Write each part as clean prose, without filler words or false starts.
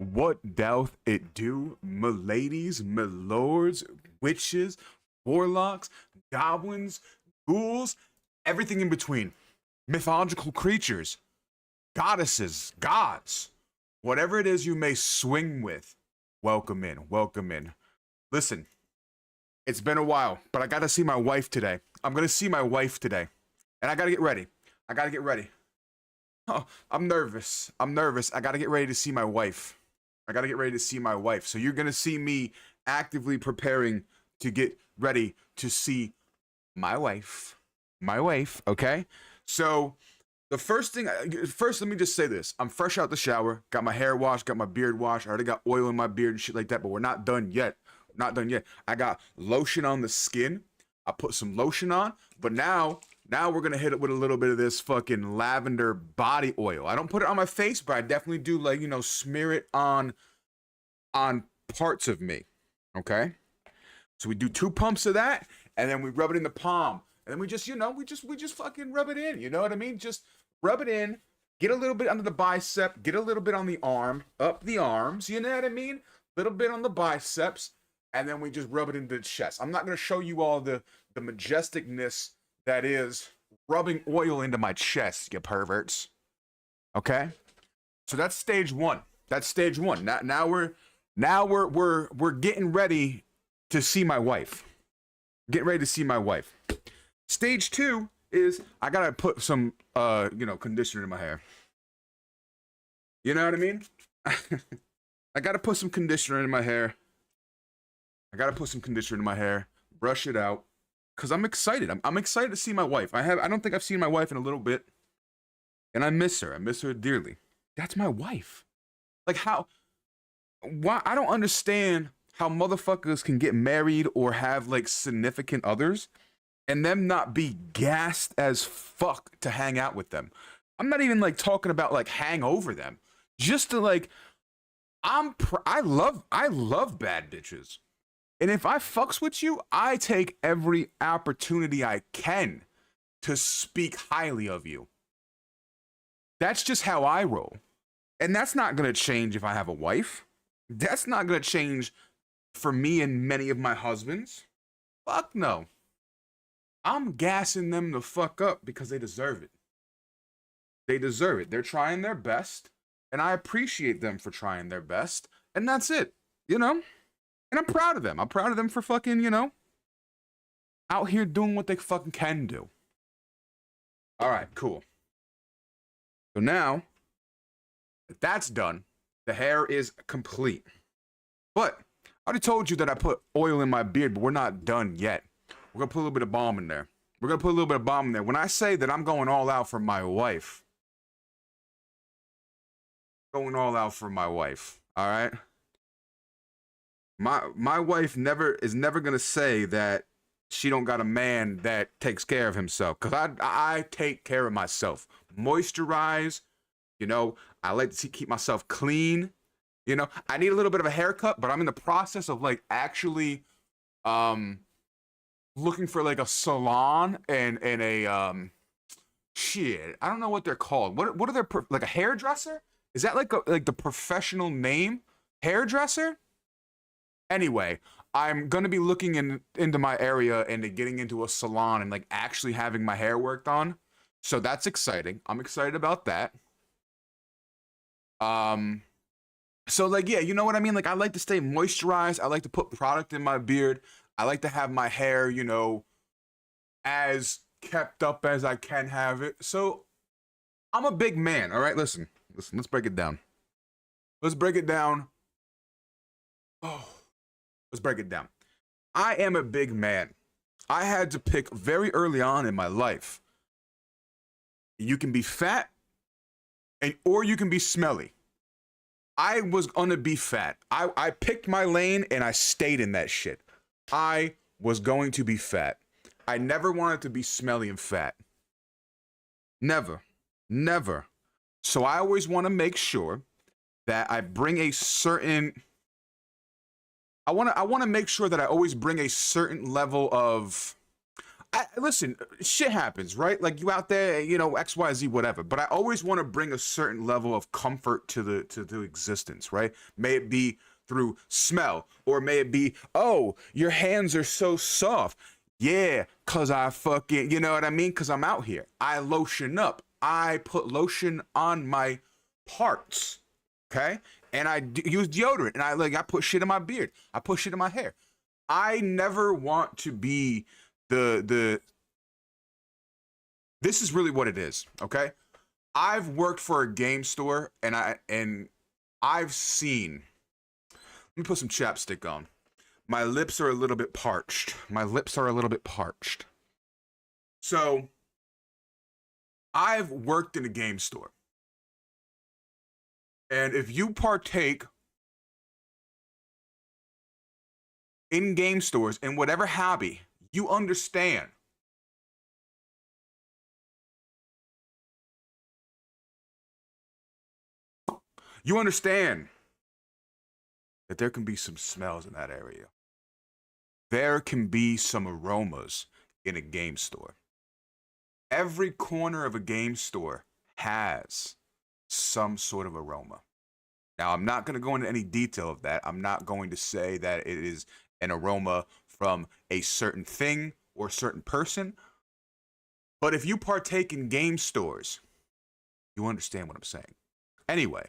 What doth it do, miladies, milords, witches, warlocks, goblins, ghouls, everything in between, mythological creatures, goddesses, gods, whatever it is you may swing with, welcome in, welcome in. Listen, it's been a while, but I gotta see my wife today. I'm gonna see my wife today, and I gotta get ready. I gotta get ready. Oh, I'm nervous. I'm nervous. I gotta get ready to see my wife. I gotta get ready to see my wife. So you're gonna see me actively preparing to get ready to see my wife. My wife, okay? So the first thing, first let me just say this. I'm fresh out the shower, got my hair washed, got my beard washed. I already got oil in my beard and shit like that, but we're not done yet. Not done yet. I got lotion on the skin. I put some lotion on, but now we're gonna hit it with a little bit of this fucking lavender body oil. I don't put it on my face, but I definitely do, like, you know, smear it on parts of me. Okay? So we do 2 pumps of that, and then we rub it in the palm. And then we just, you know, we just fucking rub it in. You know what I mean? Just rub it in, get a little bit under the bicep, get a little bit on the arm, up the arms, you know what I mean? A little bit on the biceps, and then we just rub it into the chest. I'm not gonna show you all the majesticness that is rubbing oil into my chest, you perverts. Okay? So that's stage 1. That's stage 1. Now we're getting ready to see my wife. Getting ready to see my wife. Stage 2 is I gotta put some you know, conditioner in my hair. You know what I mean? I gotta put some conditioner in my hair. I gotta put some conditioner in my hair, brush it out. Cause I'm excited. I'm excited to see my wife. I don't think I've seen my wife in a little bit. And I miss her. I miss her dearly. That's my wife. Like, why? I don't understand how motherfuckers can get married or have, like, significant others and them not be gassed as fuck to hang out with them. I'm not even, like, talking about, like, hang over them. Just to, like, I love bad bitches. And if I fucks with you, I take every opportunity I can to speak highly of you. That's just how I roll. And that's not going to change if I have a wife. That's not going to change for me and many of my husbands. Fuck no. I'm gassing them the fuck up because they deserve it. They deserve it. They're trying their best, and I appreciate them for trying their best, and that's it, you know? And I'm proud of them. I'm proud of them for fucking, you know, out here doing what they fucking can do. All right, cool. So now that that's done, the hair is complete. But I already told you that I put oil in my beard, but we're not done yet. We're going to put a little bit of balm in there. We're going to put a little bit of balm in there. When I say that I'm going all out for my wife, going all out for my wife, all right? My wife is never gonna say that she don't got a man that takes care of himself, because I take care of myself. Moisturize, you know, I like to keep myself clean. You know, I need a little bit of a haircut, but I'm in the process of, like, actually looking for, like, a salon and a shit, I don't know what they're called. What are their like a hairdresser? Is that like the professional name? Hairdresser? Anyway, I'm going to be looking into my area and getting into a salon and, like, actually having my hair worked on. So that's exciting. I'm excited about that. So, like, yeah, you know what I mean? Like, I like to stay moisturized. I like to put product in my beard. I like to have my hair, you know, as kept up as I can have it. So I'm a big man. All right, listen, let's break it down. Let's break it down. Oh. Let's break it down. I am a big man. I had to pick very early on in my life. You can be fat or you can be smelly. I was gonna be fat. I picked my lane and I stayed in that shit. I was going to be fat. I never wanted to be smelly and fat. Never. Never. So I always want to make sure that I bring a certain... I want to make sure that I always bring a certain level of Listen, shit happens, right? Like you out there, you know, XYZ, whatever. But I always want to bring a certain level of comfort to the existence, right? May it be through smell, or may it be, oh, your hands are so soft. Yeah, cause I fucking, you know what I mean? Cause I'm out here. I lotion up. I put lotion on my parts, okay? And I use deodorant, and I put shit in my beard. I put shit in my hair. I never want to be the this is really what it is, okay? I've worked for a game store, and I've seen, let me put some chapstick on. My lips are a little bit parched. So I've worked in a game store. And if you partake in game stores, in whatever hobby, you understand that there can be some smells in that area. There can be some aromas in a game store. Every corner of a game store has some sort of aroma. Now, I'm not going to go into any detail of that. I'm not going to say that it is an aroma from a certain thing or certain person. But if you partake in game stores, you understand what I'm saying. Anyway,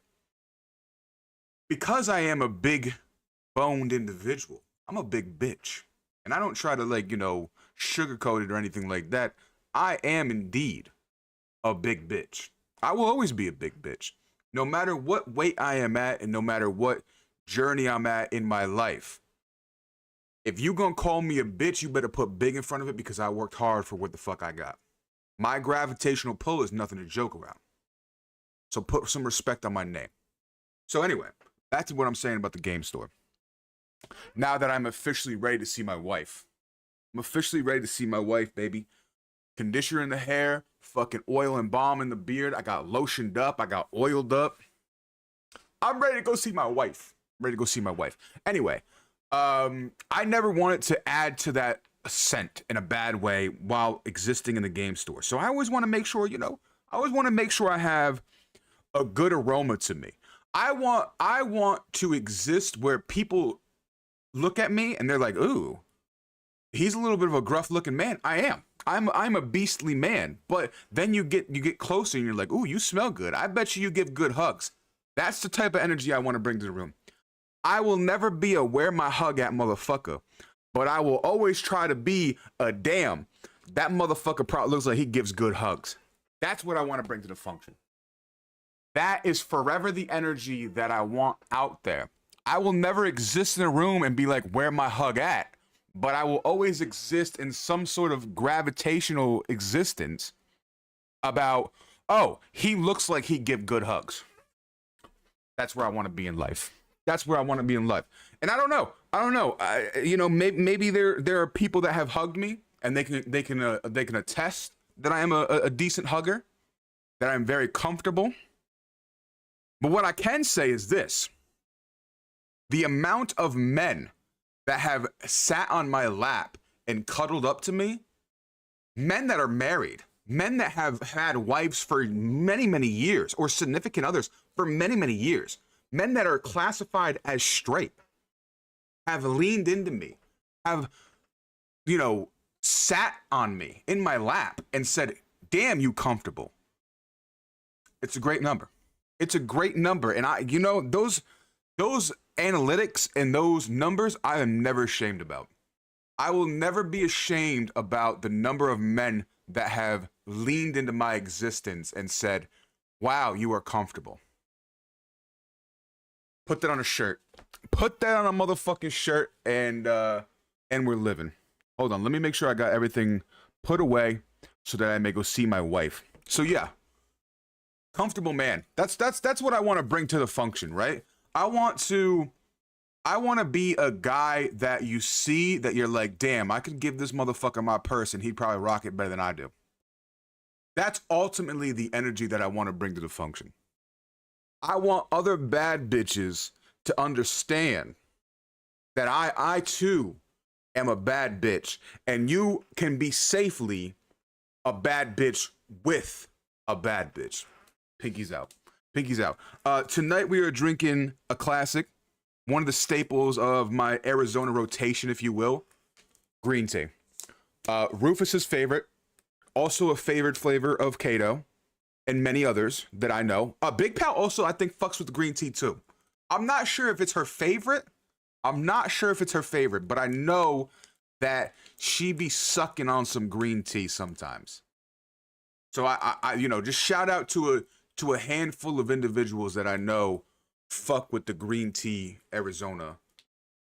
because I am a big boned individual, I'm a big bitch. And I don't try to, like, you know, sugarcoat it or anything like that. I am indeed a big bitch. I will always be a big bitch. No matter what weight I am at and no matter what journey I'm at in my life. If you gonna call me a bitch, you better put big in front of it, because I worked hard for what the fuck I got. My gravitational pull is nothing to joke around. So put some respect on my name. So anyway, back to what I'm saying about the game store. Now that I'm officially ready to see my wife. I'm officially ready to see my wife, baby. Conditioner in the hair, fucking oil and balm in the beard. I got lotioned up. I got oiled up. I'm ready to go see my wife. Anyway, I never wanted to add to that scent in a bad way while existing in the game store. So I always want to make sure, you know, I have a good aroma to me. I want to exist where people look at me and they're like, ooh, he's a little bit of a gruff looking man. I am. I'm a beastly man. But then you get closer and you're like, ooh, you smell good. I bet you give good hugs. That's the type of energy I want to bring to the room. I will never be a where my hug at motherfucker, but I will always try to be a damn, that motherfucker probably looks like he gives good hugs. That's what I want to bring to the function. That is forever the energy that I want out there. I will never exist in a room and be like, where my hug at? But I will always exist in some sort of gravitational existence about, oh, he looks like he give good hugs. That's where I want to be in life. And I don't know. You know, maybe there are people that have hugged me and they can attest that I am a decent hugger, that I'm very comfortable. But what I can say is this: the amount of men that have sat on my lap and cuddled up to me, men that are married, men that have had wives for many, many years, or significant others for many, many years, men that are classified as straight, have leaned into me, have, you know, sat on me in my lap and said, damn, you comfortable. It's a great number. And I, you know, those analytics and those numbers, I am never ashamed about. I will never be ashamed about the number of men that have leaned into my existence and said, wow, you are comfortable. Put that on a shirt. Put that on a motherfucking shirt, and we're living. Hold on, let me make sure I got everything put away so that I may go see my wife. So yeah, comfortable man. That's what I want to bring to the function, right? I want to be a guy that you see that you're like, damn, I could give this motherfucker my purse and he'd probably rock it better than I do. That's ultimately the energy that I want to bring to the function. I want other bad bitches to understand that I too am a bad bitch, and you can be safely a bad bitch with a bad bitch. Pinkies out. Pinkies out. Tonight we are drinking a classic, one of the staples of my Arizona rotation, if you will, green tea. Rufus's favorite, also a favorite flavor of Kato, and many others that I know. Big Pal also, I think, fucks with green tea too. I'm not sure if it's her favorite. But I know that she be sucking on some green tea sometimes. So I you know, just shout out to a handful of individuals that I know fuck with the green tea Arizona.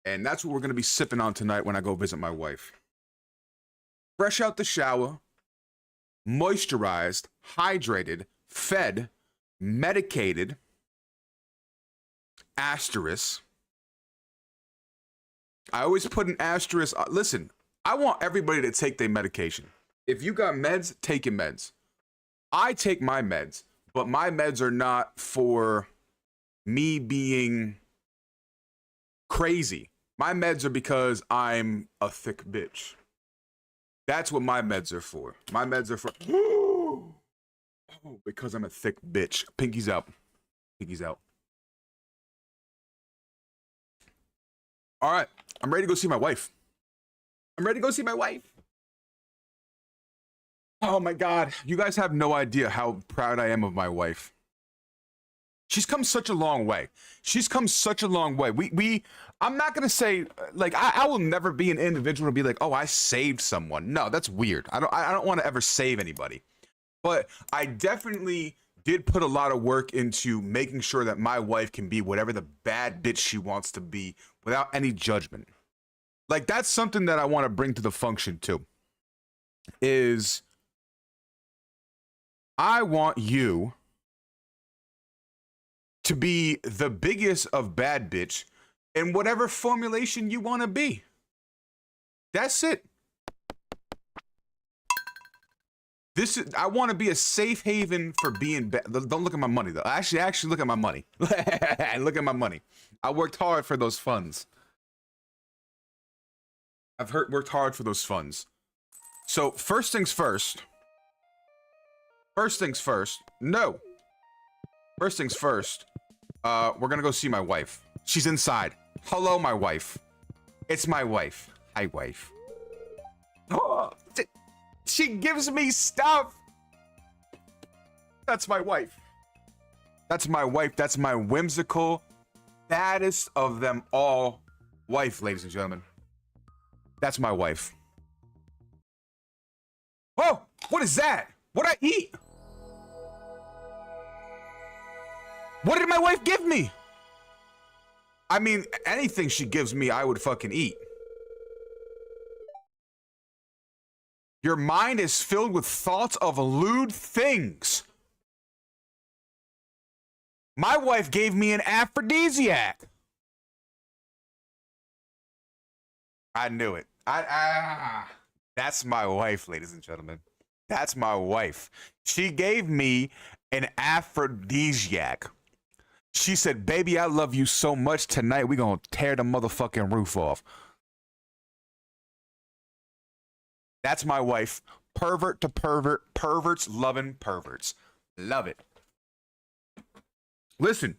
And that's what we're gonna be sipping on tonight when I go visit my wife. Fresh out the shower, moisturized, hydrated, fed, medicated, asterisk. I always put an asterisk. Listen, I want everybody to take their medication. If you got meds, take your meds. I take my meds, but my meds are not for me being crazy. My meds are because I'm a thick bitch. That's what my meds are for. My meds are for because I'm a thick bitch. Pinkies out. Pinkies out. All right, I'm ready to go see my wife. Oh my God, you guys have no idea how proud I am of my wife. She's come such a long way. I'm not gonna say, like, I will never be an individual to be like, oh, I saved someone. No, that's weird. I don't want to ever save anybody. But I definitely did put a lot of work into making sure that my wife can be whatever the bad bitch she wants to be without any judgment. Like, that's something that I want to bring to the function too. Is I want you to be the biggest of bad bitch in whatever formulation you want to be. That's it. I want to be a safe haven for being bad. Don't look at my money though. Actually look at my money. Look at my money. I worked hard for those funds. Worked hard for those funds. So first things first. No. First things first. We're gonna go see my wife. She's inside. Hello, my wife. It's my wife. Hi, wife. Oh, she gives me stuff. That's my wife. That's my whimsical, baddest of them all wife, ladies and gentlemen. That's my wife. Oh, what is that? What'd I eat? What did my wife give me? I mean, anything she gives me, I would fucking eat. Your mind is filled with thoughts of lewd things. My wife gave me an aphrodisiac. I knew it. That's my wife, ladies and gentlemen. That's my wife. She gave me an aphrodisiac. She said, baby, I love you so much tonight. We're going to tear the motherfucking roof off. That's my wife. Pervert to pervert. Perverts loving perverts. Love it. Listen,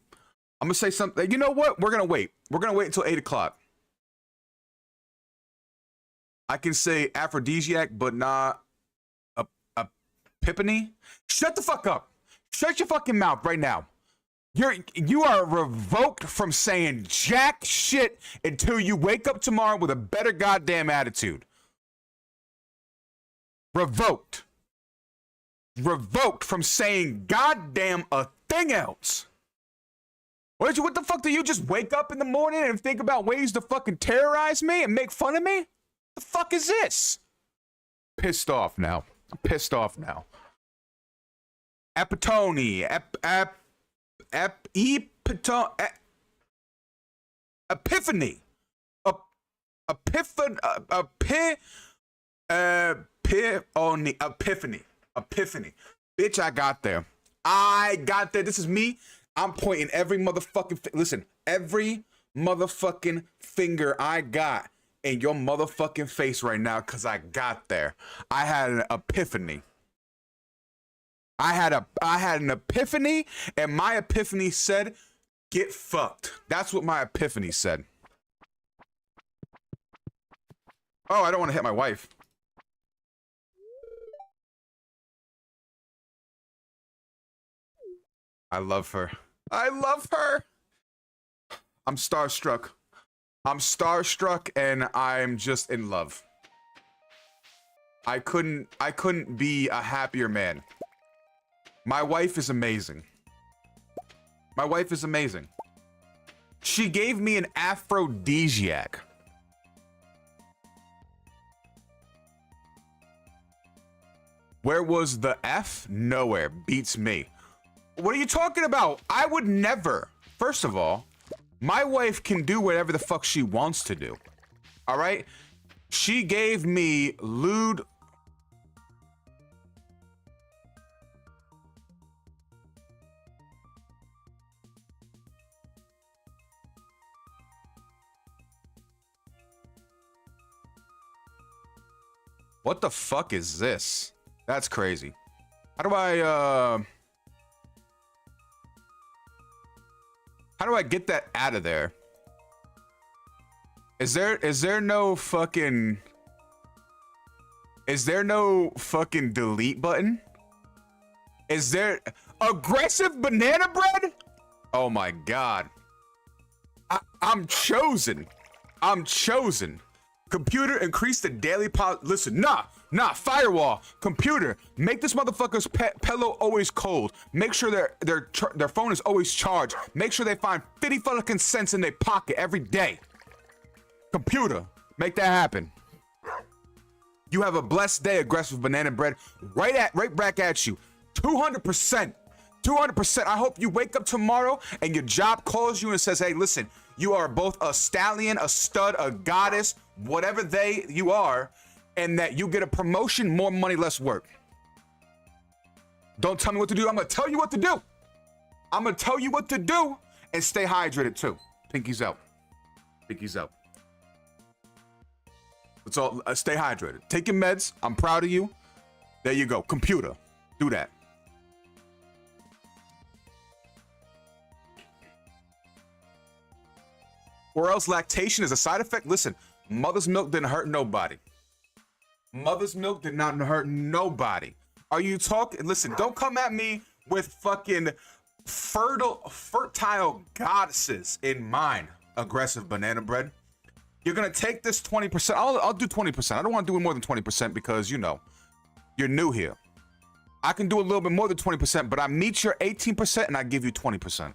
I'm going to say something. You know what? We're going to wait. We're going to wait until 8 o'clock. I can say aphrodisiac, but not epiphany. Shut the fuck up. Shut your fucking mouth right now. You are revoked from saying jack shit until you wake up tomorrow with a better goddamn attitude. Revoked. Revoked from saying goddamn a thing else. What the fuck, do you just wake up in the morning and think about ways to fucking terrorize me and make fun of me? The fuck is this? Pissed off now. I'm pissed off now. Epitone. Epiphany. Epiphany. Bitch, I got there. This is me. I'm pointing every motherfucking listen, every motherfucking finger I got in your motherfucking face right now because I got there. I had an epiphany. I had an epiphany, and my epiphany said, get fucked. That's what my epiphany said. Oh, I don't want to hit my wife. I love her. I love her. I'm starstruck. I'm starstruck and I'm just in love. I couldn't be a happier man. My wife is amazing. My wife is amazing. She gave me an aphrodisiac. Where was the F? Nowhere. Beats me. What are you talking about? I would never. First of all, my wife can do whatever the fuck she wants to do. All right? She gave me lewd. What the fuck is this? That's crazy. How do I get that out of there? Is there no fucking delete button? Is there aggressive banana bread? Oh my god. I'm chosen. I'm chosen. Computer, increase the daily listen, nah, firewall. Computer, make this motherfucker's pillow always cold. Make sure their phone is always charged. Make sure they find 50 fucking cents in their pocket every day. Computer, make that happen. You have a blessed day, aggressive banana bread. Right back at you. 200%. 200%. I hope you wake up tomorrow and your job calls you and says, hey, listen, you are both a stallion, a stud, a goddess, whatever you are, and that you get a promotion, more money, less work. Don't tell me what to do. I'm going to tell you what to do. I'm going to tell you what to do and stay hydrated too. Pinkies out. Pinkies out. Let's all stay hydrated. Take your meds. I'm proud of you. There you go. Computer, do that. Or else lactation is a side effect. Listen, mother's milk didn't hurt nobody. Mother's milk did not hurt nobody. Are you talking? Listen, don't come at me with fucking fertile goddesses in mind. Aggressive banana bread. You're gonna take this 20%. I'll do 20%. I don't want to do more than 20% because, you know, you're new here. I can do a little bit more than 20%, but I meet your 18% and I give you 20%.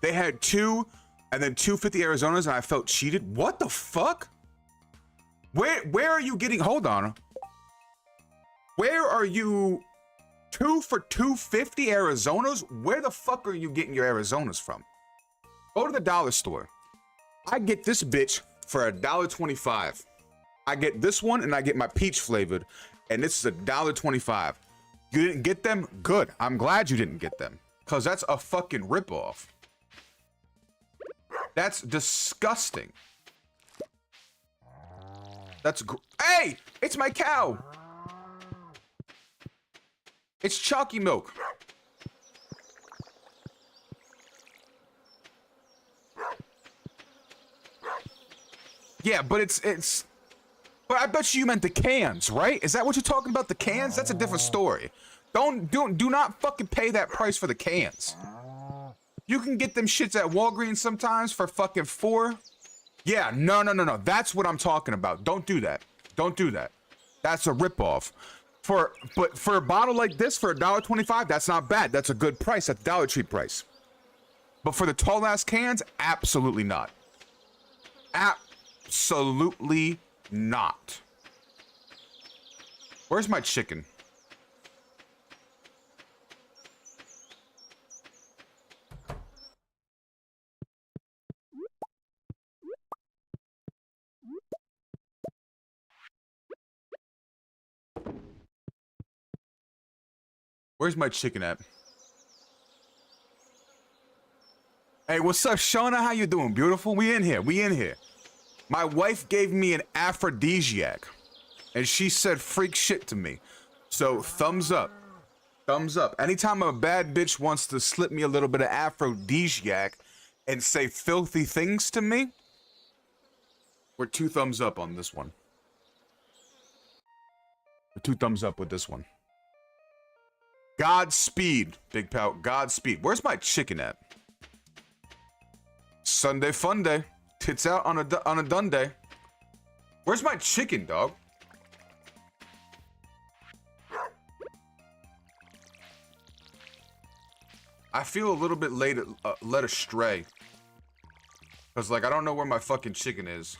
They had 2 and then 250 Arizonas and I felt cheated. What the fuck? Where are you getting? Hold on. Where are you? 2 for 250 Arizonas? Where the fuck are you getting your Arizonas from? Go to the dollar store. I get this bitch for $1.25. I get this one and I get my peach flavored, and this is $1.25. You didn't get them? Good. I'm glad you didn't get them, because that's a fucking ripoff. That's disgusting. That's hey, it's my cow. It's chalky milk. Yeah, but it's. But I bet you meant the cans, right? Is that what you're talking about? The cans? That's a different story. Do not fucking pay that price for the cans. You can get them shits at Walgreens sometimes for fucking $4. Yeah, no. That's what I'm talking about. Don't do that. Don't do that. That's a ripoff. But for a bottle like this for $1.25, that's not bad. That's a good price. That's Dollar Tree price. But for the tall ass cans, absolutely not. Absolutely not. Where's my chicken? Where's my chicken at? Hey, what's up, Shauna? How you doing, beautiful? We in here. We in here. My wife gave me an aphrodisiac, and she said freak shit to me. So thumbs up. Thumbs up. Anytime a bad bitch wants to slip me a little bit of aphrodisiac and say filthy things to me, we're 2 thumbs up on this one. We're 2 thumbs up with this one. Godspeed, big pal. Godspeed. Where's my chicken at? Sunday fun day. Tits out on a done day. Where's my chicken, dog? I feel a little bit late, led astray. Cause like I don't know where my fucking chicken is.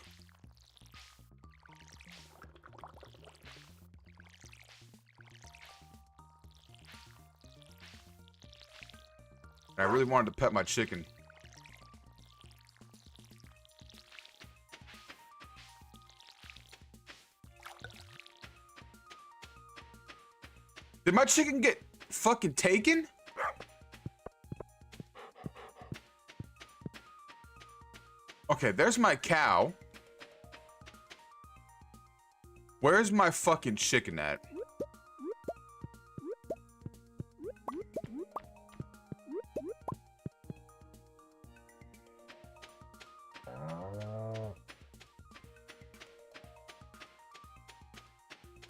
I really wanted to pet my chicken. Did my chicken get fucking taken? Okay, there's my cow. Where's my fucking chicken at?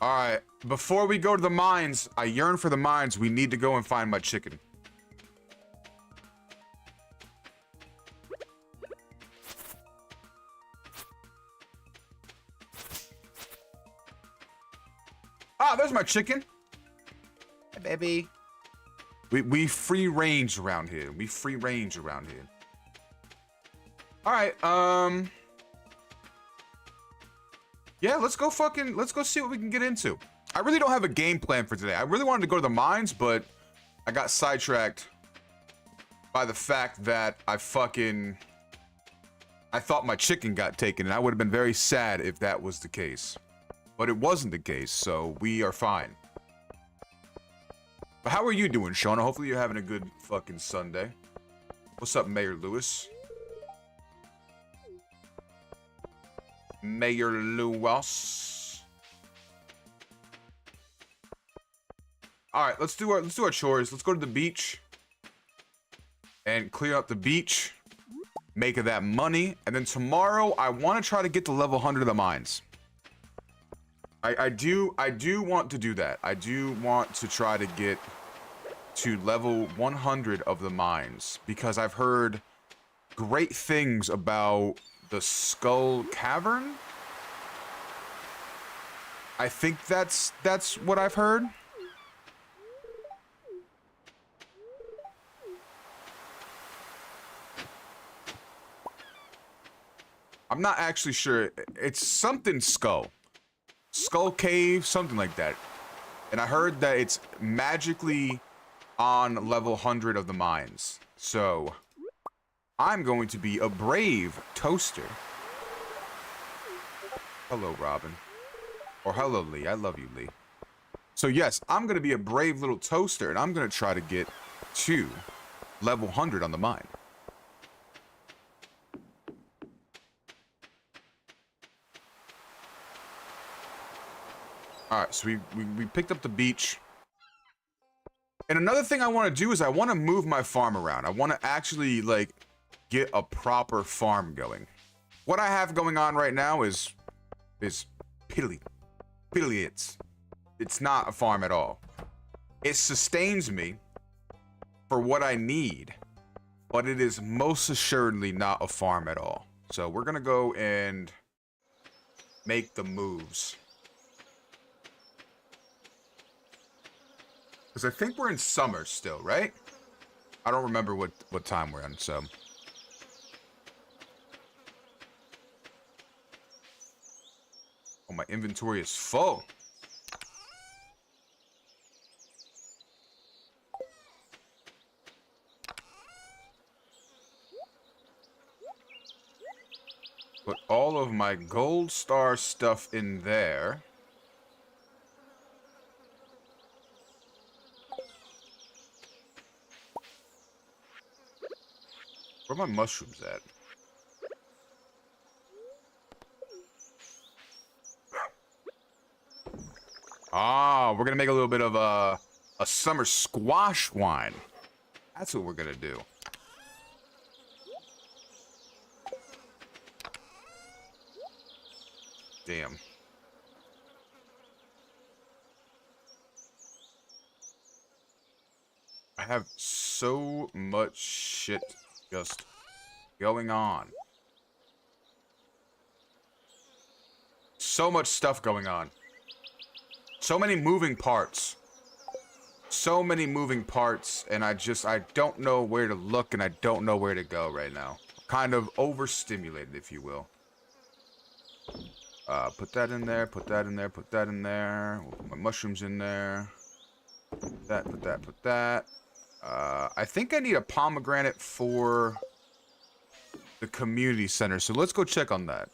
Alright, before we go to the mines, I yearn for the mines. We need to go and find my chicken. Ah, there's my chicken. Hey, baby. We free range around here. We free range around here. Alright, yeah, let's go see what we can get into. I really don't have a game plan for today. I really wanted to go to the mines, but I got sidetracked by the fact that I thought my chicken got taken, and I would have been very sad if that was the case. But it wasn't the case, so we are fine. But how are you doing, Shauna? Hopefully you're having a good fucking Sunday. What's up, Mayor Lewis? Mayor Lewis. Alright, let's do our chores. Let's go to the beach. And clear up the beach. Make that money. And then tomorrow, I want to try to get to level 100 of the mines. I do want to do that. I do want to try to get to level 100 of the mines. Because I've heard great things about the Skull Cavern? I think that's what I've heard. I'm not actually sure. It's something Skull. Skull Cave, something like that. And I heard that it's magically on level 100 of the mines. So I'm going to be a brave toaster. Hello, Robin. Or hello, Lee. I love you, Lee. So yes, I'm going to be a brave little toaster, and I'm going to try to get to level 100 on the mine. Alright, so we picked up the beach. And another thing I want to do is I want to move my farm around. I want to actually, like, get a proper farm going. What I have going on right now is piddly. Piddly it's not a farm at all. It sustains me for what I need, but it is most assuredly not a farm at all. So we're gonna go and make the moves. Because I think we're in summer still, right? I don't remember what time we're in, so. Oh, my inventory is full. Put all of my gold star stuff in there. Where are my mushrooms at? Ah, we're gonna make a little bit of a summer squash wine. That's what we're gonna do. Damn. I have so much shit just going on. So much stuff going on. So many moving parts. So many moving parts, and I don't know where to look, and I don't know where to go right now. Kind of overstimulated, if you will. Put that in there, put that in there, put that in there. We'll put my mushrooms in there. Put that, put that, put that. I think I need a pomegranate for the community center, so let's go check on that.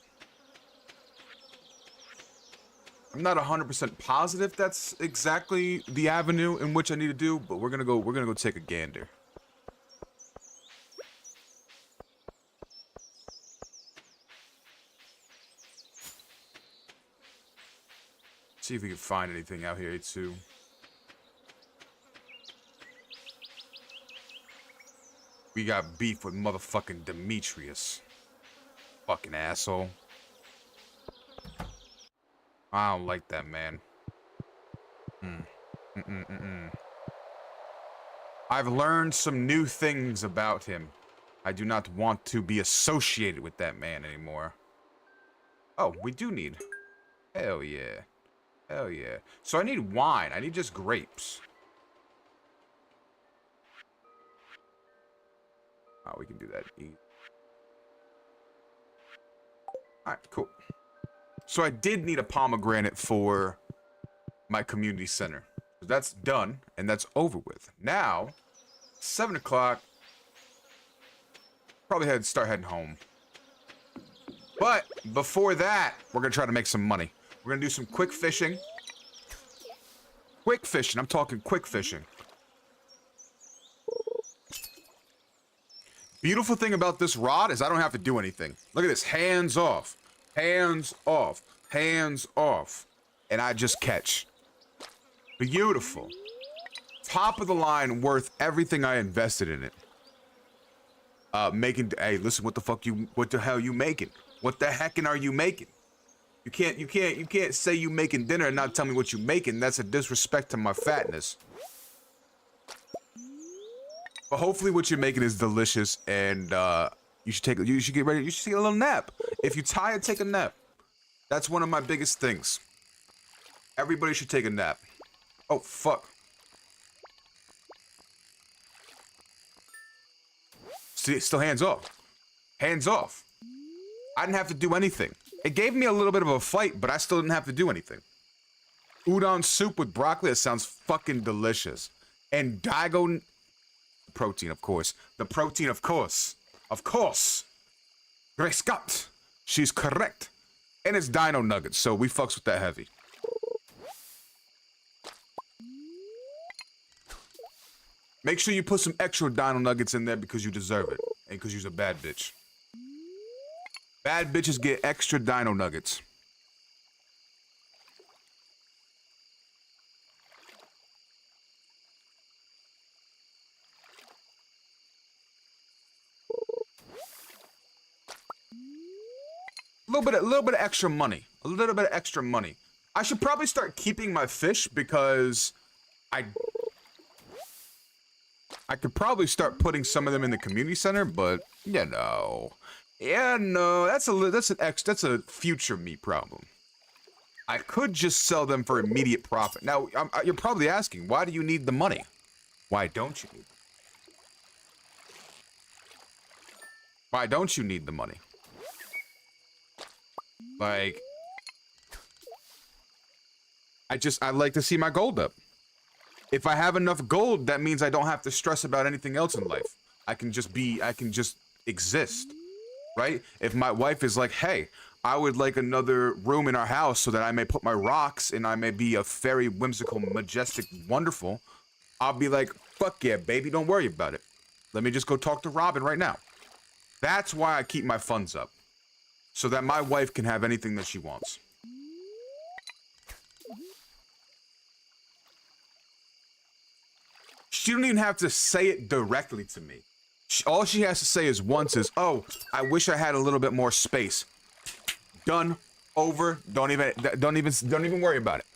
I'm not 100% positive that's exactly the avenue in which I need to do, but we're gonna go take a gander. See if we can find anything out here too. We got beef with motherfucking Demetrius. Fucking asshole. I don't like that man. I've learned some new things about him. I do not want to be associated with that man anymore. Oh, we do need. Hell yeah. Hell yeah. So I need wine. I need just grapes. Oh, we can do that. Alright, cool. So I did need a pomegranate for my community center. That's done, and that's over with. Now, 7 o'clock. Probably start heading home. But before that, we're going to try to make some money. We're going to do some quick fishing. Quick fishing. I'm talking quick fishing. Beautiful thing about this rod is I don't have to do anything. Look at this. Hands off. Hands off. Hands off. And I just catch. Beautiful. Top of the line, worth everything I invested in it. Hey, listen, what the hell you making? What the heckin' are you making? You can't say you making dinner and not tell me what you making. That's a disrespect to my fatness. But hopefully what you're making is delicious, and you should get ready. You should take a little nap. If you're tired, take a nap. That's one of my biggest things. Everybody should take a nap. Oh, fuck. Still hands off. Hands off. I didn't have to do anything. It gave me a little bit of a fight, but I still didn't have to do anything. Udon soup with broccoli, it sounds fucking delicious. And Daigo... Protein, of course. The protein, of course. Of course. Grace Scott. She's correct. And it's dino nuggets, so we fucks with that heavy. Make sure you put some extra dino nuggets in there because you deserve it. And because you're a bad bitch. Bad bitches get extra dino nuggets. A little bit of extra money. A little bit of extra money. I should probably start keeping my fish because I could probably start putting some of them in the community center, but you know, yeah, no, that's a future me problem. I could just sell them for immediate profit. Now, you're probably asking, why do you need the money? Why don't you need? Why don't you need the money? Like, I like to see my gold up. If I have enough gold, that means I don't have to stress about anything else in life. I can just exist, right? If my wife is like, hey, I would like another room in our house so that I may put my rocks and I may be a very whimsical, majestic, wonderful, I'll be like, fuck yeah, baby, don't worry about it. Let me just go talk to Robin right now. That's why I keep my funds up. So that my wife can have anything that she wants. She don't even have to say it directly to me. All she has to say is once is, oh, I wish I had a little bit more space. Done. Over. Don't even worry about it.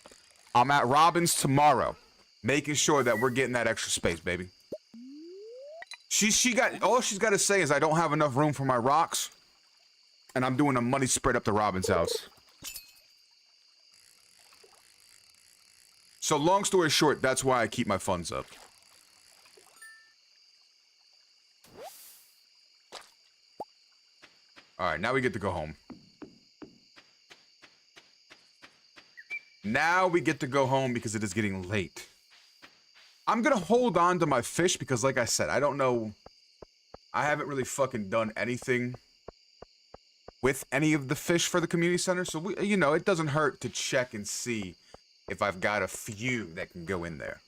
I'm at Robin's tomorrow, making sure that we're getting that extra space, baby. All she's got to say is I don't have enough room for my rocks, and I'm doing a money spread up to Robin's house. So long story short, that's why I keep my funds up. All right, now we get to go home. Now we get to go home because it is getting late. I'm gonna hold on to my fish because, like I said, I don't know. I haven't really fucking done anything with any of the fish for the community center. So, you know, it doesn't hurt to check and see if I've got a few that can go in there.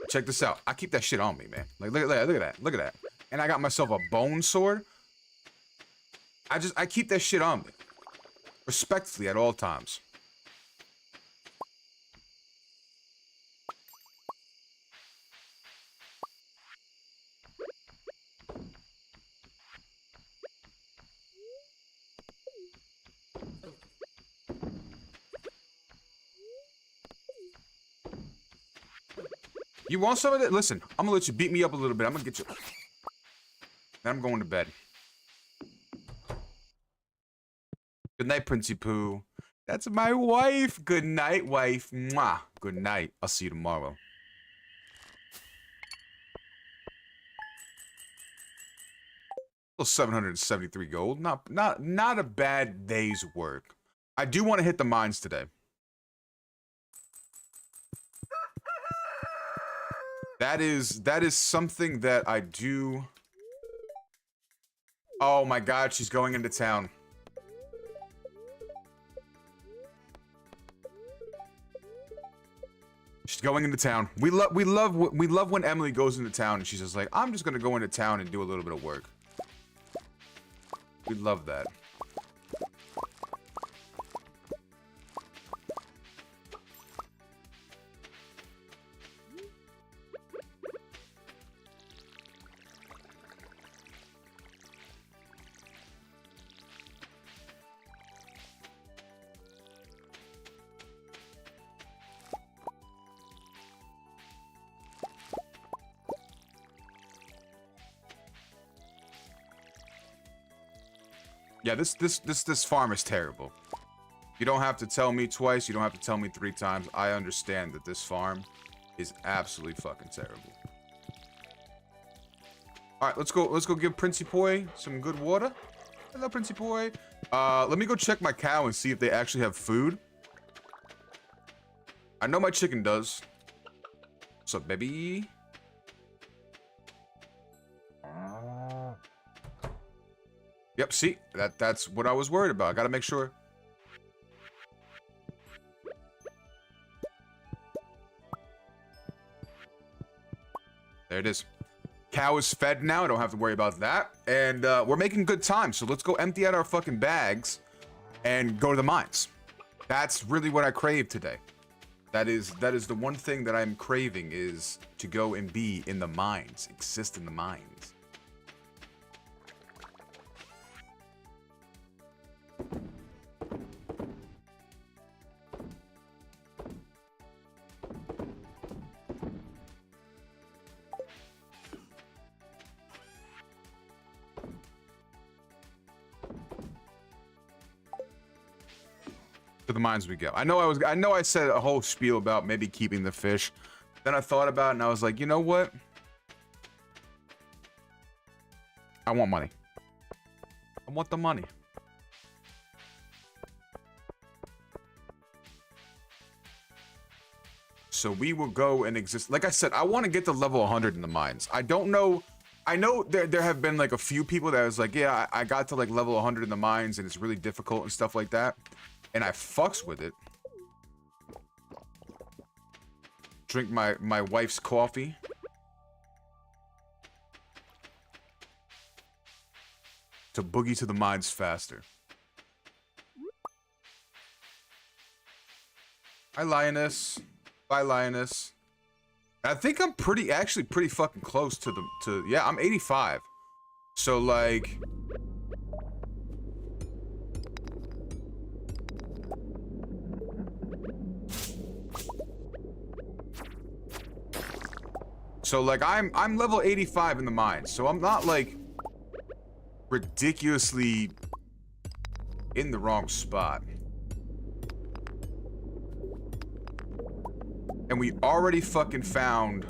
Check this out. I keep that shit on me, man. Like, look at that. And I got myself a bone sword. I keep that shit on me. Respectfully at all times. You want some of that? Listen, I'm gonna let you beat me up a little bit. I'm gonna get you. Then I'm going to bed. Good night, Princey Pooh. That's my wife. Good night, wife. Mwah. Good night. I'll see you tomorrow. Well, 773 gold. Not a bad day's work. I do want to hit the mines today. That is something that I do. Oh my God, she's going into town. She's going into town. We love when Emily goes into town and she's just like, I'm just gonna go into town and do a little bit of work. We love that. Yeah, this farm is terrible. You don't have to tell me twice. You don't have to tell me 3 times. I understand that this farm is absolutely fucking terrible. All right, let's go give Princey Poi some good water. Hello, Princey Poi. Let me go check my cow and see if they actually have food. I know my chicken does. What's up, baby? Yep, see, that's what I was worried about. I gotta make sure. There it is. Cow is fed now. I don't have to worry about that. And we're making good time. So let's go empty out our fucking bags and go to the mines. That's really what I crave today. That is the one thing that I'm craving, is to go and be in the mines, exist in the mines. To the mines we go. I know I said a whole spiel about maybe keeping the fish. Then I thought about it and I was like, you know what? I want money. I want the money. So we will go and exist. Like I said, I want to get to level 100 in the mines. I don't know. I know there have been like a few people that was like, yeah, I got to like level 100 in the mines and it's really difficult and stuff like that. And I fucks with it. Drink my wife's coffee. To boogie to the mines faster. Hi, Lioness. Bye, Lioness. I think I'm actually pretty fucking close to yeah, I'm 85. So, like... So, like, I'm level 85 in the mine, so I'm not, like, ridiculously in the wrong spot. And we already fucking found...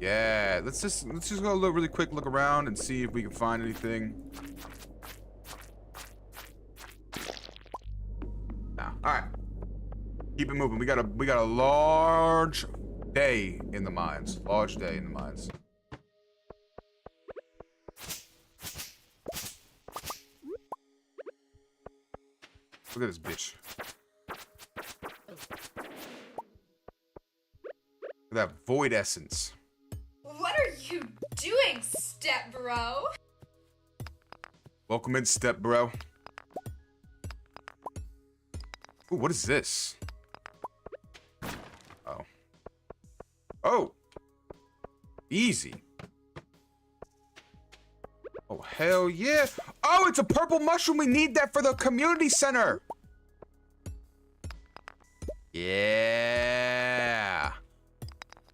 Yeah, let's just go a really quick look around and see if we can find anything. Nah, alright. Keep it moving. We got a large day in the mines. Large day in the mines. Look at this bitch. Look at that void essence. What are you doing, step bro? Welcome in, step bro. Ooh, what is this? Oh. Oh! Easy. Oh, hell yeah. Oh, it's a purple mushroom. We need that for the community center. Yeah.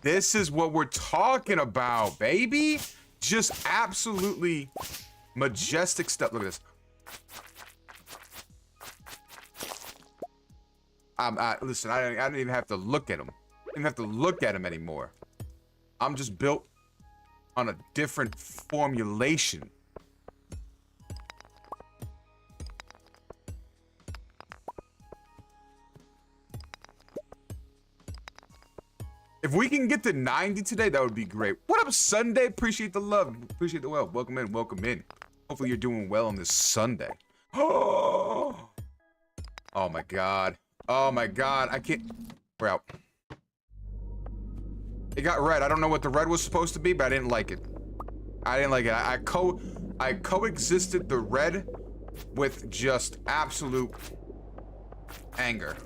This is what we're talking about, baby. Just absolutely majestic stuff. Look at this. Listen, I didn't even have to look at him. I didn't have to look at him anymore. I'm just built on a different formulation. If we can get to 90 today, that would be great. What up, Sunday? Appreciate the love. Appreciate the well. Welcome in. Welcome in. Hopefully you're doing well on this Sunday. Oh my God. Oh my God. I can't. We're out. It got red. I don't know what the red was supposed to be, but I didn't like it. I didn't like it. I coexisted the red with just absolute anger.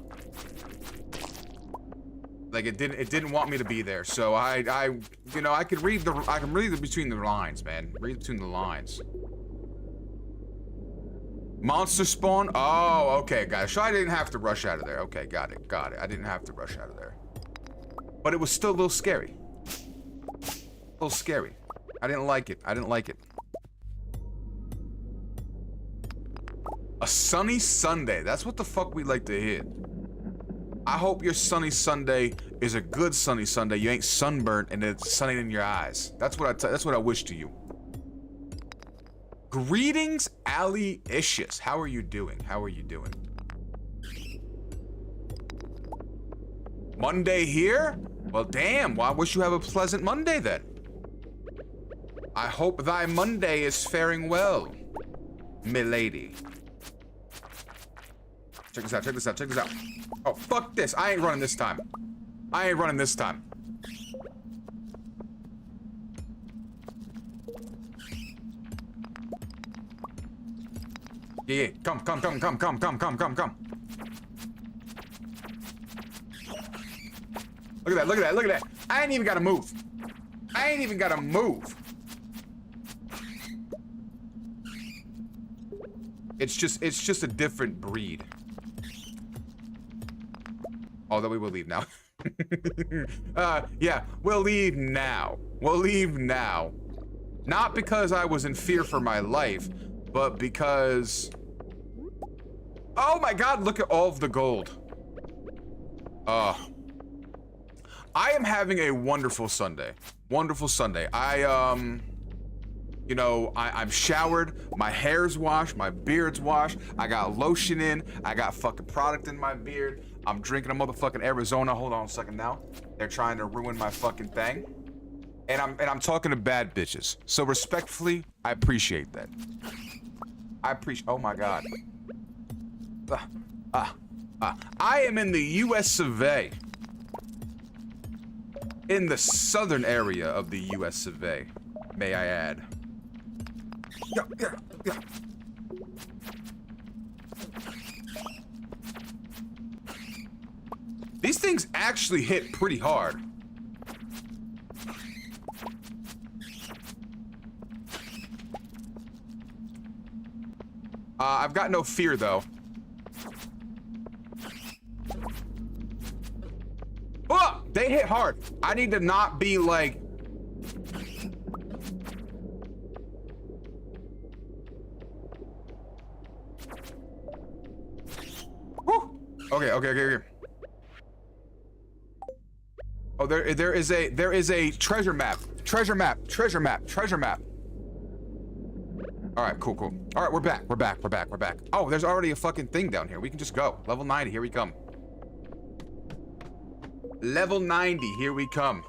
Like it didn't want me to be there. So I you know, I can read between the lines, man. Read between the lines. Monster spawn? Oh, okay, guys. So I didn't have to rush out of there. Okay, got it. Got it. I didn't have to rush out of there. But it was still a little scary. A little scary. I didn't like it. I didn't like it. A sunny Sunday. That's what the fuck we like to hit. I hope your sunny Sunday is a good sunny Sunday. You ain't sunburnt and it's sunny in your eyes. That's what I wish to you. Greetings, Ali-ishus. How are you doing? How are you doing? Monday here? Well, damn. Well, I wish you have a pleasant Monday then. I hope thy Monday is faring well, milady. Check this out, check this out, check this out. Oh, fuck this. I ain't running this time. I ain't running this time. Yeah, come. Look at that, look at that, look at that. I ain't even gotta move. I ain't even gotta move. It's just a different breed. Although we will leave now. Yeah, we'll leave now. We'll leave now. Not because I was in fear for my life, but because... Oh my God, look at all of the gold. I am having a wonderful Sunday. Wonderful Sunday. You know, I'm showered, my hair's washed, my beard's washed, I got lotion in, I got fucking product in my beard, I'm drinking a motherfucking Arizona. Hold on a second now. They're trying to ruin my fucking thing. And I'm talking to bad bitches. So respectfully, I appreciate that. I appreciate, oh my God. I am in the US of A. In the southern area of the US of A, may I add. Yeah. These things actually hit pretty hard. I've got no fear, though. Oh, they hit hard. I need to not be like... Whew. Okay. Oh, there is a treasure map. Treasure map. All right, cool. All right, we're back. Oh, there's already a fucking thing down here. We can just go. Level 90, here we come. Level 90, here we come.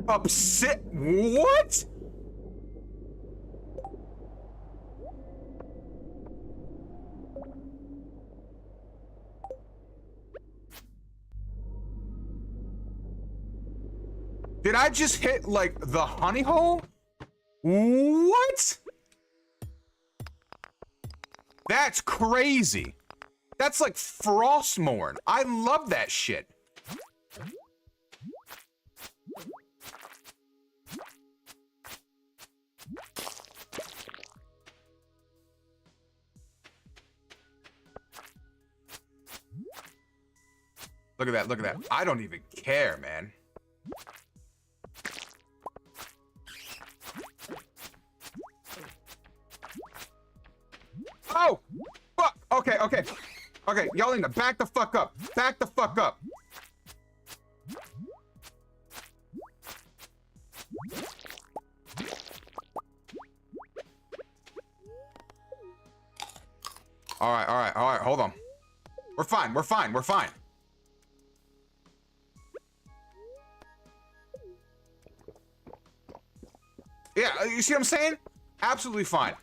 Upset? What? Did I just hit, like, the honey hole? What? That's crazy. That's like Frostmourne. I love that shit. Look at that. I don't even care, man. Oh! Fuck! Okay. Y'all need to back the fuck up. All right. Hold on. We're fine. Yeah, you see what I'm saying? Absolutely fine.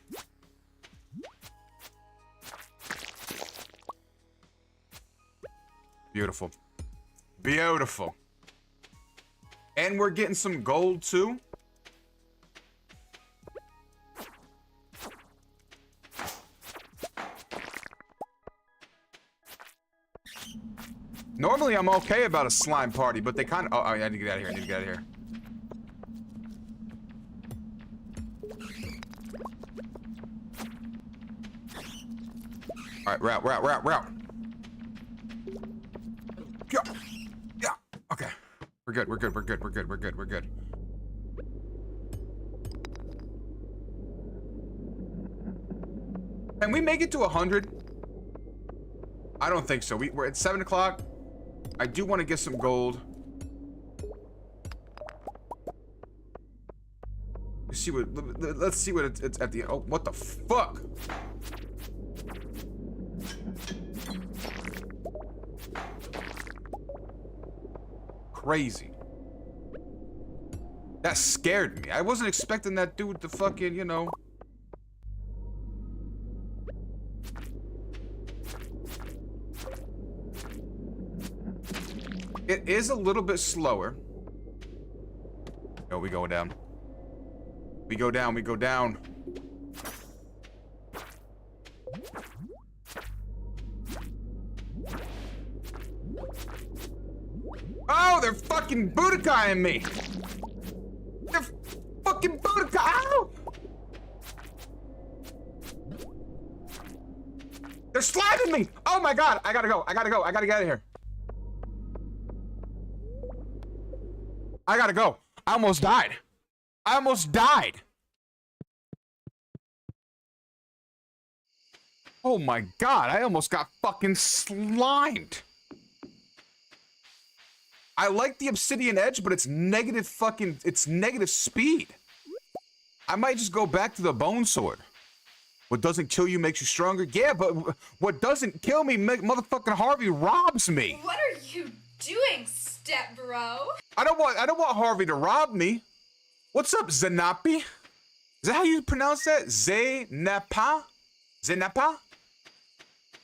Beautiful. And we're getting some gold too. Normally I'm okay about a slime party, but they kind of... Oh, I need to get out of here. All right, route. Yeah. Okay. We're good. Can we make it to 100? I don't think so. We're at 7 o'clock. I do want to get some gold. Let's see what it's at the... Oh, what the fuck? Crazy. That scared me. I wasn't expecting that dude to fucking, you know... It is a little bit slower. No, we go down. We go down. Oh, they're fucking Budokaiing me. They're fucking Budokai. Ow! They're sliding me. Oh my god, I gotta go. I gotta get out of here. I gotta go. I almost died. Oh my god, I almost got fucking slimed. I like the obsidian edge, but it's negative speed. I might just go back to the bone sword. What doesn't kill you makes you stronger. Yeah, but what doesn't kill me, motherfucking Harvey robs me. What are you doing, step bro? I don't want Harvey to rob me. What's up, Zenapi? Is that how you pronounce that? Zenapa?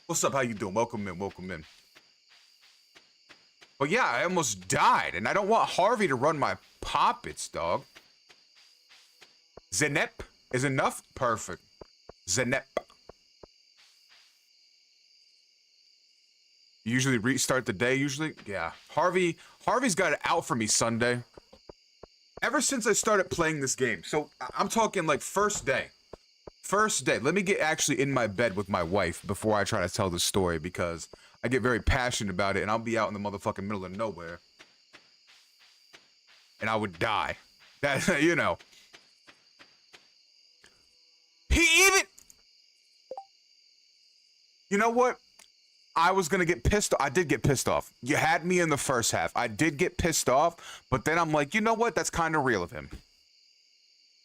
What's up? How you doing? Welcome in. But yeah, I almost died, and I don't want Harvey to run my poppets, dog. Zenep? Is enough? Perfect. Zenep. Usually restart the day, usually? Yeah. Harvey's got it out for me Sunday. Ever since I started playing this game. So, I'm talking like first day. First day. Let me get actually in my bed with my wife before I try to tell the story, because I get very passionate about it, and I'll be out in the motherfucking middle of nowhere. And I would die. That, you know. He even... You know what? I was gonna get pissed off. I did get pissed off. You had me in the first half. I did get pissed off, but then I'm like, you know what? That's kind of real of him.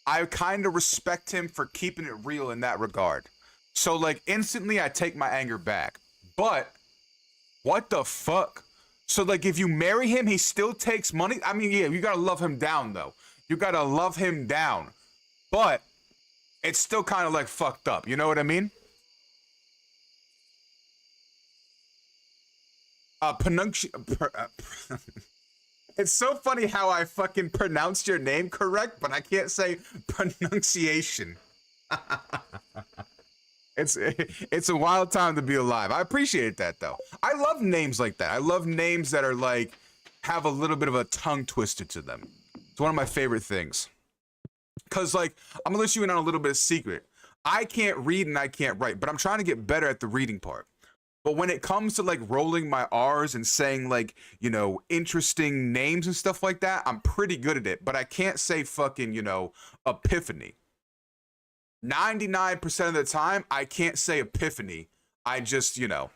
I kind of respect him for keeping it real in that regard. So, like, instantly I take my anger back. But, what the fuck? So, like, if you marry him, he still takes money? I mean, yeah, you gotta love him down, though. You gotta love him down. But, it's still kind of, like, fucked up. You know what I mean? It's so funny how I fucking pronounced your name correct, but I can't say pronunciation. It's a wild time to be alive. I appreciate that, though. I love names like that. I love names that are like, have a little bit of a tongue twister to them. It's one of my favorite things. Cause like, I'm gonna let you in on a little bit of secret. I can't read and I can't write, but I'm trying to get better at the reading part. But when it comes to like rolling my R's and saying like, you know, interesting names and stuff like that, I'm pretty good at it. But I can't say fucking, you know, epiphany. 99% of the time, I can't say epiphany. I just, you know.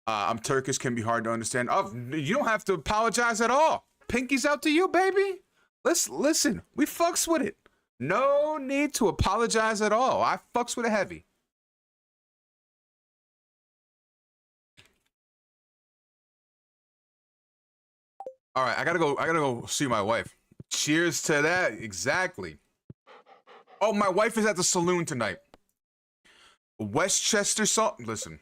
I'm Turkish, can be hard to understand. Oh, you don't have to apologize at all. Pinky's out to you, baby. Listen, we fucks with it. No need to apologize at all. I fucks with it heavy. All right, I gotta go see my wife. Cheers to that. Exactly. Oh, my wife is at the saloon tonight. Westchester sauce. Listen.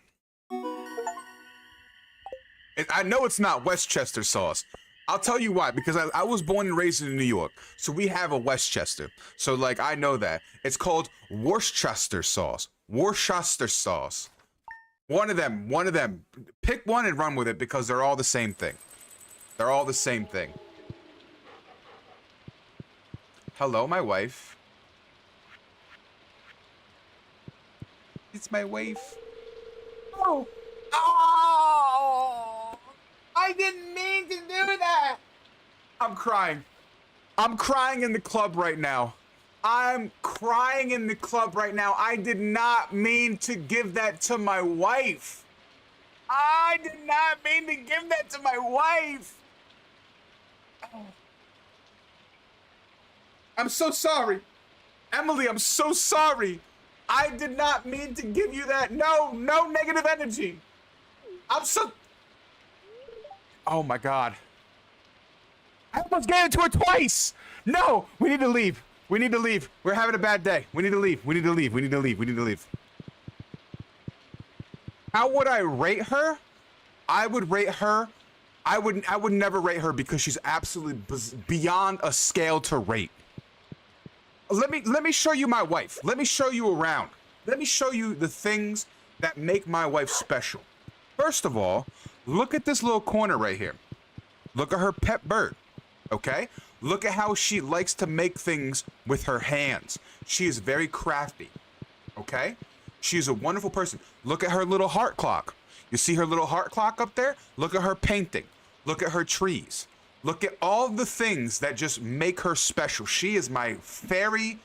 I know it's not Westchester sauce. I'll tell you why. Because I was born and raised in New York. So we have a Westchester. So, like, I know that. It's called Worcester sauce. Worcester sauce. One of them. Pick one and run with it because they're all the same thing. They're all the same thing. Hello, my wife. It's my wife. Oh. Oh! I didn't mean to do that! I'm crying. I'm crying in the club right now. I'm crying in the club right now. I did not mean to give that to my wife. I did not mean to give that to my wife. Oh. I'm so sorry. Emily, I'm so sorry. I did not mean to give you that. No negative energy. I'm so... Oh my God. I almost gave it to her twice. No, we need to leave. We need to leave. We're having a bad day. We need to leave. We need to leave. We need to leave. We need to leave. How would I rate her? I would rate her. I would never rate her because she's absolutely beyond a scale to rate. Let me show you my wife. Let me show you around. Let me show you the things that make my wife special. First of all, look at this little corner right here. Look at her pet bird, okay? Look at how she likes to make things with her hands. She is very crafty, okay? She's a wonderful person. Look at her little heart clock. You see her little heart clock up there? Look at her painting. Look at her trees. Look at all the things that just make her special. She is my fairy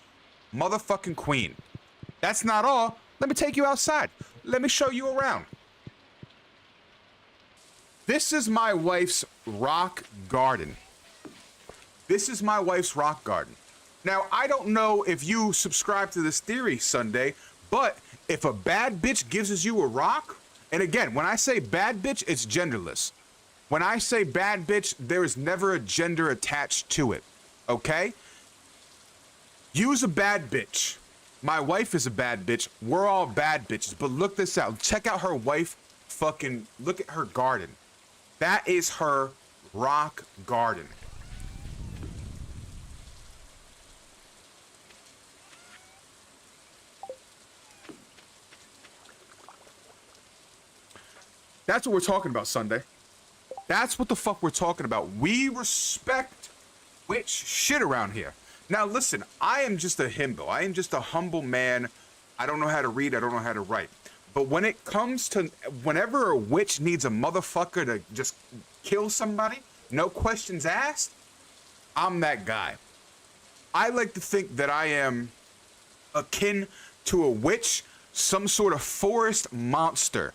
motherfucking queen. That's not all. Let me take you outside. Let me show you around. This is my wife's rock garden. This is my wife's rock garden. Now, I don't know if you subscribe to this theory, Sunday, but if a bad bitch gives you a rock, and again, when I say bad bitch, it's genderless. When I say bad bitch, there is never a gender attached to it, okay? Use a bad bitch. My wife is a bad bitch. We're all bad bitches, but look this out. Check out her wife fucking, look at her garden. That is her rock garden. That's what we're talking about, Sunday. That's what the fuck we're talking about. We respect witch shit around here. Now listen, I am just a himbo. I am just a humble man. I don't know how to read. I don't know how to write. But when it comes to whenever a witch needs a motherfucker to just kill somebody, no questions asked, I'm that guy. I like to think that I am akin to a witch, some sort of forest monster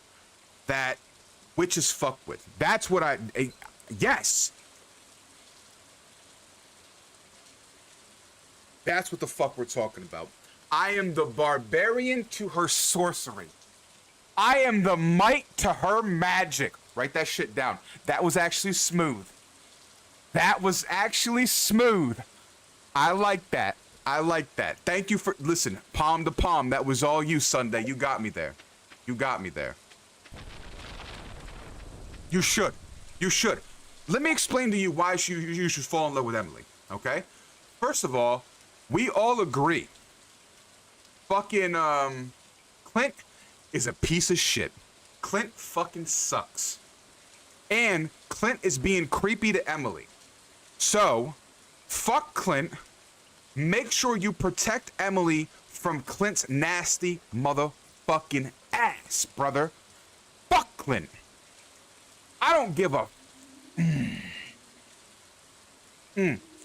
that witches fuck with. That's what yes. That's what the fuck we're talking about. I am the barbarian to her sorcery. I am the might to her magic. Write that shit down. That was actually smooth. That was actually smooth. I like that. I like that. Thank you for, listen, palm to palm. That was all you, Sunday. You got me there. You got me there. You should. You should. Let me explain to you why you should fall in love with Emily, okay? First of all, we all agree. Fucking, Clint is a piece of shit. Clint fucking sucks. And Clint is being creepy to Emily. So, fuck Clint. Make sure you protect Emily from Clint's nasty motherfucking ass, brother. Fuck Clint. I don't give a...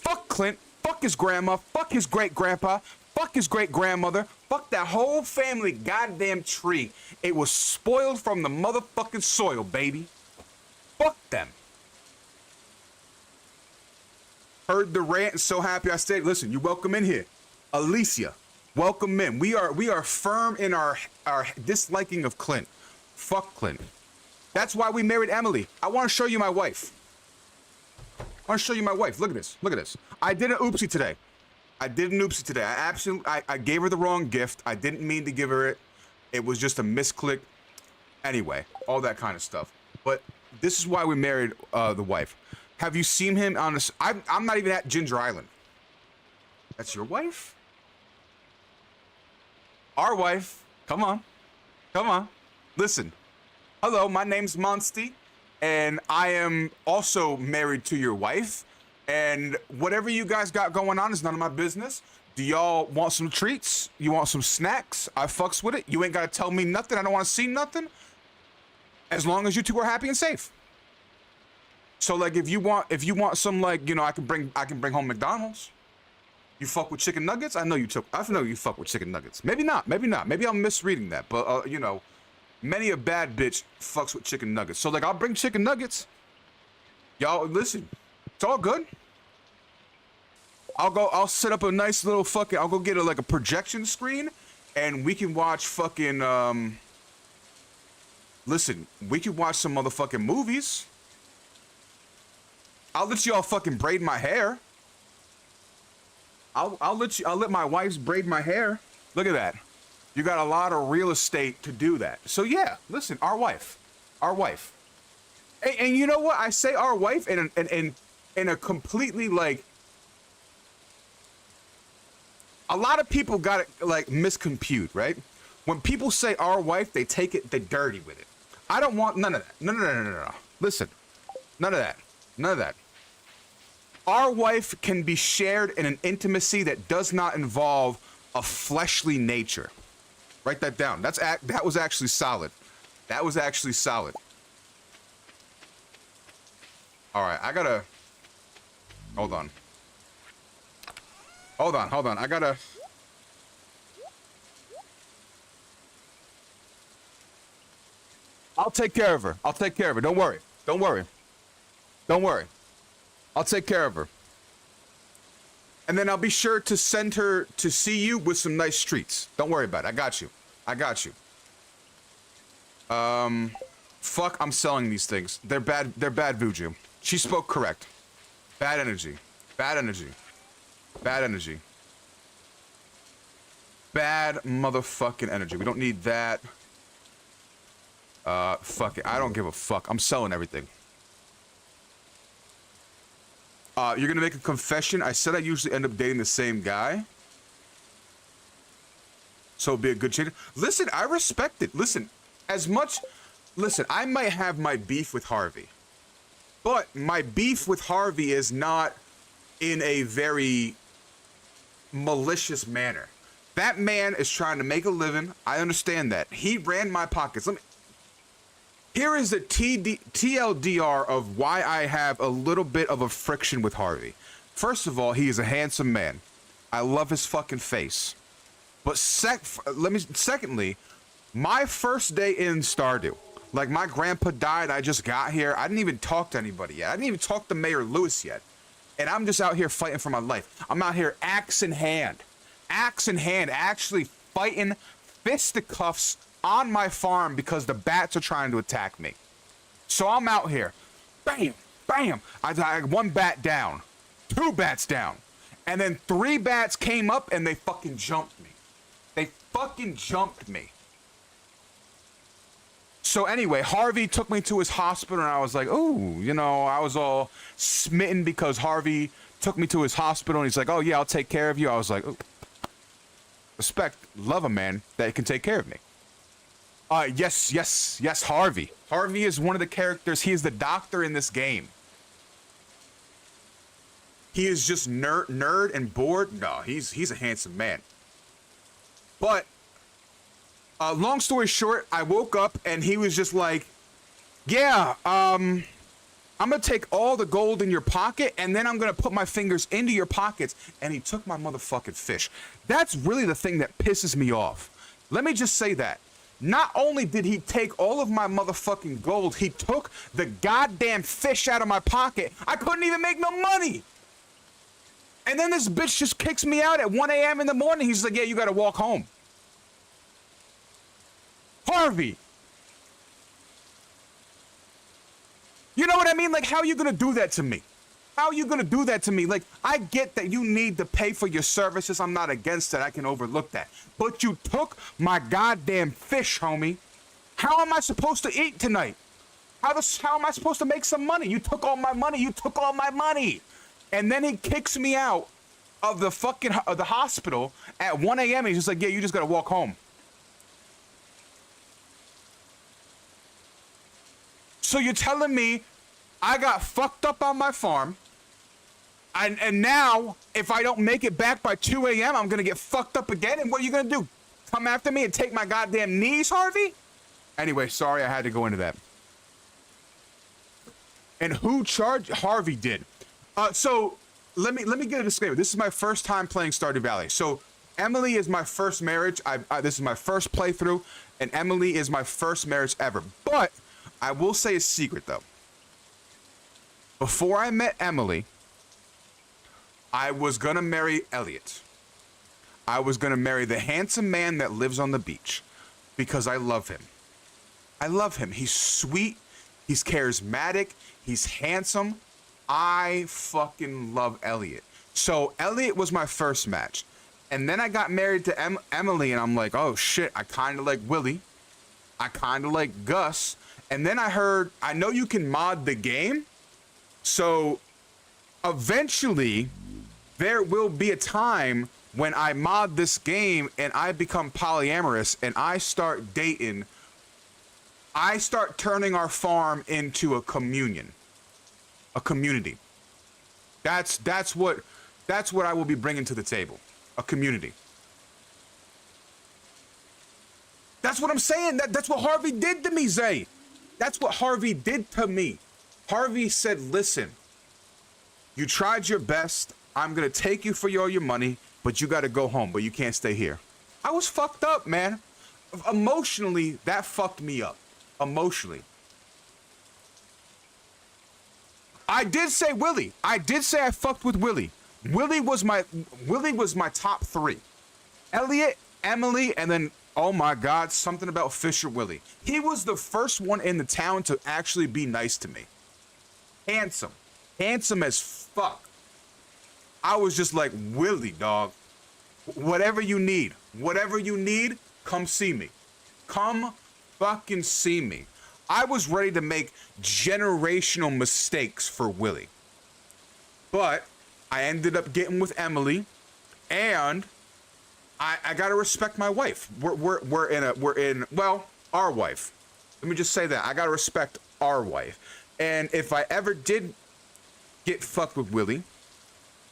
Fuck Clint. Fuck his grandma. Fuck his great-grandpa. Fuck his great-grandmother. Fuck that whole family goddamn tree. It was spoiled from the motherfucking soil, baby. Fuck them. Heard the rant and so happy I stayed. Listen, you're welcome in here. Alicia, welcome in. We are firm in our disliking of Clint. Fuck Clint. That's why we married Emily. I want to show you my wife. I want to show you my wife. Look at this. Look at this. I did an oopsie today. I gave her the wrong gift. I didn't mean to give her it. It was just a misclick. Anyway, all that kind of stuff. But this is why we married the wife. Have you seen him on this? I'm not even at Ginger Island. That's your wife? Our wife. Come on. Come on. Listen. Hello, my name's Munsty, and I am also married to your wife. And whatever you guys got going on is none of my business. Do y'all want some treats? You want some snacks? I fucks with it. You ain't gotta tell me nothing. I don't want to see nothing. As long as you two are happy and safe. So like, if you want some, like, you know, I can bring home McDonald's. You fuck with chicken nuggets? I know you fuck with chicken nuggets. Maybe not. Maybe I'm misreading that. But you know, many a bad bitch fucks with chicken nuggets. So like, I'll bring chicken nuggets. Y'all listen. It's all good. I'll set up a nice little fucking, I'll go get like a projection screen and we can watch fucking, listen, we can watch some motherfucking movies. I'll let y'all fucking braid my hair. I'll let my wife's braid my hair. Look at that. You got a lot of real estate to do that. So yeah, listen, our wife. And you know what? I say our wife in a completely, like, a lot of people got it like miscompute, right? When people say our wife, they take it, they dirty with it. I don't want none of that. No. Listen, none of that. Our wife can be shared in an intimacy that does not involve a fleshly nature. Write that down. That was actually solid. That was actually solid. All right, I gotta. Hold on. I gotta. I'll take care of her. Don't worry. I'll take care of her. And then I'll be sure to send her to see you with some nice treats. Don't worry about it. I got you. Fuck, I'm selling these things. They're bad voodoo. She spoke correct. Bad energy. Bad motherfucking energy. We don't need that. Fuck it. I don't give a fuck. I'm selling everything. You're gonna make a confession. I said I usually end up dating the same guy. So it'd be a good change. Listen, I respect it. Listen, as much listen, I might have my beef with Harvey, but my beef with Harvey is not in a very malicious manner. That man is trying to make a living. I understand that. He ran my pockets. Here is the TLDR of why I have a little bit of a friction with Harvey. First of all, he is a handsome man. I love his fucking face. But secondly, my first day in Stardew, like my grandpa died, I just got here. I didn't even talk to anybody yet. I didn't even talk to Mayor Lewis yet. And I'm just out here fighting for my life. I'm out here axe in hand, actually fighting fisticuffs on my farm because the bats are trying to attack me. So I'm out here, bam, bam. I one bat down, 2 bats down, and then 3 bats came up and they fucking jumped me. They fucking jumped me. So anyway, Harvey took me to his hospital and I was like, oh, you know, I was all smitten because Harvey took me to his hospital and he's like, oh yeah, I'll take care of you. I was like, oh, respect, love a man that can take care of me. Yes, Harvey. Harvey is one of the characters. He is the doctor in this game. He is just nerd and bored. No, he's a handsome man. But long story short, I woke up and he was just like, yeah, I'm gonna take all the gold in your pocket and then I'm gonna put my fingers into your pockets. And he took my motherfucking fish. That's really the thing that pisses me off. Let me just say that. Not only did he take all of my motherfucking gold, he took the goddamn fish out of my pocket. I couldn't even make no money. And then this bitch just kicks me out at 1 a.m. in the morning. He's like, yeah, you gotta walk home. Harvey. You know what I mean? Like, how are you gonna do that to me? How are you gonna do that to me? Like, I get that you need to pay for your services. I'm not against that. I can overlook that. But you took my goddamn fish, homie. How am I supposed to eat tonight? How am I supposed to make some money? You took all my money. You took all my money. And then he kicks me out of the fucking the hospital at 1 a.m. He's just like, yeah, you just gotta walk home. So you're telling me I got fucked up on my farm, and now if I don't make it back by 2 a.m., I'm gonna get fucked up again? And what are you gonna do? Come after me and take my goddamn knees, Harvey? Anyway, sorry I had to go into that. And who charged? Harvey did. So let me get a disclaimer. This is my first time playing Stardew Valley. So Emily is my first marriage. This is my first playthrough, and Emily is my first marriage ever. But I will say a secret though. Before I met Emily, I was gonna marry Elliot. I was gonna marry the handsome man that lives on the beach because I love him. I love him. He's sweet. He's charismatic. He's handsome. I fucking love Elliot. So Elliot was my first match. And then I got married to Emily and I'm like, oh shit, I kind of like Willie. I kind of like Gus. And then I heard, I know you can mod the game. So eventually there will be a time when I mod this game and I become polyamorous and I start dating. I start turning our farm into a communion. A community. That's what I will be bringing to the table. A community. That's what I'm saying. That's what Harvey did to me, Zay. That's what Harvey did to me. Harvey said, listen, you tried your best. I'm going to take you for all your money, but you got to go home, but you can't stay here. I was fucked up, man. Emotionally, that fucked me up. Emotionally. I did say Willie. I did say I fucked with Willie. Willie was my top 3. Elliot, Emily, and then, oh my God, something about Fisher Willie. He was the first one in the town to actually be nice to me. Handsome. Handsome as fuck. I was just like, Willie, dog. Whatever you need, come see me. Come fucking see me. I was ready to make generational mistakes for Willie. But I ended up getting with Emily, and I gotta respect my wife. We're in our wife. Let me just say that. I gotta respect our wife. And if I ever did get fucked with Willie,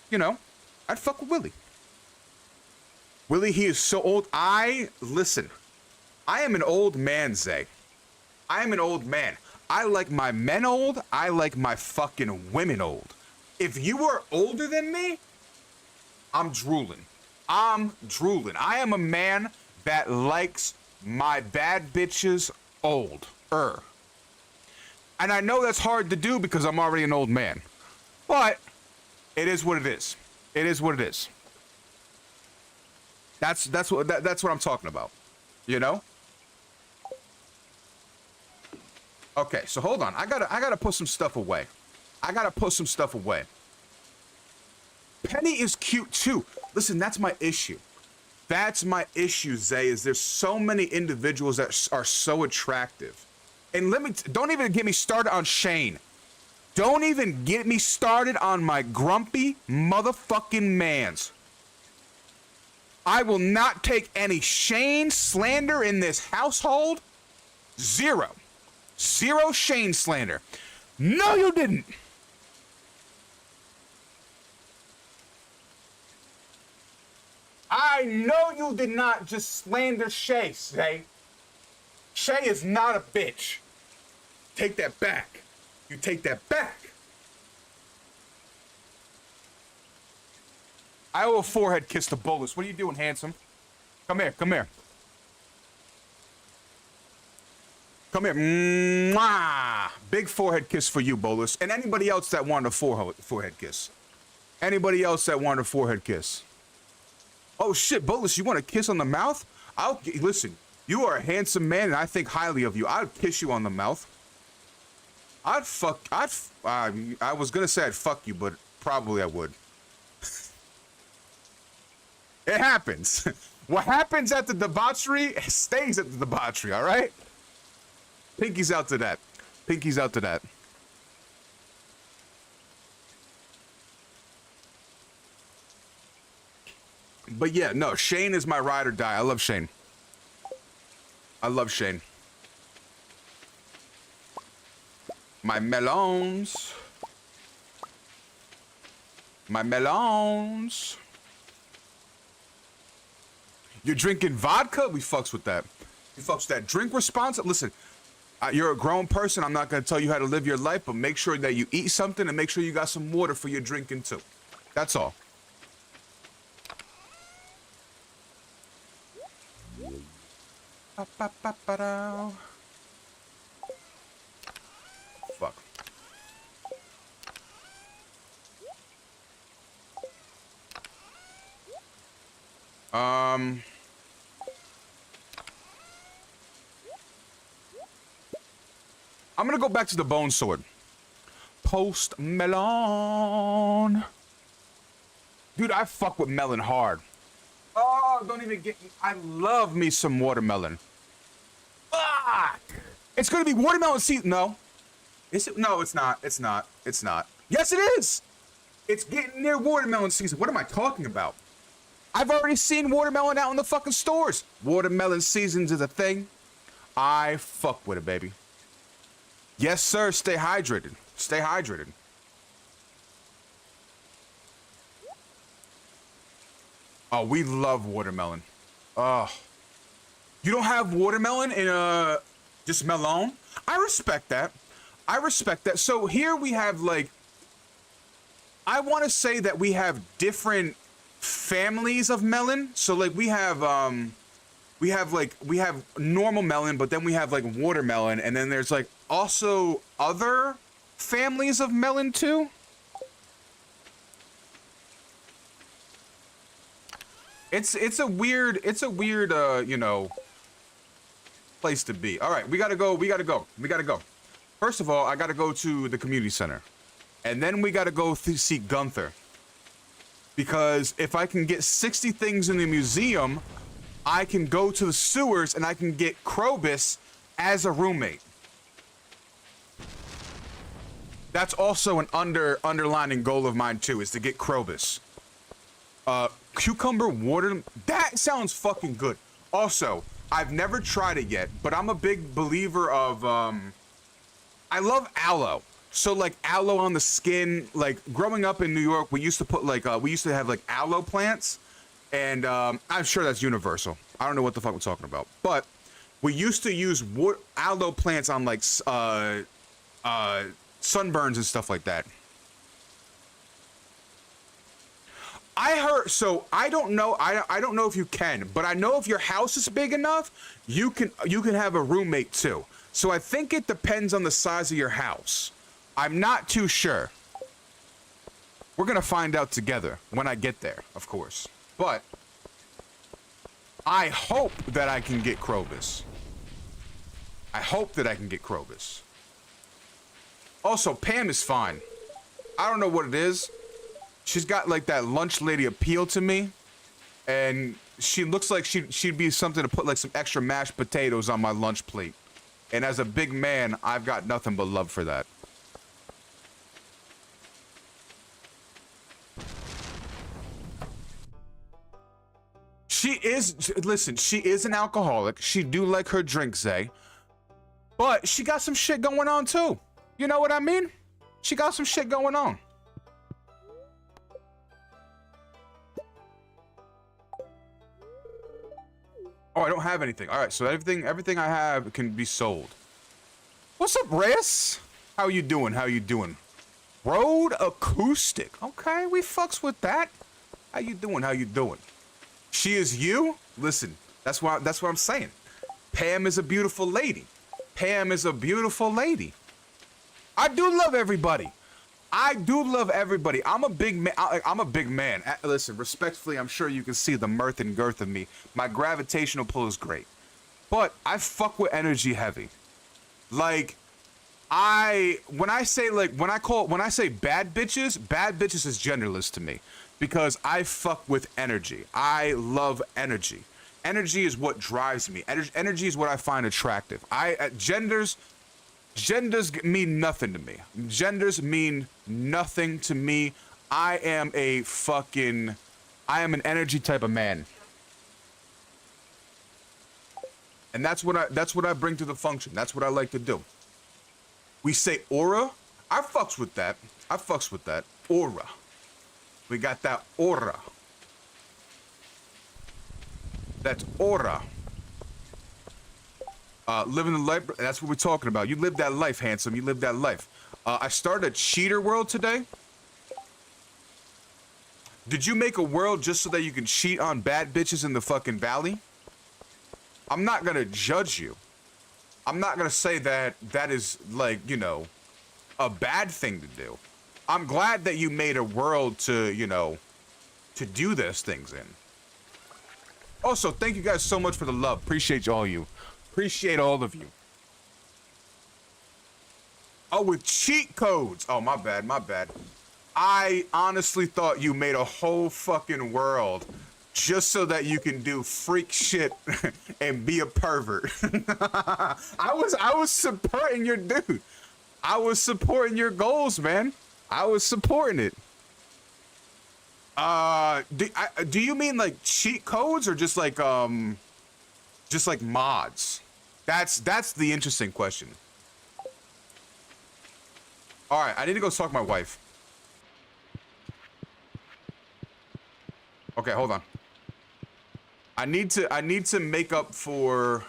you know, I'd fuck with Willie. Willie, he is so old. Listen, I am an old man, Zay. I am an old man. I like my men old. I like my fucking women old. If you are older than me, I'm drooling. I'm drooling. I am a man that likes my bad bitches old. And I know that's hard to do because I'm already an old man. But it is what it is. It is what it is. That's what I'm talking about. You know? Okay, so hold on. I gotta put some stuff away. Penny is cute too. Listen, that's my issue. That's my issue, Zay, is there's so many individuals that are so attractive. And don't even get me started on Shane. Don't even get me started on my grumpy motherfucking mans. I will not take any Shane slander in this household. Zero Shane slander. No, you didn't. I know you did not just slander Shay, Zay. Shay is not a bitch. Take that back. You take that back. I owe a forehead kiss to Bolus. What are you doing, handsome? Come here, come here. Come here. Mwah! Big forehead kiss for you, Bolus. And anybody else that wanted a forehead kiss. Anybody else that wanted a forehead kiss. Oh shit, Bolus, you want a kiss on the mouth? Listen, you are a handsome man and I think highly of you. I'd kiss you on the mouth. I was gonna say I'd fuck you, but probably I would. It happens. What happens at the debauchery stays at the debauchery, all right? Pinky's out to that. Pinky's out to that. But yeah, no, Shane is my ride or die. I love Shane. I love Shane. My melons. My melons. You're drinking vodka? We fucks with that. We fucks with that. Drink responsible. Listen, you're a grown person. I'm not going to tell you how to live your life, but make sure that you eat something and make sure you got some water for your drinking too. That's all. Fuck. I'm gonna go back to the bone sword. Post melon. Dude, I fuck with melon hard. Oh, don't even get me. I love me some watermelon. Fuck! It's gonna be watermelon season. No. Is it? No, it's not. It's not. It's not. Yes, it is! It's getting near watermelon season. What am I talking about? I've already seen watermelon out in the fucking stores. Watermelon seasons is a thing. I fuck with it, baby. Yes, sir. Stay hydrated. Stay hydrated. Oh, we love watermelon. Oh. You don't have watermelon in just melon? I respect that. I respect that. So here we have like, I want to say that we have different families of melon. So like we have normal melon, but then we have like watermelon, and then there's like also other families of melon too. It's a weird you know, place to be. All right, we gotta go. First of all, I gotta go to the community center, and then we gotta go see Gunther, because if I can get 60 things in the museum, I can go to the sewers and I can get Krobus as a roommate. That's also an underlining goal of mine too, is to get Krobus. Cucumber water, that sounds fucking good. Also, I've never tried it yet, but I'm a big believer of, I love aloe. So like aloe on the skin, like growing up in New York, we used to put like, we used to have like aloe plants, and I'm sure that's universal. I don't know what the fuck we're talking about, but we used to use aloe plants on like, sunburns and stuff like that. I heard, so I don't know, I don't know if you can, but I know if your house is big enough, you can have a roommate too. So I think it depends on the size of your house. I'm not too sure. We're gonna find out together when I get there, of course. But I hope that I can get Krobus. I hope that I can get Krobus. Also, Pam is fine. I don't know what it is. She's got like that lunch lady appeal to me, and she looks like she'd be something to put like some extra mashed potatoes on my lunch plate. And as a big man, I've got nothing but love for that. Listen, she is an alcoholic. She do like her drink, Zay. But she got some shit going on too. You know what I mean? She got some shit going on. Oh, I don't have anything. All right, so everything I have can be sold. What's up, Reyes? How you doing? How you doing? Road acoustic. Okay, we fucks with that. How you doing? How you doing? She is you? Listen, that's what I'm saying. Pam is a beautiful lady. Pam is a beautiful lady. I do love everybody. I do love everybody. I'm a big man. I'm a big man. Listen, respectfully, I'm sure you can see the mirth and girth of me. My gravitational pull is great. But I fuck with energy heavy. Like, when I say bad bitches is genderless to me. Because I fuck with energy. I love energy. Energy is what drives me. Energy is what I find attractive. Genders mean nothing to me. Genders mean nothing to me. I am an energy type of man. And that's what I bring to the function. That's what I like to do. We say aura. I fucks with that. Aura. We got that aura. That's aura. Living the life, that's what we're talking about. You live that life, handsome. You live that life. I started a cheater world today. Did you make a world just so that you can cheat on bad bitches in the fucking valley? I'm not gonna judge you. I'm not gonna say that is like, you know, a bad thing to do. I'm glad that you made a world to, you know, to do those things in. Also, thank you guys so much for the love. Appreciate all you. Appreciate all of you. Oh, with cheat codes. Oh, my bad, my bad. I honestly thought you made a whole fucking world just so that you can do freak shit and be a pervert. I was supporting your dude. I was supporting your goals, man. I was supporting it. Do you mean like cheat codes or just like mods? That's the interesting question. All right, I need to go talk to my wife. Okay, hold on. I need to make up for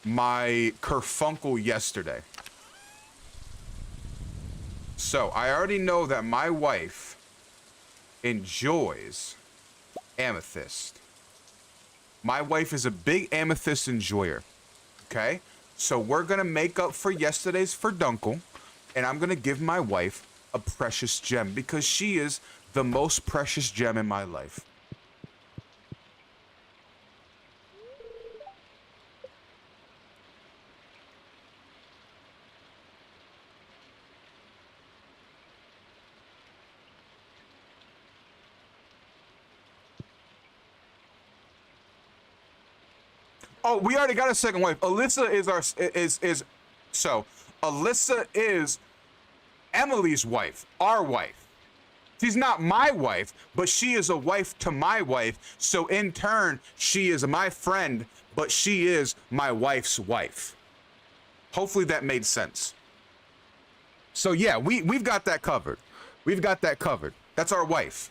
my kerfunkel yesterday. So, I already know that my wife enjoys amethyst. My wife is a big amethyst enjoyer. Okay? So, we're going to make up for yesterday's furdunkel, and I'm going to give my wife a precious gem because she is the most precious gem in my life. Oh, we already got a second wife. Alyssa is Alyssa is Emily's wife, our wife. She's not my wife, but she is a wife to my wife. So in turn, she is my friend, but she is my wife's wife. Hopefully that made sense. So yeah, we've got that covered. We've got that covered. That's our wife.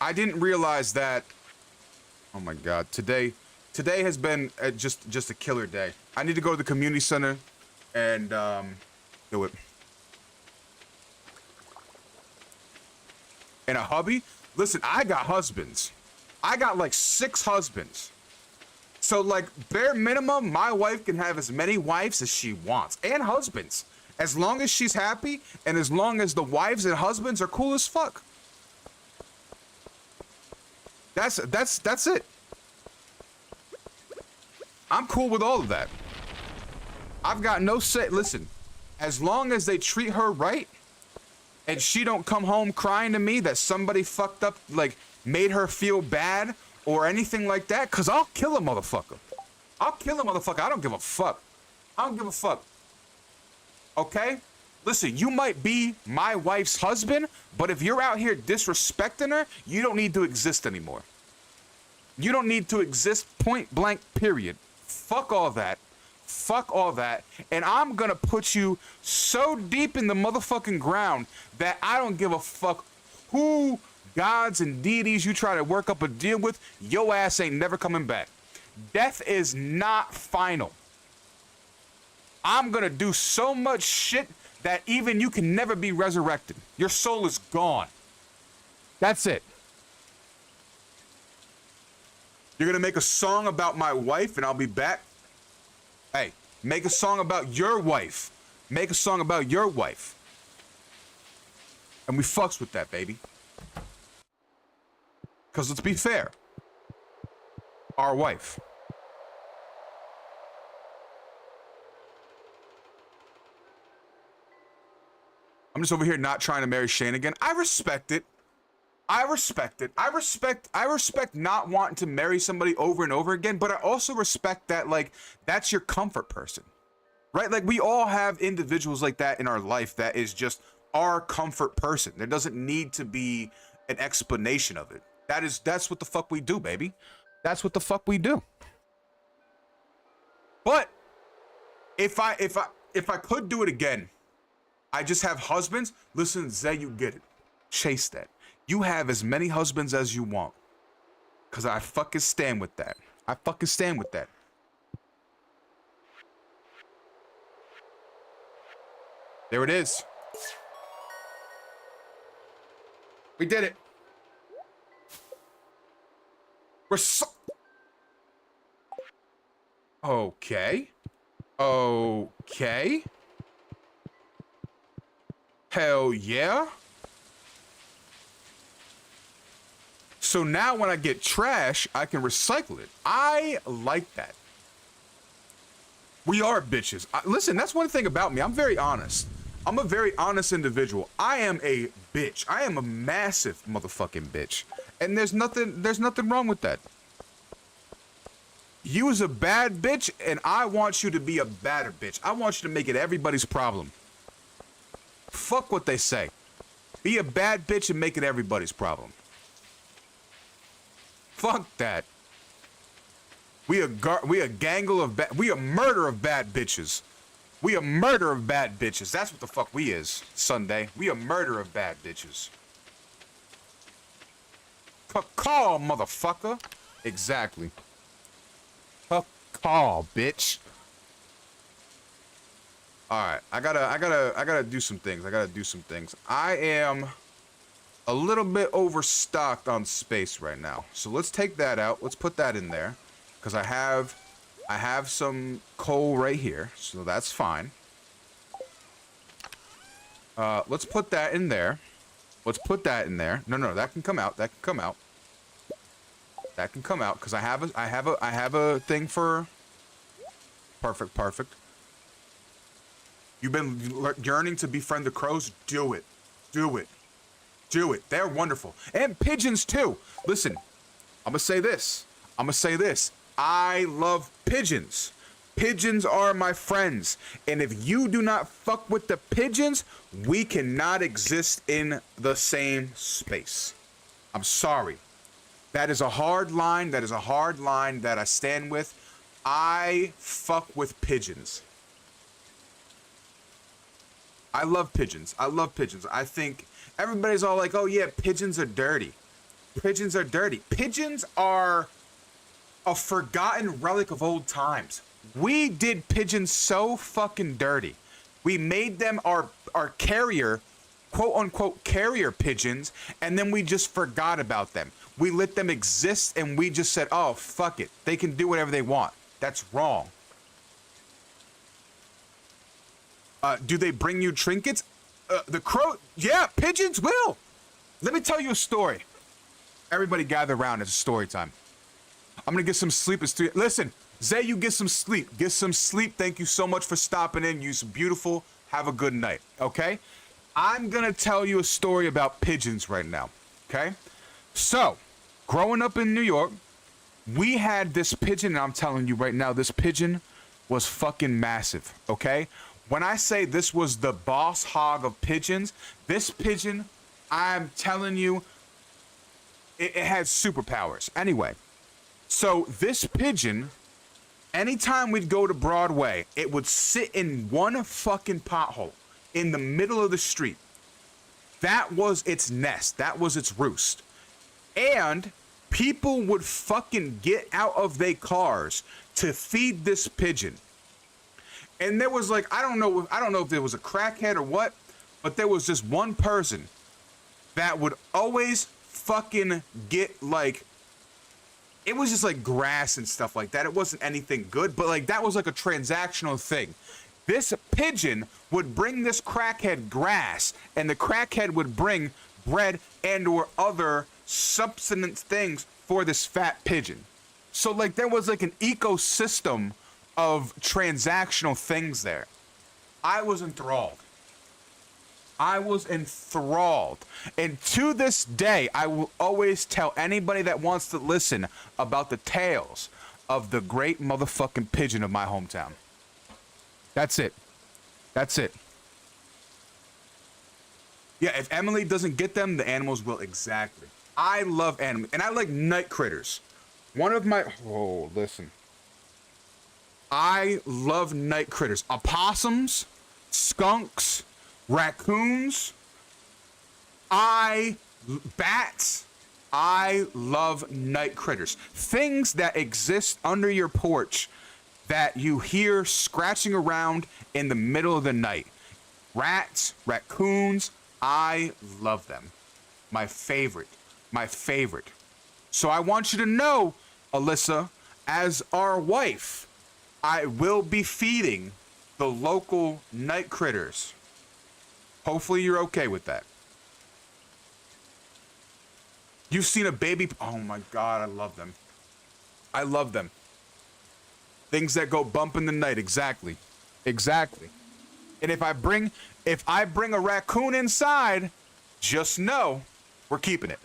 I didn't realize that. Oh my God, today has been just a killer day. I need to go to the community center and do it. And a hubby? Listen, I got husbands. I got like 6 husbands. So like bare minimum, my wife can have as many wives as she wants and husbands. As long as she's happy and as long as the wives and husbands are cool as fuck. That's it. I'm cool with all of that. I've got no say. Listen, as long as they treat her right and she don't come home crying to me that somebody fucked up, like made her feel bad or anything like that, because I'll kill a motherfucker. I'll kill a motherfucker. I don't give a fuck. I don't give a fuck. Okay? Listen, you might be my wife's husband, but if you're out here disrespecting her, you don't need to exist anymore. You don't need to exist, point blank, period. Fuck all that. Fuck all that. And I'm gonna put you so deep in the motherfucking ground that I don't give a fuck who gods and deities you try to work up a deal with. Your ass ain't never coming back. Death is not final. I'm gonna do so much shit that even you can never be resurrected. Your soul is gone. That's it. You're gonna make a song about my wife and I'll be back. Hey, make a song about your wife. Make a song about your wife. And we fucks with that, baby. Because let's be fair. Our wife. I'm just over here not trying to marry Shane again. I respect it. I respect it. I respect not wanting to marry somebody over and over again, but I also respect that, like, that's your comfort person, right? Like, we all have individuals like that in our life that is just our comfort person. There doesn't need to be an explanation of it. That's what the fuck we do, baby. That's what the fuck we do. But if I could do it again, I just have husbands. Listen, Zay, you get it. Chase that. You have as many husbands as you want. Cause I fucking stand with that. I fucking stand with that. There it is. We did it. We're so... Okay. Okay. Hell yeah. So now when I get trash, I can recycle it. I like that. We are bitches. Listen, that's one thing about me. I'm very honest. I'm a very honest individual. I am a bitch. I am a massive motherfucking bitch. And there's nothing wrong with that. You is a bad bitch, and I want you to be a badder bitch. I want you to make it everybody's problem. Fuck what they say. Be a bad bitch and make it everybody's problem. Fuck that. We a gangle of we a murder of bad bitches. We a murder of bad bitches. That's what the fuck we is, Sunday. We a murder of bad bitches. Call, motherfucker. Exactly. Call, bitch. All right, I gotta do some things. I am a little bit overstocked on space right now, so let's take that out. Let's put that in there, because I have some coal right here, so that's fine. Let's put that in there. Let's put that in there. No, that can come out. That can come out. That can come out, because I have a thing for. Perfect. You've been yearning to befriend the crows? Do it. Do it. They're wonderful. And pigeons, too. Listen, I'm going to say this. I love pigeons. Pigeons are my friends. And if you do not fuck with the pigeons, we cannot exist in the same space. I'm sorry. That is a hard line. That is a hard line that I stand with. I fuck with pigeons. I love pigeons. I love pigeons. I think everybody's all like, oh yeah, pigeons are dirty. Pigeons are dirty. Pigeons are a forgotten relic of old times. We did pigeons so fucking dirty. We made them our carrier, quote unquote carrier pigeons, and then we just forgot about them. We let them exist and we just said, oh, fuck it. They can do whatever they want. That's wrong. Do they bring you trinkets? The crow, yeah, pigeons will. Let me tell you a story. Everybody gather around, it's story time. I'm gonna get some sleep. Listen, Zay, you get some sleep. Get some sleep. Thank you so much for stopping in. You're beautiful. Have a good night, okay? I'm gonna tell you a story about pigeons right now, okay? So, growing up in New York, we had this pigeon, and I'm telling you right now, this pigeon was fucking massive, okay? When I say this was the boss hog of pigeons, this pigeon, I'm telling you, it had superpowers. Anyway, so this pigeon, anytime we'd go to Broadway, it would sit in one fucking pothole in the middle of the street. That was its nest. That was its roost. And people would fucking get out of their cars to feed this pigeon. And there was like, I don't know if there was a crackhead or what, but there was just one person that would always fucking get like, it was just like grass and stuff like that. It wasn't anything good, but like that was like a transactional thing. This pigeon would bring this crackhead grass, and the crackhead would bring bread and or other subsistence things for this fat pigeon. So like there was like an ecosystem of transactional things there. I was enthralled. I was enthralled. And to this day, I will always tell anybody that wants to listen about the tales of the great motherfucking pigeon of my hometown. That's it. That's it. Yeah, if Emily doesn't get them, the animals will. Exactly. I love animals. And I like night critters. One of my... Oh, listen. I love night critters. Opossums, skunks, raccoons, bats. I love night critters. Things that exist under your porch that you hear scratching around in the middle of the night. Rats, raccoons, I love them. My favorite. My favorite. So I want you to know, Alyssa, as our wife, I will be feeding the local night critters. Hopefully you're okay with that. You've seen a baby... Oh my God, I love them. I love them. Things that go bump in the night, exactly. Exactly. And if I bring a raccoon inside, just know we're keeping it.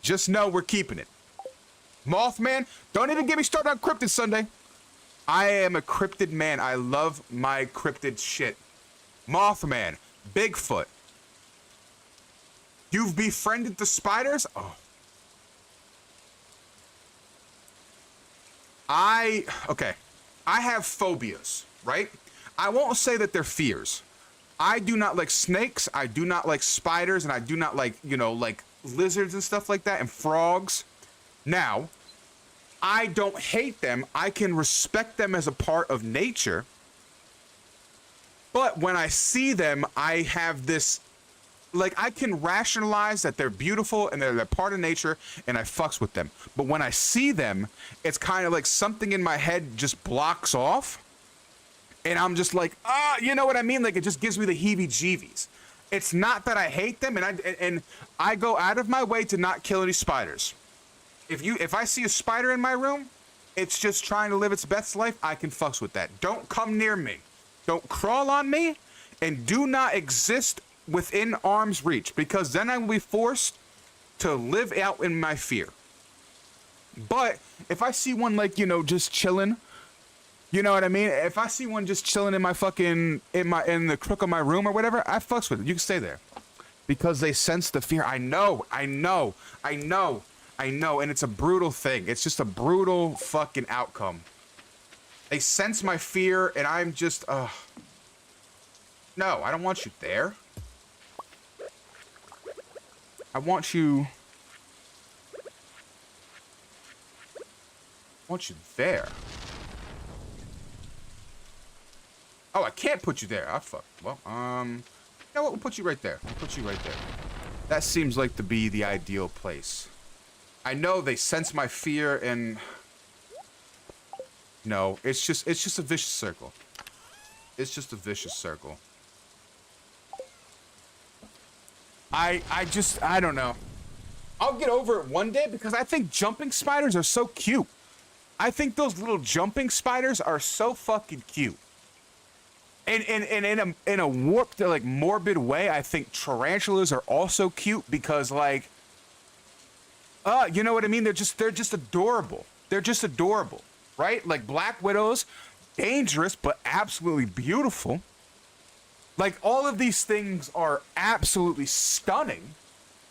Just know we're keeping it. Mothman, don't even get me started on cryptid Sunday. I am a cryptid man. I love my cryptid shit. Mothman, Bigfoot. You've befriended the spiders? Oh. Okay. I have phobias, right? I won't say that they're fears. I do not like snakes. I do not like spiders. And I do not like, like lizards and stuff like that and frogs. Now, I don't hate them. I can respect them as a part of nature. But when I see them, I have this, like, I can rationalize that they're beautiful and they're part of nature and I fucks with them. But when I see them, it's kind of like something in my head just blocks off. And I'm just like, you know what I mean? Like, it just gives me the heebie-jeebies. It's not that I hate them, and I go out of my way to not kill any spiders. If I see a spider in my room, it's just trying to live its best life, I can fucks with that. Don't come near me. Don't crawl on me, and do not exist within arm's reach, because then I will be forced to live out in my fear. But if I see one, like, just chilling, You know what I mean? If I see one just chilling in my fucking in the crook of my room or whatever, I fucks with it. You can stay there. Because they sense the fear. I know, and it's a brutal thing. It's just a brutal fucking outcome. They sense my fear, and I'm just, no, I don't want you there. I want you there. Oh, I can't put you there. I fuck. Well, you know what? We'll put you right there. We'll put you right there. That seems like to be the ideal place. I know they sense my fear, and no, it's just a vicious circle. It's just a vicious circle. I don't know. I'll get over it one day because I think jumping spiders are so cute. I think those little jumping spiders are so fucking cute. And in a warped, like, morbid way, I think tarantulas are also cute because, like, you know what I mean? They're just adorable. They're just adorable, right? Like black widows, dangerous but absolutely beautiful. Like, all of these things are absolutely stunning,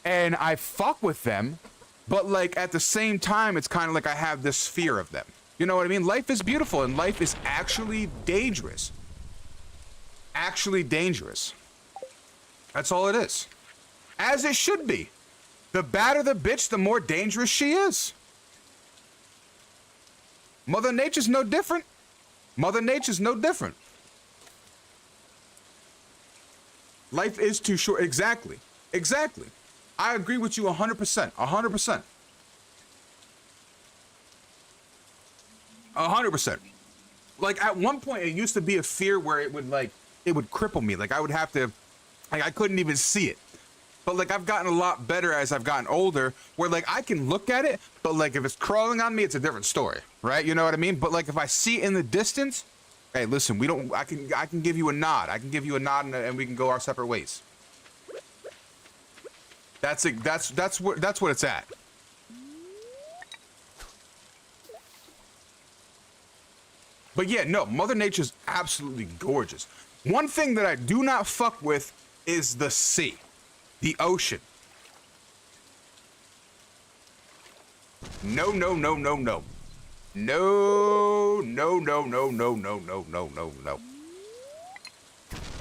and I fuck with them, but, like, at the same time, it's kind of like I have this fear of them. You know what I mean? Life is beautiful, and life is actually dangerous. Actually dangerous. That's all it is. As it should be. The badder the bitch, the more dangerous she is. Mother Nature's no different. Mother Nature's no different. Life is too short. Exactly. Exactly. I agree with you 100%. 100%. 100%. Like, at one point, it used to be a fear where it would cripple me. Like, I would have to, like, I couldn't even see it. But, like, I've gotten a lot better as I've gotten older, where, like, I can look at it, but, like, if it's crawling on me, it's a different story, right? You know what I mean? But, like, if I see it in the distance, hey, listen, I can give you a nod. I can give you a nod, and we can go our separate ways. That's it. That's what it's at. But yeah, no, Mother Nature's absolutely gorgeous. One thing that I do not fuck with is the sea, the ocean. No, no, no, no, no. No, no, no, no, no, no, no, no, no, no.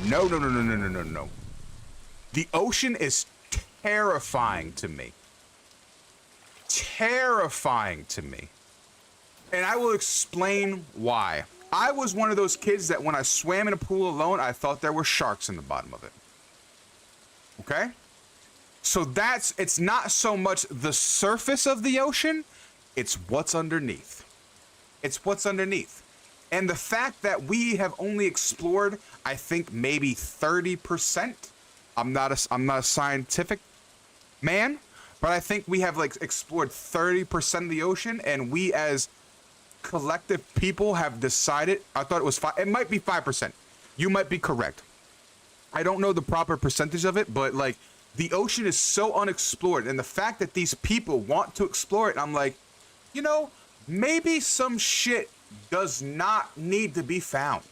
No, no, no, no, no, no, no, no. The ocean is terrifying to me. Terrifying to me. And I will explain why. I was one of those kids that when I swam in a pool alone, I thought there were sharks in the bottom of it. Okay? So it's not so much the surface of the ocean, it's what's underneath. It's what's underneath. And the fact that we have only explored, I think, maybe 30%. I'm not a scientific man, but I think we have, like, explored 30% of the ocean, and we as collective people have decided, I thought it was 5, it might be 5%. You might be correct. I don't know the proper percentage of it, but, like, the ocean is so unexplored, and the fact that these people want to explore it, I'm like, you know, maybe some shit does not need to be found.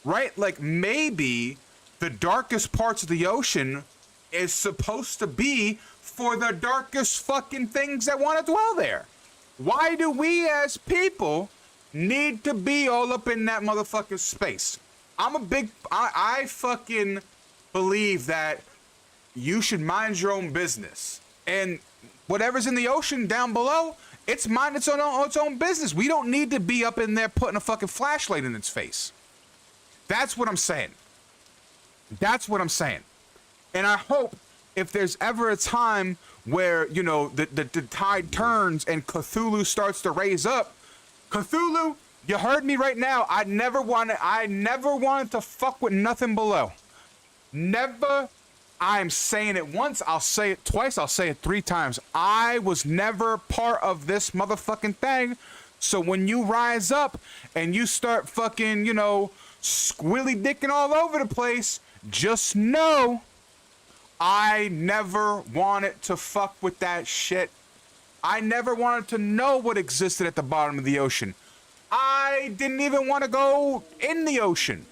Right? Like, maybe the darkest parts of the ocean is supposed to be for the darkest fucking things that want to dwell there. Why do we as people need to be all up in that motherfucking space? I fucking believe that you should mind your own business. And whatever's in the ocean down below, it's mind its own business. We don't need to be up in there putting a fucking flashlight in its face. That's what I'm saying. That's what I'm saying. And I hope if there's ever a time where, you know, the tide turns and Cthulhu starts to raise up, Cthulhu, you heard me right now. I never wanted to fuck with nothing below. Never. I'm saying it once, I'll say it twice, I'll say it 3 times. I was never part of this motherfucking thing. So when you rise up and you start fucking, you know, squilly dicking all over the place, just know I never wanted to fuck with that shit. I never wanted to know what existed at the bottom of the ocean. I didn't even want to go in the ocean.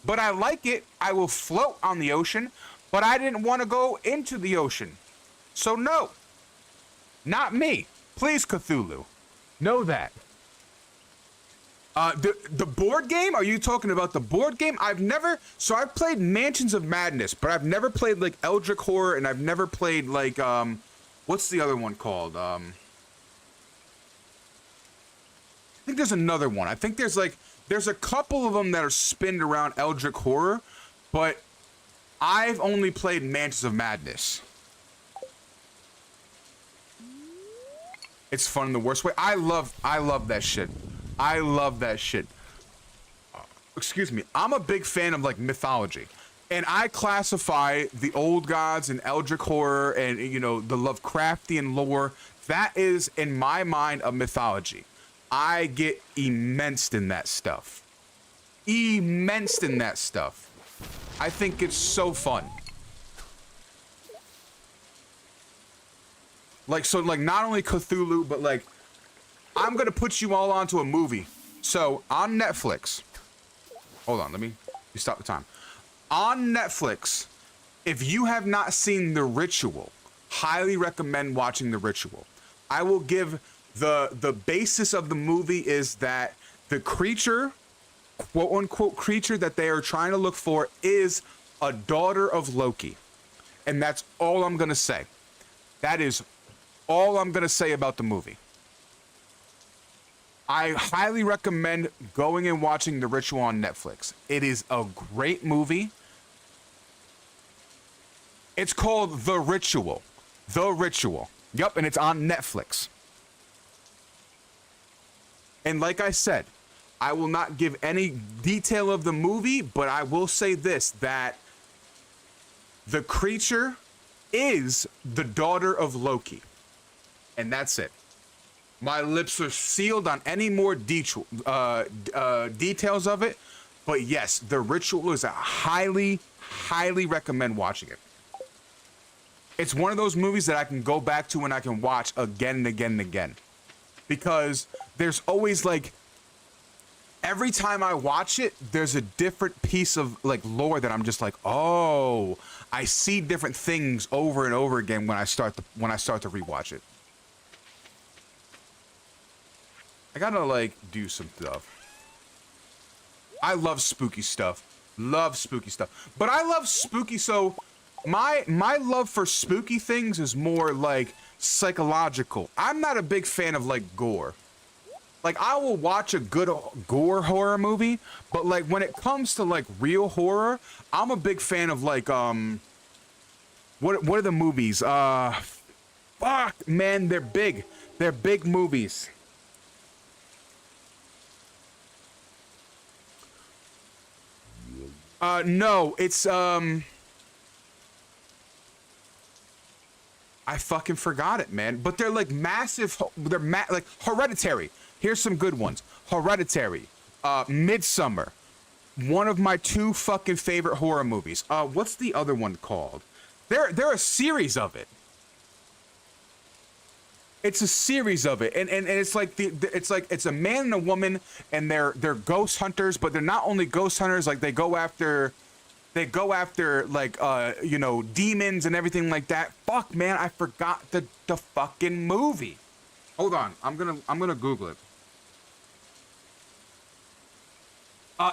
But I like it. I will float on the ocean, but I didn't want to go into the ocean. So no, not me. Please, Cthulhu, know that. The board game? Are you talking about the board game? I've played Mansions of Madness, but I've never played like Eldritch Horror, and I've never played like, what's the other one called? I think there's another one. I think there's a couple of them that are spinned around Eldritch Horror, but I've only played Mansions of Madness. It's fun in the worst way. I love that shit. I love that shit. Excuse me. I'm a big fan of like mythology, and I classify the old gods and Eldritch Horror and, you know, the Lovecraftian lore. That is, in my mind, a mythology. I get immersed in that stuff. Immersed in that stuff. I think it's so fun. Like, so, like, not only Cthulhu, but, like, I'm gonna put you all onto a movie. So, on Netflix. Hold on, let me stop the time. On Netflix, if you have not seen The Ritual, highly recommend watching The Ritual. I will give the basis of the movie is that the creature, quote unquote creature that they are trying to look for is a daughter of Loki. And that's all I'm gonna say. That is all I'm gonna say about the movie. I highly recommend going and watching The Ritual on Netflix. It is a great movie. It's called The Ritual. The Ritual. Yup, and it's on Netflix. And like I said, I will not give any detail of the movie, but I will say this, that the creature is the daughter of Loki. And that's it. My lips are sealed on any more details of it. But yes, The Ritual is a highly recommend watching it. It's one of those movies that I can go back to and I can watch again and again and again. Because there's always like, every time I watch it, there's a different piece of like lore that I'm just like, oh, I see different things over and over again when I start to rewatch it. I gotta like do some stuff. I love spooky stuff. Love spooky stuff. But I love spooky, so my love for spooky things is more like psychological. I'm not a big fan of like gore. Like, I will watch a good gore horror movie, but like when it comes to like real horror, I'm a big fan of like what are the movies? Fuck, man, they're big. They're big movies. No, it's I fucking forgot it, man. But they're like massive. They're like Hereditary. Here's some good ones. Hereditary, Midsummer, one of my 2 fucking favorite horror movies. What's the other one called? They're a series of it. It's a series of it, and it's like it's a man and a woman, and they're ghost hunters, but they're not only ghost hunters. Like they go after like you know, demons and everything like that. Fuck, man, I forgot the fucking movie. Hold on, I'm gonna Google it.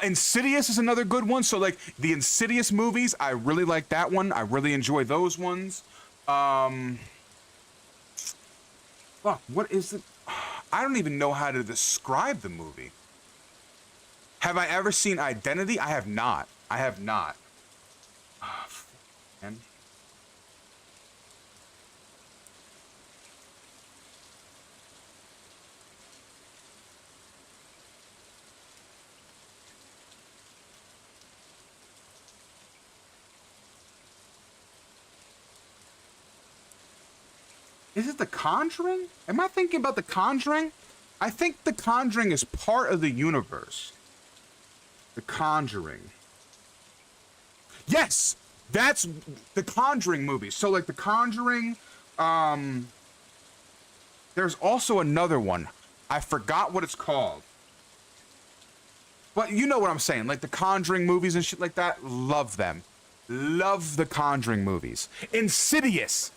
Insidious is another good one. So like the Insidious movies, I really like that one. I really enjoy those ones. Fuck, what is it? I don't even know how to describe the movie. Have I ever seen Identity? I have not. I have not. Oh, man. Is it The Conjuring? Am I thinking about The Conjuring? I think The Conjuring is part of the universe. The Conjuring. Yes! That's the Conjuring movies. So like The Conjuring, there's also another one. I forgot what it's called. But you know what I'm saying, like the Conjuring movies and shit like that. Love them. Love the Conjuring movies. Insidious.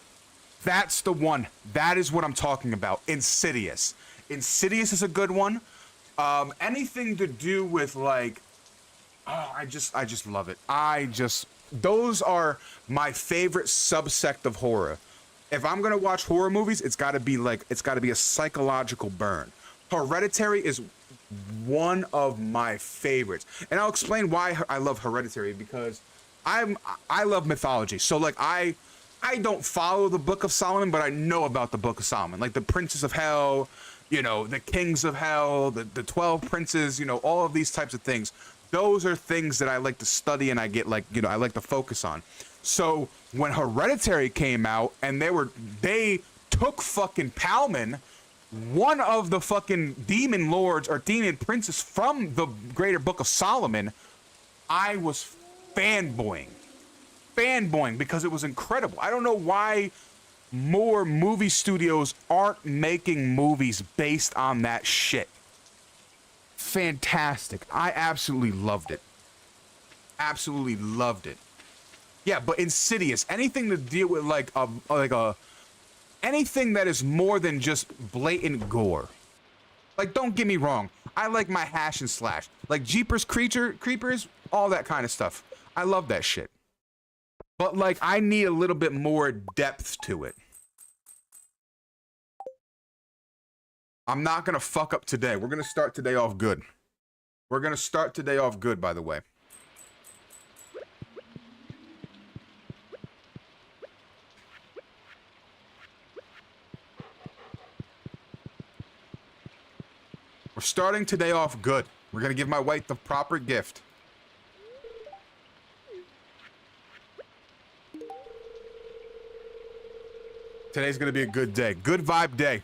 That's the one. That is what I'm talking about. Insidious. Insidious is a good one. Anything to do with like, oh, I just love it. Those are my favorite subsect of horror. If I'm gonna watch horror movies, it's gotta be a psychological burn. Hereditary is one of my favorites, and I'll explain why I love Hereditary, because I love mythology. So like I don't follow the Book of Solomon, but I know about the Book of Solomon, like the Princes of Hell, you know, the Kings of Hell, the 12 Princes, you know, all of these types of things. Those are things that I like to study and I get like, you know, I like to focus on. So when Hereditary came out and they took fucking Palman, one of the fucking demon lords or demon princes from the Greater Book of Solomon, I was fanboying because it was incredible. I don't know why more movie studios aren't making movies based on that shit. Fantastic. I absolutely loved it. Absolutely loved it. Yeah, but Insidious, anything to deal with anything that is more than just blatant gore. Like, don't get me wrong, I like my hash and slash. Like Jeepers Creepers, all that kind of stuff. I love that shit. But like, I need a little bit more depth to it. I'm not gonna fuck up today. We're gonna start today off good. We're gonna start today off good, by the way. We're starting today off good. We're gonna give my wife the proper gift. Today's gonna be a good day. Good vibe day.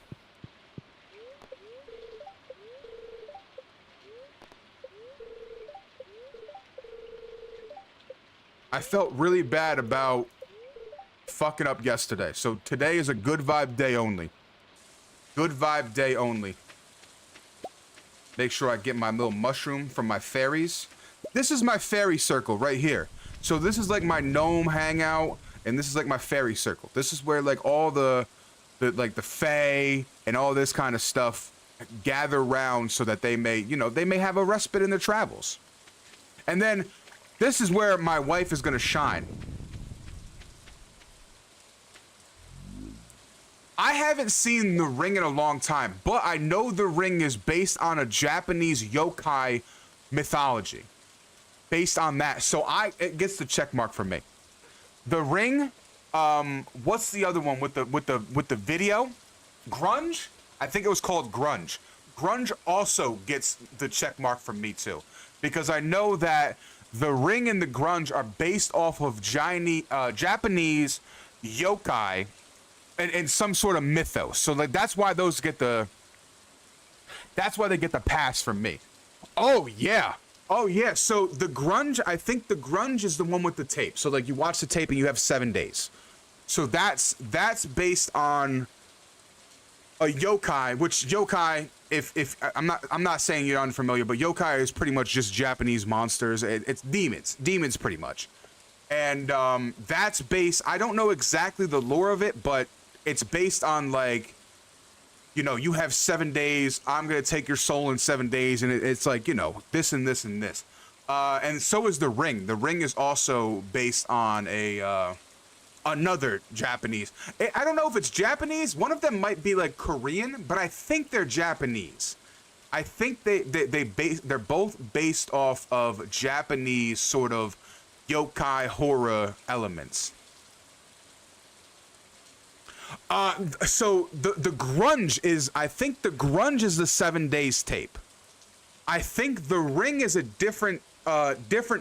I felt really bad about fucking up yesterday. So today is a good vibe day only. Good vibe day only. Make sure I get my little mushroom from my fairies. This is my fairy circle right here. So this is like my gnome hangout, and this is like my fairy circle. This is where like all the fae and all this kind of stuff gather around so that they may, you know, they may have a respite in their travels. And then this is where my wife is gonna shine. I haven't seen The Ring in a long time, but I know The Ring is based on a Japanese yokai mythology. Based on that, so it gets the check mark for me. The Ring, what's the other one with the video? Grunge? I think it was called Grunge. Grunge also gets the check mark from me too, because I know that The Ring and the Grunge are based off of Japanese yokai and some sort of mythos. So like that's why those get the they get the pass from me. Oh yeah. Oh yeah. So the Grunge, I think the Grunge is the one with the tape. So like you watch the tape and you have 7 days. So that's based on a yokai, which yokai, if I'm not saying you're unfamiliar, but yokai is pretty much just Japanese monsters. It's demons pretty much. And that's based, I don't know exactly the lore of it, but it's based on like, you know, you have 7 days, I'm gonna take your soul in 7 days, and it's like, you know, this and this and this. And so is The Ring. The Ring is also based on another Japanese. I don't know if it's Japanese. One of them might be like Korean, but I think they're Japanese. I think they're both based off of Japanese sort of yokai horror elements. So the Grunge is, I think the Grunge is the 7 days tape. I think The Ring is a different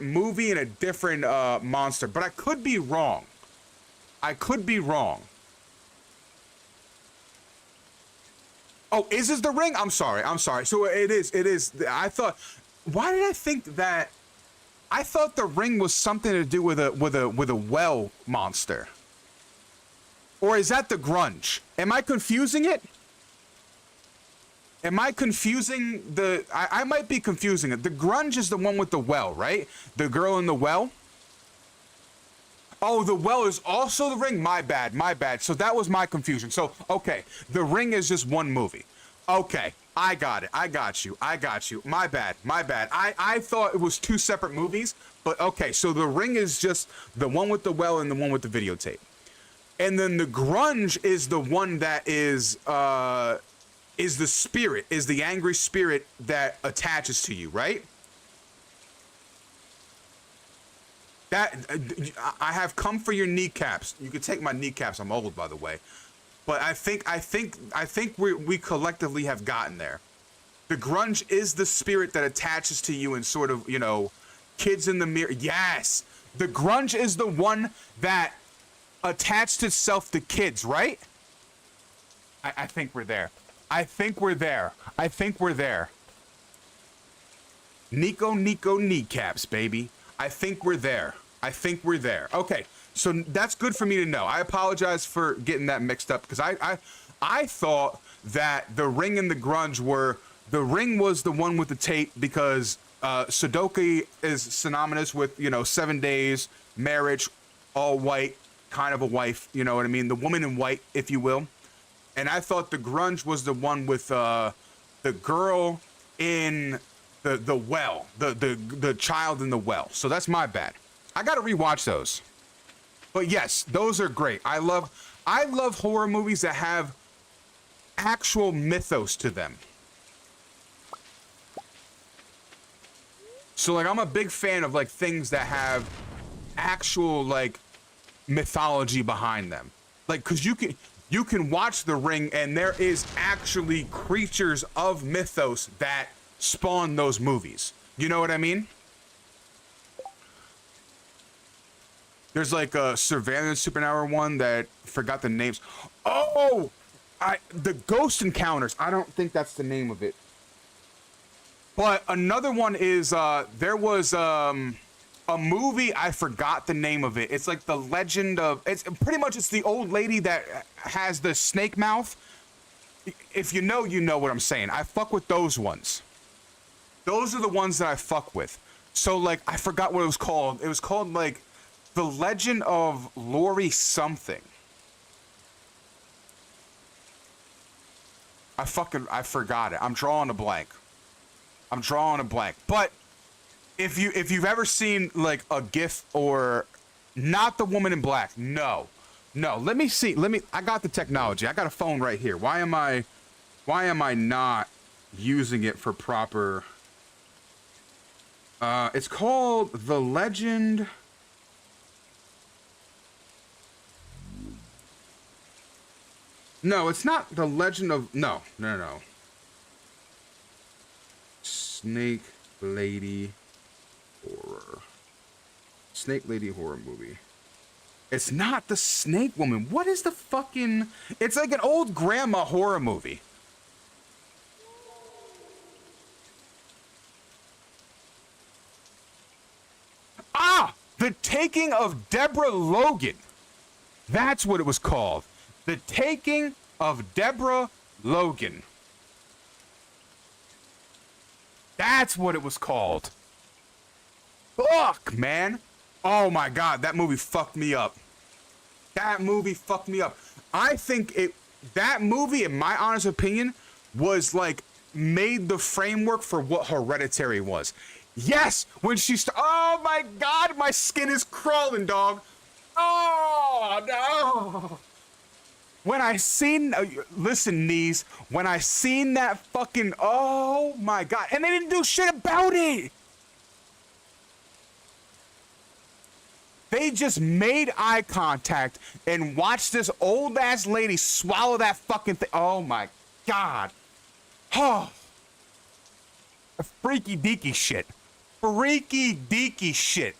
movie and a different monster, but I could be wrong. I could be wrong. Oh, is this The Ring? I'm sorry. So it is. I thought, why did I think that? I thought The Ring was something to do with a well monster. Or is that the Grunge? Am I confusing it? Am I confusing the... I might be confusing it. The grunge is the one with the well, right? The girl in the well? Oh, the well is also the ring? My bad, my bad. So that was my confusion. So, okay, the ring is just one movie. Okay, I got it. I got you. I got you. My bad, my bad. I thought it was two separate movies, but okay, so the ring is just the one with the well and the one with the videotape. And then the grunge is the one that is the spirit, is the angry spirit that attaches to you, right? That I have come for your kneecaps. You can take my kneecaps. I'm old, by the way, but I think we collectively have gotten there. The grunge is the spirit that attaches to you and sort of, you know, kids in the mirror. Yes, the grunge is the one that attached itself to kids, right? I think we're there. I think we're there. I think we're there. Nico kneecaps, baby. I think we're there. I think we're there. Okay, so that's good for me to know. I apologize for getting that mixed up because I thought that the ring and the grunge were... The ring was the one with the tape because Sudoku is synonymous with, you know, 7 days, marriage, all white, kind of a wife, you know what I mean? The woman in white, if you will. And I thought the grunge was the one with the girl in the well, the child in the well. So that's my bad. I gotta rewatch those. But yes, those are great. I love horror movies that have actual mythos to them. So like I'm a big fan of like things that have actual like mythology behind them. Like cause you can watch The Ring and there is actually creatures of mythos that spawn those movies. You know what I mean? There's like a surveillance superpower one that forgot the names. Oh, the Ghost Encounters. I don't think that's the name of it. But another one is there was a movie, I forgot the name of it. It's like the legend of, it's pretty much it's the old lady that has the snake mouth. If you know what I'm saying. I fuck with those ones. Those are the ones that I fuck with. So like I forgot what it was called. It was called like The Legend of Lori something. I forgot it. I'm drawing a blank. But if you've ever seen like a GIF or not the Woman in Black, no. Let me see. I got the technology. I got a phone right here. Why am I not using it for proper? It's called The Legend. No, it's not The Legend of... No. Snake Lady Horror. Snake Lady Horror movie. It's not the Snake Woman. What is the fucking... It's like an old grandma horror movie. Ah! The Taking of Deborah Logan. That's what it was called. The Taking of Deborah Logan. That's what it was called. Fuck, man. Oh my god, that movie fucked me up. I think that movie, in my honest opinion, was like made the framework for what Hereditary was. Yes, when oh my god, my skin is crawling, dog. Oh no. When I seen, listen, knees, when I seen that fucking, oh my god, and they didn't do shit about it. They just made eye contact and watched this old ass lady swallow that fucking thing. Oh my god. Oh. Freaky deaky shit. Freaky deaky shit.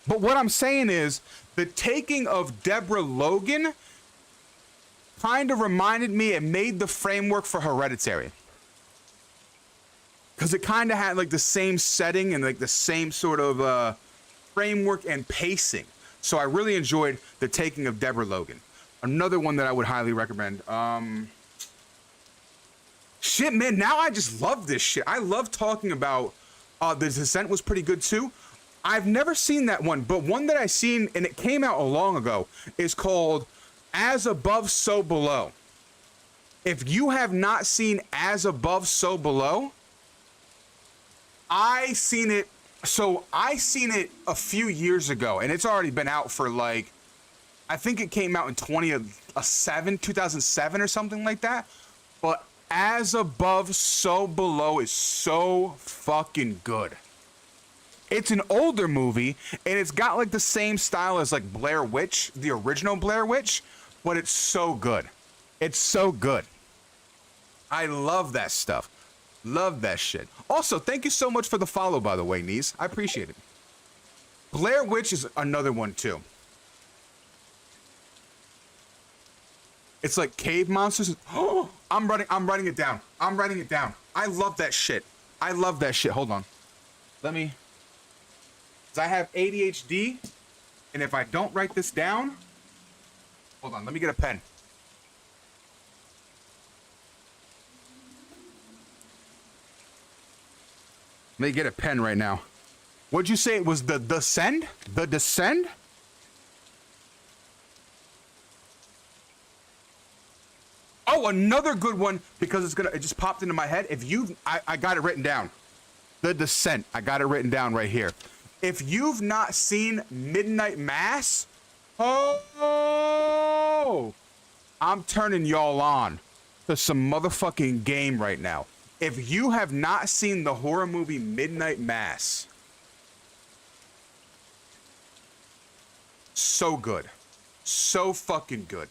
But what I'm saying is, the Taking of Deborah Logan kind of reminded me, it made the framework for Hereditary. Because it kind of had like the same setting and like the same sort of framework and pacing. So I really enjoyed The Taking of Deborah Logan. Another one that I would highly recommend. Shit, man, now I just love this shit. I love talking about The Descent was pretty good too. I've never seen that one, but one that I seen, and it came out a long ago, is called As Above, So Below. If you have not seen As Above, So Below, I seen it a few years ago, and it's already been out for like, I think it came out in 2007 or something like that. But As Above, So Below is so fucking good. It's an older movie, and it's got like the same style as like Blair Witch, the original Blair Witch, but it's so good. It's so good. I love that stuff. Love that shit. Also, thank you so much for the follow, by the way, Niece. I appreciate it. Blair Witch is another one too. It's like cave monsters. Oh, I'm writing it down. I'm writing it down. I love that shit. I love that shit. Hold on. Let me. 'Cause I have ADHD, and if I don't write this down, hold on. Let me get a pen. Let me get a pen right now. What'd you say it was? The Descend? The Descend? Oh, another good one, because it just popped into my head. I got it written down. The Descent. I got it written down right here. If you've not seen Midnight Mass, oh, I'm turning y'all on to some motherfucking game right now. If you have not seen the horror movie Midnight Mass, so good. So fucking good.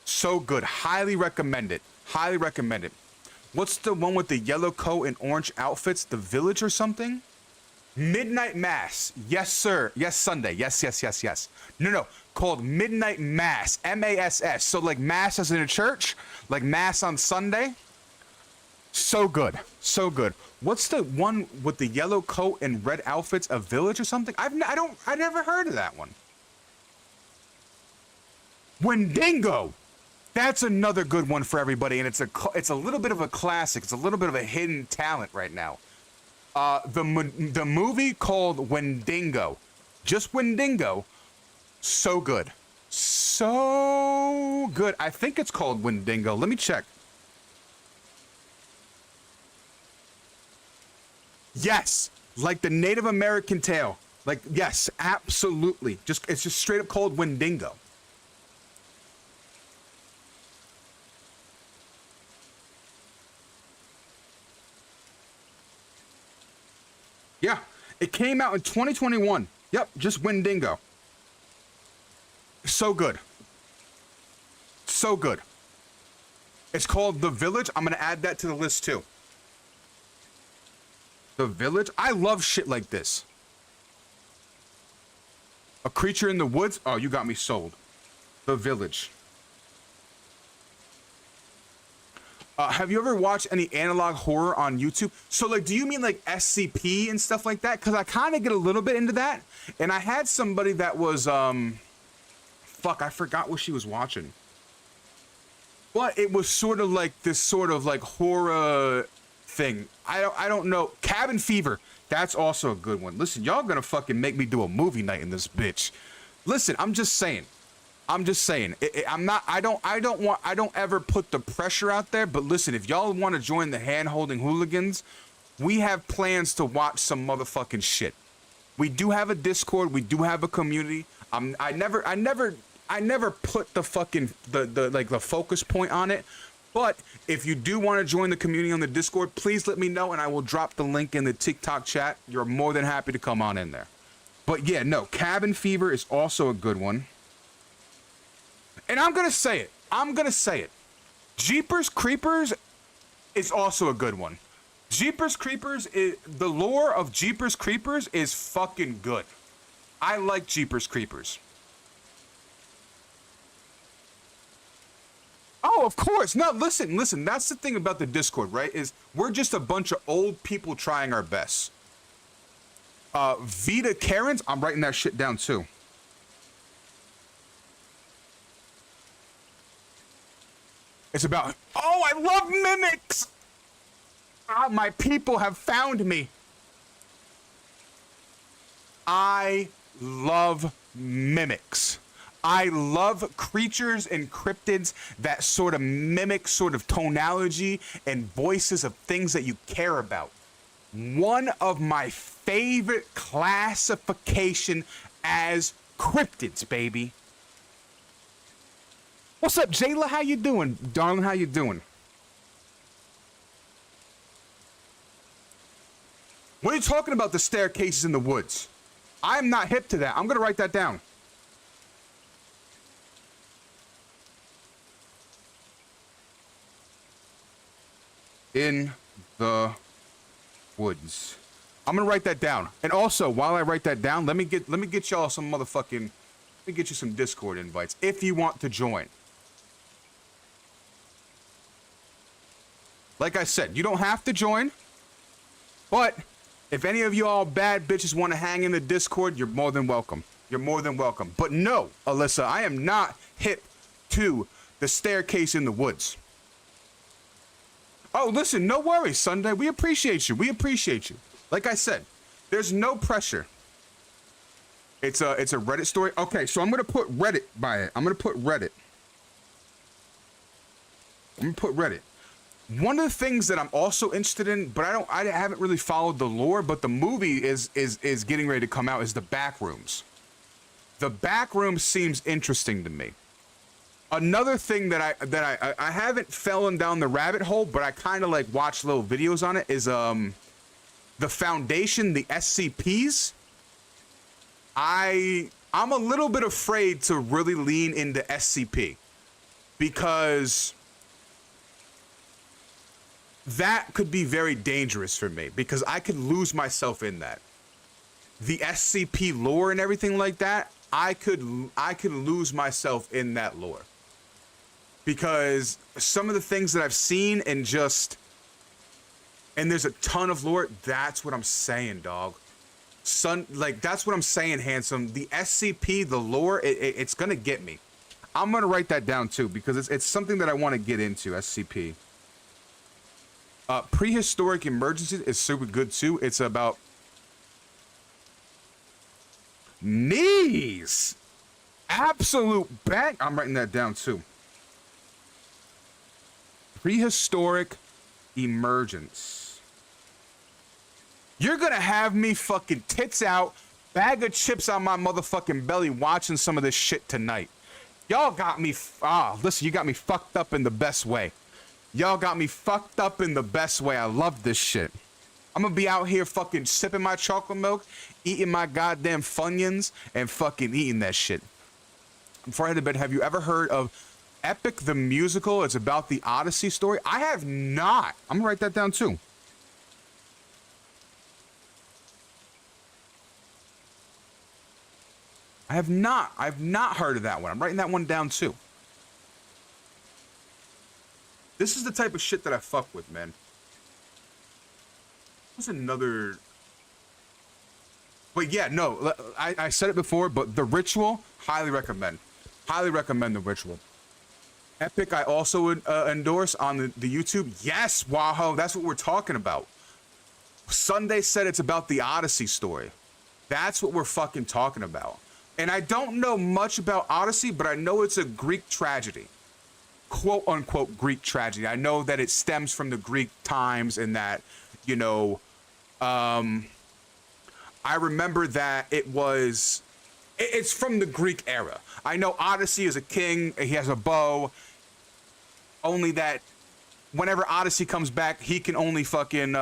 So good. Highly recommend it. Highly recommend it. What's the one with the yellow coat and orange outfits? The Village or something? Midnight Mass. Yes, sir. Yes, Sunday. Yes, yes, yes, yes. No. Called Midnight Mass. M-A-S-S. So like Mass as in a church? Like Mass on Sunday? So good. So good. What's the one with the yellow coat and red outfits? A Village or something? I never heard of that one. Wendigo. That's another good one for everybody, and it's a little bit of a classic. It's a little bit of a hidden talent right now. The movie called Wendigo, just Wendigo, so good, so good. I think it's called Wendigo. Let me check. Yes, like the Native American tale. Like yes, absolutely. It's just straight up called Wendigo. Yeah, it came out in 2021. Yep, just Wendigo. So good. So good. It's called The Village. I'm going to add that to the list too. The Village. I love shit like this. A Creature in the Woods. Oh, you got me sold. The Village. Have you ever watched any analog horror on YouTube? So, like, do you mean like SCP and stuff like that? Because I kind of get a little bit into that. And I had somebody that was, fuck, I forgot what she was watching. But it was sort of like this sort of like horror thing. I don't know. Cabin Fever. That's also a good one. Listen, y'all gonna fucking make me do a movie night in this bitch. Listen, I'm just saying. I don't ever put the pressure out there, but listen, if y'all want to join the hand-holding hooligans, we have plans to watch some motherfucking shit. We do have a Discord, we do have a community. I never put the fucking the focus point on it. But if you do want to join the community on the Discord, please let me know and I will drop the link in the TikTok chat. You're more than happy to come on in there. But yeah, no, Cabin Fever is also a good one. And I'm going to say it. Jeepers Creepers is also a good one. Jeepers Creepers the lore of Jeepers Creepers is fucking good. I like Jeepers Creepers. Oh, of course. No, listen. That's the thing about the Discord, right? Is we're just a bunch of old people trying our best. Vita Karens, I'm writing that shit down too. It's about, oh, I love mimics! Ah, my people have found me. I love mimics. I love creatures and cryptids that sort of mimic sort of tonality and voices of things that you care about. One of my favorite classification as cryptids, baby. What's up, Jayla? How you doing? Darling, how you doing? What are you talking about, the staircases in the woods? I'm not hip to that. I'm gonna write that down. In the woods. I'm gonna write that down. And also, while I write that down, let me get y'all some motherfucking, let me get you some Discord invites if you want to join. Like I said, you don't have to join, but if any of you all bad bitches want to hang in the Discord, you're more than welcome. You're more than welcome. But no, Alyssa, I am not hip to the staircase in the woods. Oh, listen, no worries, Sunday. We appreciate you. We appreciate you. Like I said, there's no pressure. It's a Reddit story. Okay, so I'm gonna put Reddit by it. I'm gonna put Reddit. One of the things that I'm also interested in, but I haven't really followed the lore, but the movie is getting ready to come out, is the Backrooms. The Backrooms seems interesting to me. Another thing that I haven't fallen down the rabbit hole, but I kind of like watch little videos on it, is the Foundation, the SCPs. I'm a little bit afraid to really lean into SCP because that could be very dangerous for me, because I could lose myself in that. The SCP lore and everything like that, I could lose myself in that lore. Because some of the things that I've seen and there's a ton of lore, that's what I'm saying, dog. That's what I'm saying, handsome. The SCP, the lore, it's gonna get me. I'm gonna write that down too, because it's something that I want to get into, SCP. Prehistoric Emergencies is super good too. It's about knees. Absolute bang. I'm writing that down too. Prehistoric Emergence. You're gonna have me fucking tits out, bag of chips on my motherfucking belly watching some of this shit tonight. Y'all got me, listen, you got me fucked up in the best way. Y'all got me fucked up in the best way. I love this shit. I'm gonna be out here fucking sipping my chocolate milk, eating my goddamn Funyuns, and fucking eating that shit. Before I head to bed, have you ever heard of Epic the Musical? It's about the Odyssey story. I have not. I'm gonna write that down too. I've not heard of that one. I'm writing that one down too. This is the type of shit that I fuck with, man. What's another... But yeah, no, I said it before, but The Ritual, highly recommend. Highly recommend The Ritual. Epic, I also would endorse on the YouTube. Yes, Wahoo, that's what we're talking about. Sunday said it's about the Odyssey story. That's what we're fucking talking about. And I don't know much about Odyssey, but I know it's a Greek tragedy. Quote unquote Greek tragedy. I know that it stems from the Greek times and that, you know, I remember that it's from the Greek era. I know Odyssey is a king, he has a bow, only that whenever Odyssey comes back, he can only string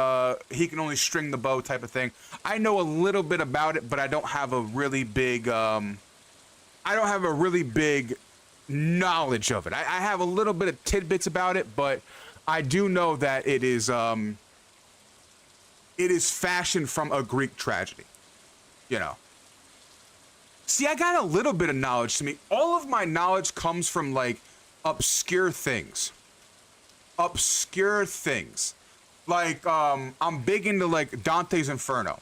the bow type of thing. I know a little bit about it, but I don't have a really big, knowledge of it. I have a little bit of tidbits about it, but I do know that it is fashioned from a Greek tragedy, you know. See, I got a little bit of knowledge to me. All of my knowledge comes from like obscure things. Like I'm big into like Dante's Inferno.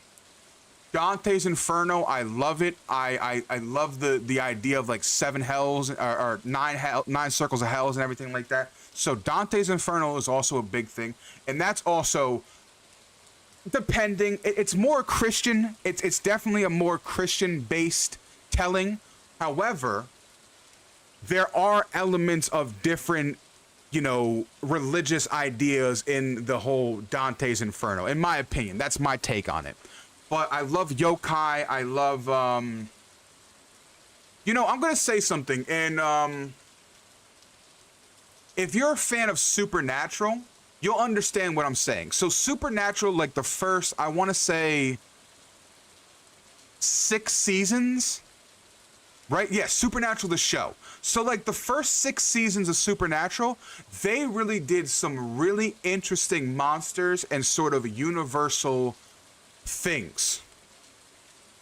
Dante's Inferno, I love it. I love the idea of like 7 hells or 9 circles of hells and everything like that. So Dante's Inferno is also a big thing, and that's also depending. It's more Christian. It's definitely a more Christian based telling. However, there are elements of different, you know, religious ideas in the whole Dante's Inferno. In my opinion, that's my take on it. But I love yokai. I love, you know, I'm going to say something. And if you're a fan of Supernatural, you'll understand what I'm saying. So Supernatural, like the first, I want to say 6 seasons, right? Yeah, Supernatural, the show. So like the first 6 seasons of Supernatural, they really did some really interesting monsters and sort of universal things.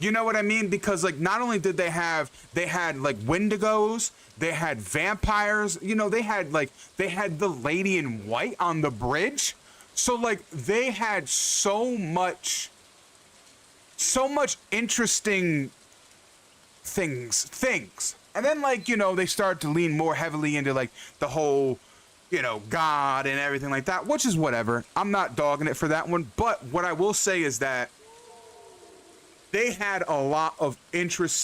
You know what I mean? Because like not only did they had like Wendigos, they had vampires, you know, they had the lady in white on the bridge. So like they had so much interesting things. And then like, you know, they started to lean more heavily into like the whole, you know, God and everything like that, which is whatever. I'm not dogging it for that one. But what I will say is that they had a lot of interesting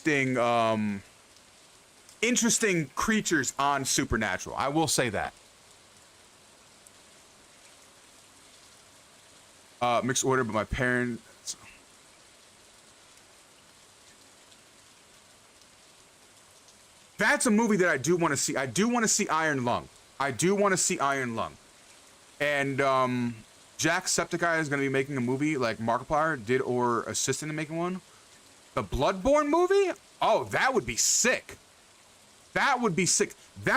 creatures on Supernatural. I will say that. Mixed order, but my parents. That's a movie that I do want to see. I do want to see Iron Lung. And Jacksepticeye is going to be making a movie like Markiplier did or assisted in making one. The Bloodborne movie? Oh, that would be sick. That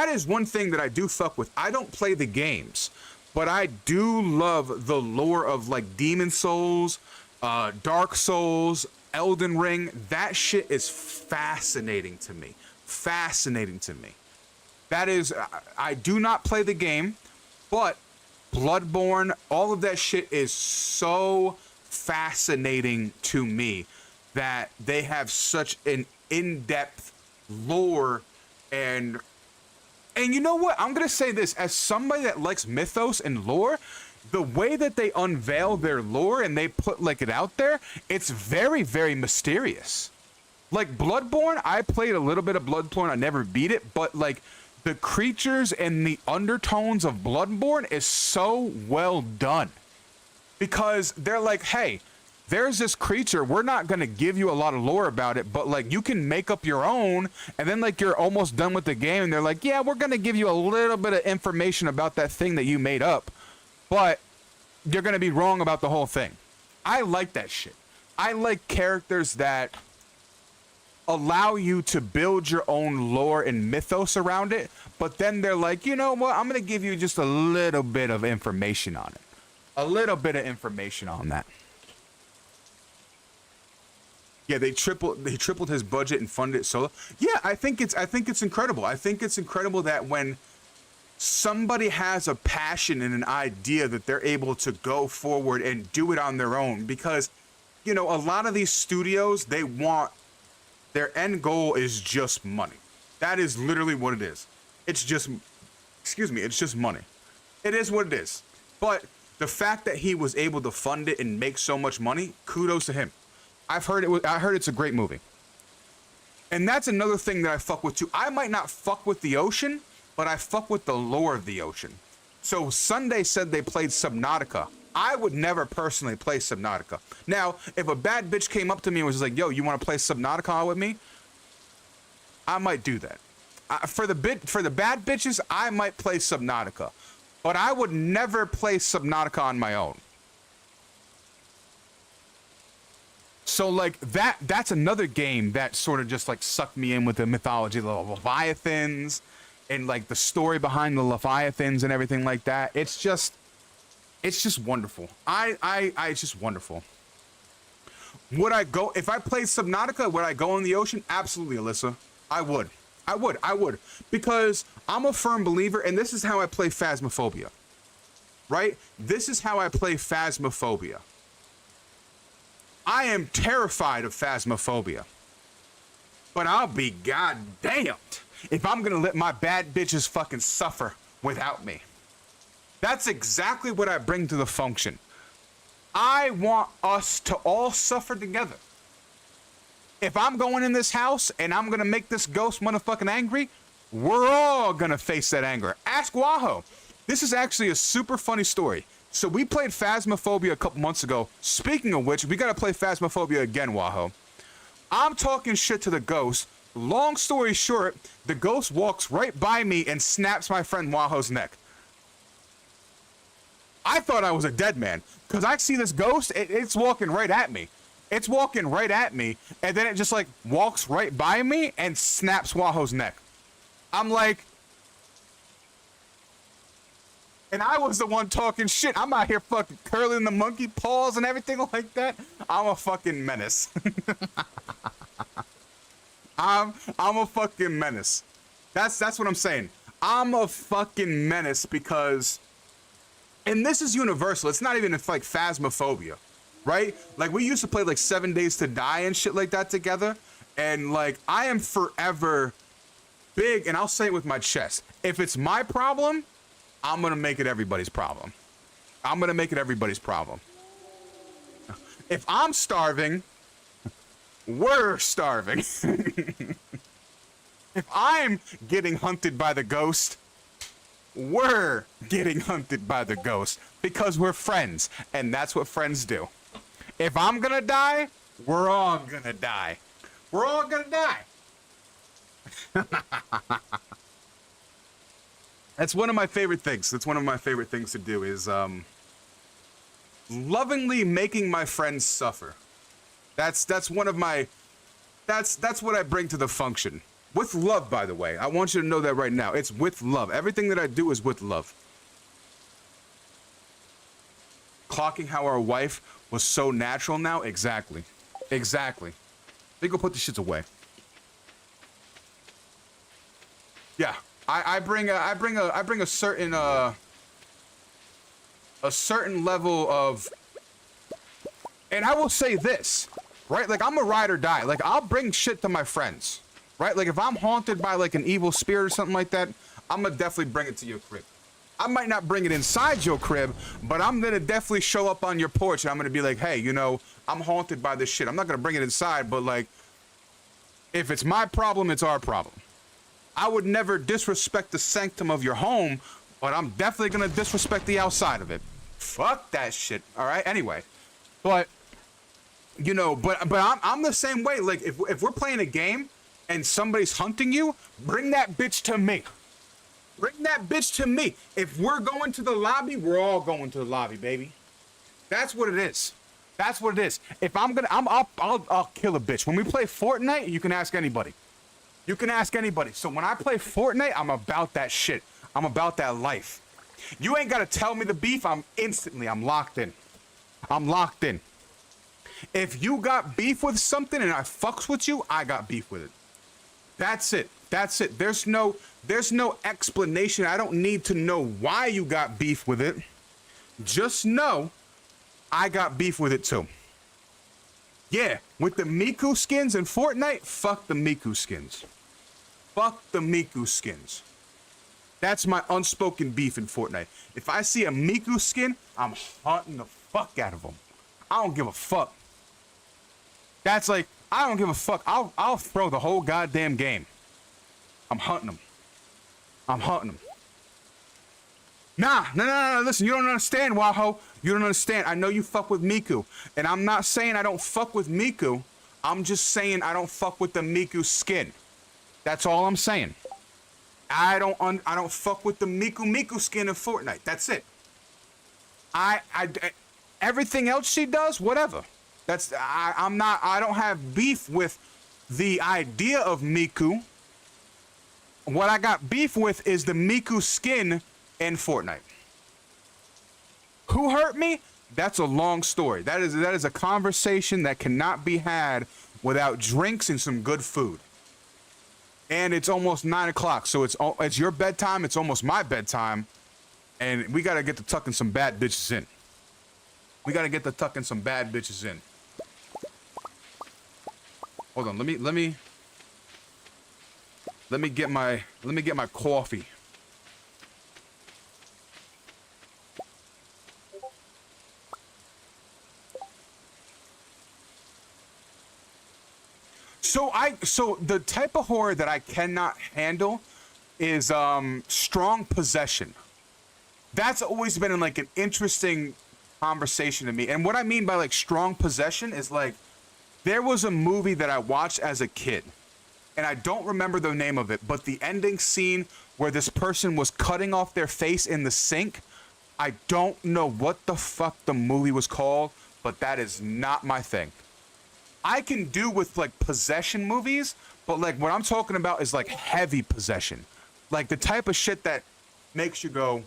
is one thing that I do fuck with. I don't play the games, but I do love the lore of like Demon Souls, Dark Souls, Elden Ring. That shit is fascinating to me. That is, I do not play the game, but Bloodborne, all of that shit is so fascinating to me that they have such an in-depth lore. And you know what? I'm going to say this, as somebody that likes mythos and lore, the way that they unveil their lore and they put like it out there, it's very, very mysterious. Like Bloodborne, I played a little bit of Bloodborne. I never beat it, but like the creatures and the undertones of Bloodborne is so well done. Because they're like, hey, there's this creature. We're not going to give you a lot of lore about it, but like you can make up your own. And then like you're almost done with the game and they're like, yeah, we're going to give you a little bit of information about that thing that you made up, but you're going to be wrong about the whole thing. I like that shit. I like characters that allow you to build your own lore and mythos around it, but then they're like, you know what, I'm gonna give you just a little bit of information on it. Yeah, they tripled his budget and funded it solo. Yeah, I think it's incredible. I think it's incredible that when somebody has a passion and an idea that they're able to go forward and do it on their own, because you know, a lot of these studios, their end goal is just money. That is literally what it is. It's just money. It is what it is. But the fact that he was able to fund it and make so much money, kudos to him. I heard it's a great movie. And that's another thing that I fuck with too. I might not fuck with the ocean, but I fuck with the lore of the ocean. So Sunday said they played Subnautica. I would never personally play Subnautica. Now, if a bad bitch came up to me and was like, yo, you want to play Subnautica with me? I might do that. For the bad bitches, I might play Subnautica. But I would never play Subnautica on my own. So like that's another game that sort of just like sucked me in with the mythology of the Leviathans and like the story behind the Leviathans and everything like that. It's just wonderful. It's just wonderful. Would I go, if I played Subnautica, would I go in the ocean? Absolutely, Alyssa. I would. Because I'm a firm believer, and this is how I play Phasmophobia. Right? This is how I play Phasmophobia. I am terrified of phasmophobia. But I'll be goddamned if I'm gonna let my bad bitches fucking suffer without me. That's exactly what I bring to the function. I want us to all suffer together. If I'm going in this house and I'm gonna make this ghost motherfucking angry, we're all gonna face that anger. Ask Waho. This is actually a super funny story. So we played Phasmophobia a couple months ago. Speaking of which, we gotta play Phasmophobia again, Waho. I'm talking shit to the ghost. Long story short, the ghost walks right by me and snaps my friend Waho's neck. I thought I was a dead man because I see this ghost. It's walking right at me. It's walking right at me, and then it just like walks right by me and snaps Waho's neck. I'm like, and I was the one talking shit. I'm out here fucking curling the monkey paws and everything like that. I'm a fucking menace. I'm a fucking menace. That's what I'm saying. I'm a fucking menace because, and this is universal. It's not even like phasmophobia, right? Like we used to play like 7 Days to Die and shit like that together. And like I am forever big, and I'll say it with my chest. If it's my problem, I'm gonna make it everybody's problem. I'm gonna make it everybody's problem. If I'm starving, we're starving. If I'm getting hunted by the ghost, we're getting hunted by the ghost because we're friends, and that's what friends do. If I'm gonna die, we're all gonna die. We're all gonna die. That's one of my favorite things. That's one of my favorite things to do is lovingly making my friends suffer. That's one of my that's what I bring to the function. With love, by the way. I want you to know that right now. It's with love. Everything that I do is with love. Clocking how our wife was so natural now. Exactly. Exactly. They go put the shits away. Yeah. I bring a certain level of, and I will say this, right? Like I'm a ride or die. Like I'll bring shit to my friends, right? Like if I'm haunted by like an evil spirit or something like that, I'm gonna definitely bring it to your crib. I might not bring it inside your crib, but I'm gonna definitely show up on your porch and I'm gonna be like, hey, you know, I'm haunted by this shit. I'm not gonna bring it inside, but like, if it's my problem, it's our problem. I would never disrespect the sanctum of your home, but I'm definitely gonna disrespect the outside of it. Fuck that shit. All right. Anyway, but you know, but I'm the same way. Like if we're playing a game and somebody's hunting you, bring that bitch to me. Bring that bitch to me. If we're going to the lobby, we're all going to the lobby, baby. That's what it is. That's what it is. If I'm gonna, I'll kill a bitch. When we play Fortnite, you can ask anybody. You can ask anybody. So when I play Fortnite, I'm about that shit. I'm about that life. You ain't gotta tell me the beef. I'm locked in. I'm locked in. If you got beef with something and I fucks with you, I got beef with it. That's it. That's it. There's no explanation. I don't need to know why you got beef with it. Just know I got beef with it too. Yeah, with the Miku skins in Fortnite, fuck the Miku skins. Fuck the Miku skins. That's my unspoken beef in Fortnite. If I see a Miku skin, I'm hunting the fuck out of them. I don't give a fuck. That's like, I don't give a fuck. I'll throw the whole goddamn game. I'm hunting them. I'm hunting them. Nah, listen, you don't understand, Waho. You don't understand. I know you fuck with Miku. And I'm not saying I don't fuck with Miku. I'm just saying I don't fuck with the Miku skin. That's all I'm saying. I don't fuck with the Miku skin in Fortnite. That's it. Everything else she does, whatever. I don't have beef with the idea of Miku. What I got beef with is the Miku skin in Fortnite. Who hurt me? That's a long story. That is a conversation that cannot be had without drinks and some good food. And it's almost 9 o'clock, so it's your bedtime. It's almost my bedtime, and we gotta get to tucking some bad bitches in. We gotta get to tucking some bad bitches in. Hold on, let me get my coffee. So the type of horror that I cannot handle is strong possession. That's always been like an interesting conversation to me. And what I mean by like strong possession is like there was a movie that I watched as a kid, and I don't remember the name of it, but the ending scene where this person was cutting off their face in the sink, I don't know what the fuck the movie was called, but that is not my thing. I can do with like possession movies, but like what I'm talking about is like heavy possession. Like the type of shit that makes you go.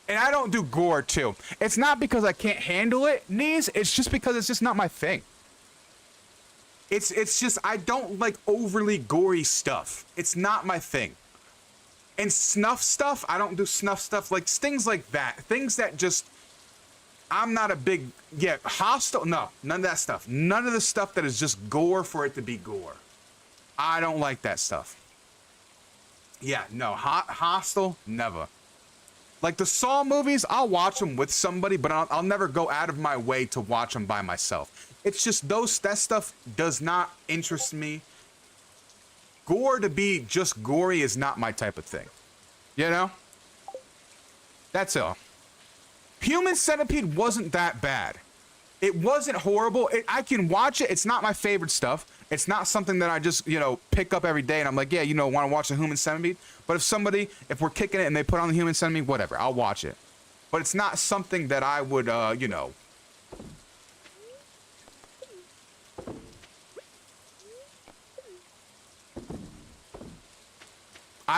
And I don't do gore too. It's not because I can't handle it, knees. It's just because it's just not my thing. It's just I don't like overly gory stuff. It's not my thing. And snuff stuff, I don't do snuff stuff. Like things like that. Things that just I'm not a big hostile. No, none of that stuff. None of the stuff that is just gore for it to be gore. I don't like that stuff. Yeah, no, hostile, never. Like the Saw movies, I'll watch them with somebody, but I'll never go out of my way to watch them by myself. It's just that stuff does not interest me. Gore to be just gory is not my type of thing. You know? That's all. Human Centipede wasn't that bad. It wasn't horrible. I can watch it. It's not my favorite stuff. It's not something that I just, pick up every day and I'm like, yeah, want to watch the Human Centipede? But if we're kicking it and they put on the Human Centipede, whatever, I'll watch it. But it's not something that I would, I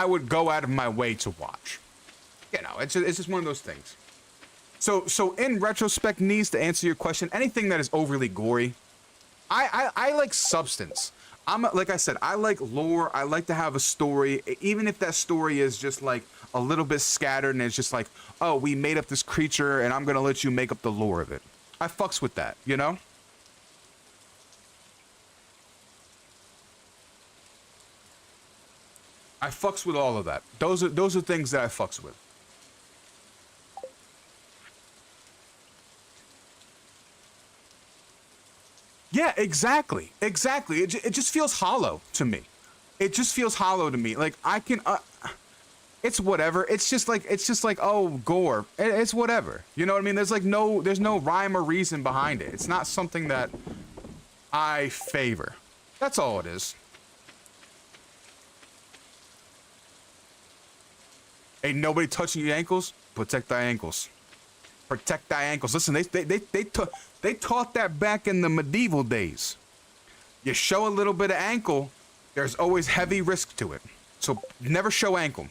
would go out of my way to watch. It's just one of those things. So in retrospect, needs to answer your question, anything that is overly gory, I like substance. Like I said, I like lore. I like to have a story, even if that story is just like a little bit scattered and it's just like, oh, we made up this creature and I'm gonna let you make up the lore of it. I fucks with that, I fucks with all of that. Those are things that I fucks with. Yeah, exactly. Exactly. It just feels hollow to me. It just feels hollow to me. Like I can it's whatever. It's just like oh, gore. It's whatever. You know what I mean? There's no rhyme or reason behind it. It's not something that I favor. That's all it is. Ain't nobody touching your ankles. Protect thy ankles. Protect thy ankles. Listen, they taught that back in the medieval days. You show a little bit of ankle, there's always heavy risk to it. So never show ankle.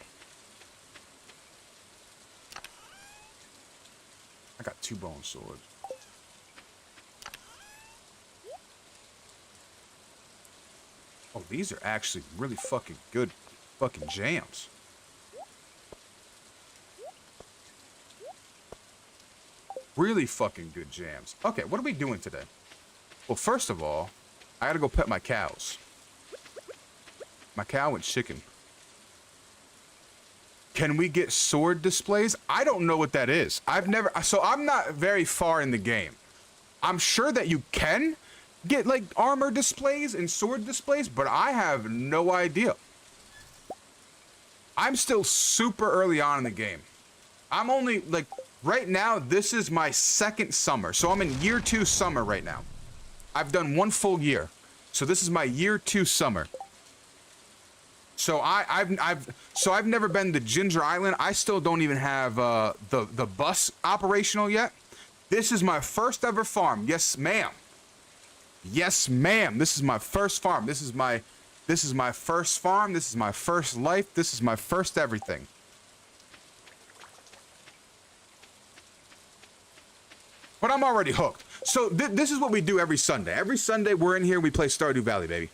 I got 2 bone swords. Oh, these are actually really fucking good fucking jams. Really fucking good jams. Okay, what are we doing today? Well, first of all, I gotta go pet my cows. My cow and chicken. Can we get sword displays? I don't know what that is. So I'm not very far in the game. I'm sure that you can get like armor displays and sword displays, but I have no idea. I'm still super early on in the game. I'm only like, right now, this is my 2nd summer. So I'm in year 2 summer right now. I've done 1 full year. So this is my year 2 summer. So I've never been to Ginger Island. I still don't even have the bus operational yet. This is my first ever farm. Yes, ma'am. Yes, ma'am. This is my first farm. This is my first farm. This is my first life. This is my first everything. But I'm already hooked. So this is what we do every Sunday. Every Sunday we're in here, we play Stardew Valley, baby.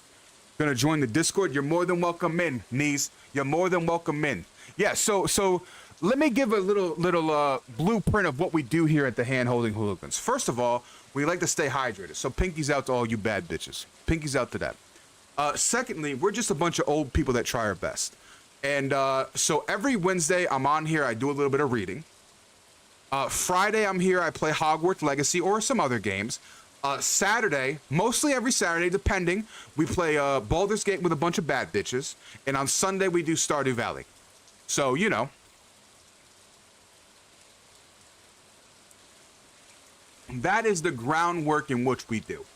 Gonna join the Discord. You're more than welcome in, knees. You're more than welcome in. Yeah, so let me give a little blueprint of what we do here at the Hand Holding Hooligans. First of all, We like to stay hydrated. So pinkies out to all you bad bitches. Pinkies out to that. Secondly, we're just a bunch of old people that try our best. And so every Wednesday I'm on here, I do a little bit of reading. Friday I'm here, I play Hogwarts Legacy or some other games. Saturday, mostly every Saturday, depending, we play Baldur's Gate with a bunch of bad bitches. And on Sunday we do Stardew Valley. So, you know. That is the groundwork in which we do.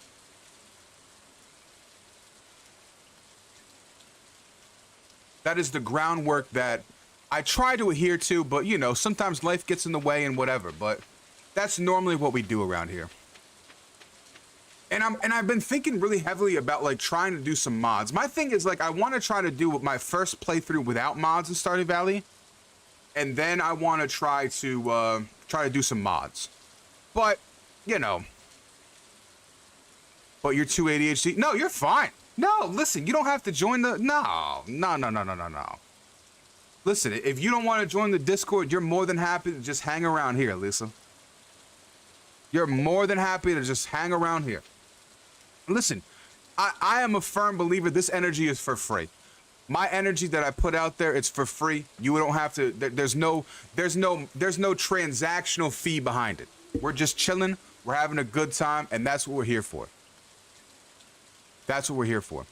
That is the groundwork that I try to adhere to, but you know, sometimes life gets in the way and whatever, but that's normally what we do around here. And I've been thinking really heavily about like trying to do some mods. My thing is like I want to try to do my first playthrough without mods in Stardew Valley, and then I want to try to do some mods. But you know, but you're too ADHD. No, you're fine. No, listen, you don't have to join the no. Listen, if you don't want to join the Discord, you're more than happy to just hang around here, Lisa. You're more than happy to just hang around here. Listen, I am a firm believer this energy is for free. My energy that I put out there, it's for free. You don't have to, there's no transactional fee behind it. We're just chilling, we're having a good time, and that's what we're here for. That's what we're here for.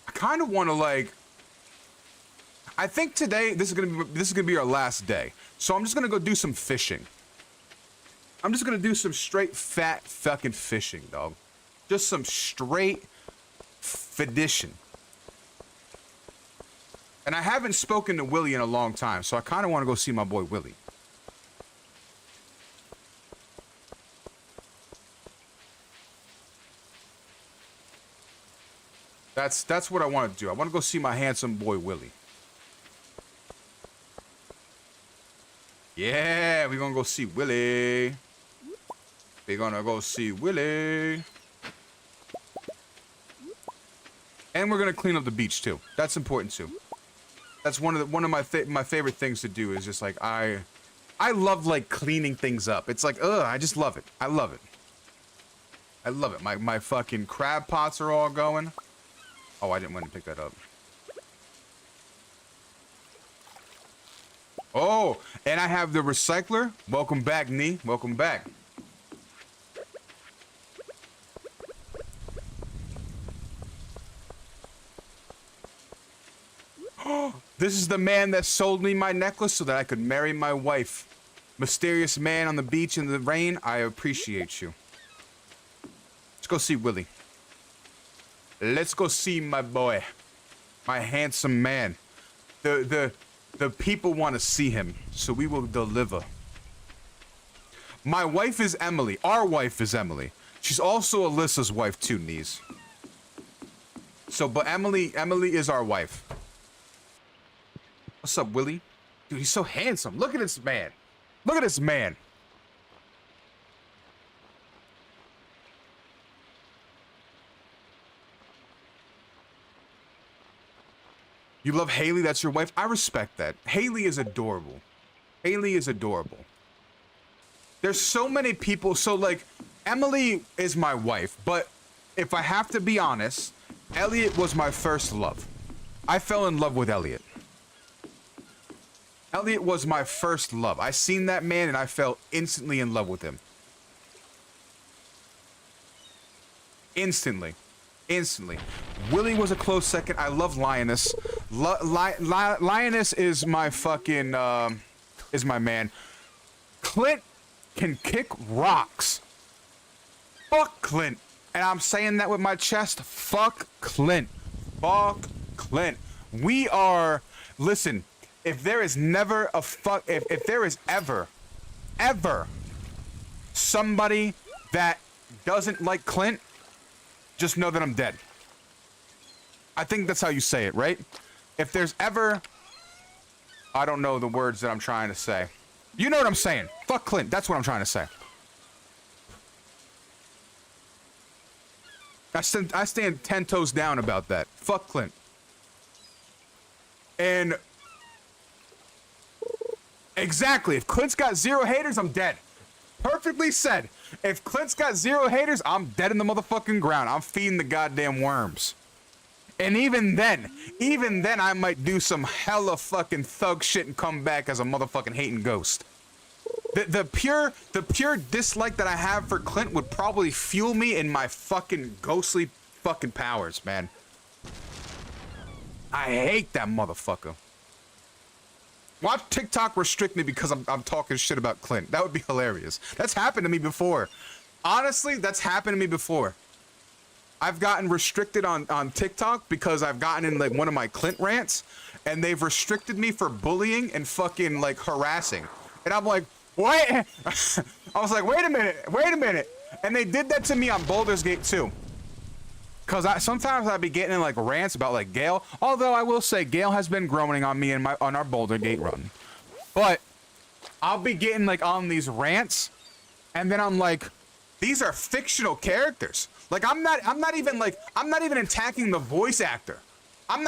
I kind of want to like, I think today this is gonna be our last day. So I'm just gonna go do some fishing. I'm just gonna do some straight fat fucking fishing, dog. Just some straight fishing. And I haven't spoken to Willie in a long time, so I kind of want to go see my boy Willie. That's what I want to do. I want to go see my handsome boy Willie. Yeah, we're gonna go see Willie. We're gonna go see Willie. And we're gonna clean up the beach too. That's important too. That's one of my favorite things to do is just like I love like cleaning things up. It's like I just love it. I love it. I love it. My fucking crab pots are all going. Oh, I didn't want to pick that up. Oh, and I have the recycler. Welcome back, Nee. Welcome back. This is the man that sold me my necklace so that I could marry my wife. Mysterious man on the beach in the rain, I appreciate you. Let's go see Willie. Let's go see my boy. My handsome man. The people want to see him, so we will deliver. My wife is Emily. Our wife is Emily. She's also Alyssa's wife too, Niece. So, but Emily is our wife. What's up, Willie? Dude, he's so handsome. Look at this man. Look at this man. You love Haley? That's your wife? I respect that. Haley is adorable. Haley is adorable. There's so many people. So, like, Emily is my wife. But if I have to be honest, Elliot was my first love. I fell in love with Elliot. Elliot was my first love. I seen that man and I fell instantly in love with him. Instantly. Instantly. Willie was a close second. I love Lioness. Lioness is my fucking, is my man. Clint can kick rocks. Fuck Clint. And I'm saying that with my chest. Fuck Clint. Fuck Clint. We are, listen, if there is never a fuck, if there is ever somebody that doesn't like Clint, just know that I'm dead. I think that's how you say it, right? If there's ever, I don't know the words that I'm trying to say. You know what I'm saying. Fuck Clint. That's what I'm trying to say. I stand 10 toes down about that. Fuck Clint. And Exactly. If Clint's got 0 haters, I'm dead. Perfectly said. If Clint's got 0 haters, I'm dead in the motherfucking ground. I'm feeding the goddamn worms. And even then I might do some hella fucking thug shit and come back as a motherfucking hating ghost. The pure dislike that I have for Clint would probably fuel me in my fucking ghostly fucking powers, man. I hate that motherfucker. Watch TikTok restrict me because I'm talking shit about Clint. That would be hilarious. That's happened to me before. Honestly, that's happened to me before. I've gotten restricted on TikTok because I've gotten in like one of my Clint rants, and they've restricted me for bullying and fucking like harassing. And I'm like, wait. I was like, wait a minute. And they did that to me on Baldur's Gate 2. Cause sometimes I'd be getting in like rants about like Gale. Although I will say Gale has been groaning on me on our Boulder Gate run. But I'll be getting like on these rants, and then I'm like, these are fictional characters. Like I'm not even attacking the voice actor. I'm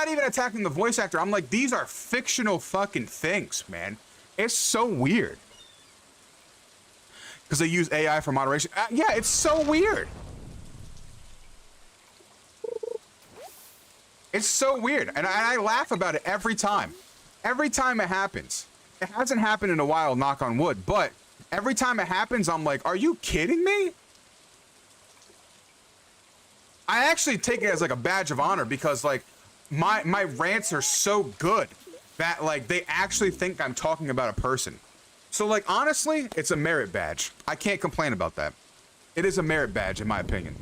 like, these are fictional fucking things, man. It's so weird. Cause they use AI for moderation. Yeah, it's so weird. It's so weird, and I laugh about it every time. Every time it happens. It hasn't happened in a while, knock on wood, but every time it happens, I'm like, are you kidding me? I actually take it as like a badge of honor because like my rants are so good that like they actually think I'm talking about a person. So like honestly, it's a merit badge. I can't complain about that. It is a merit badge in my opinion.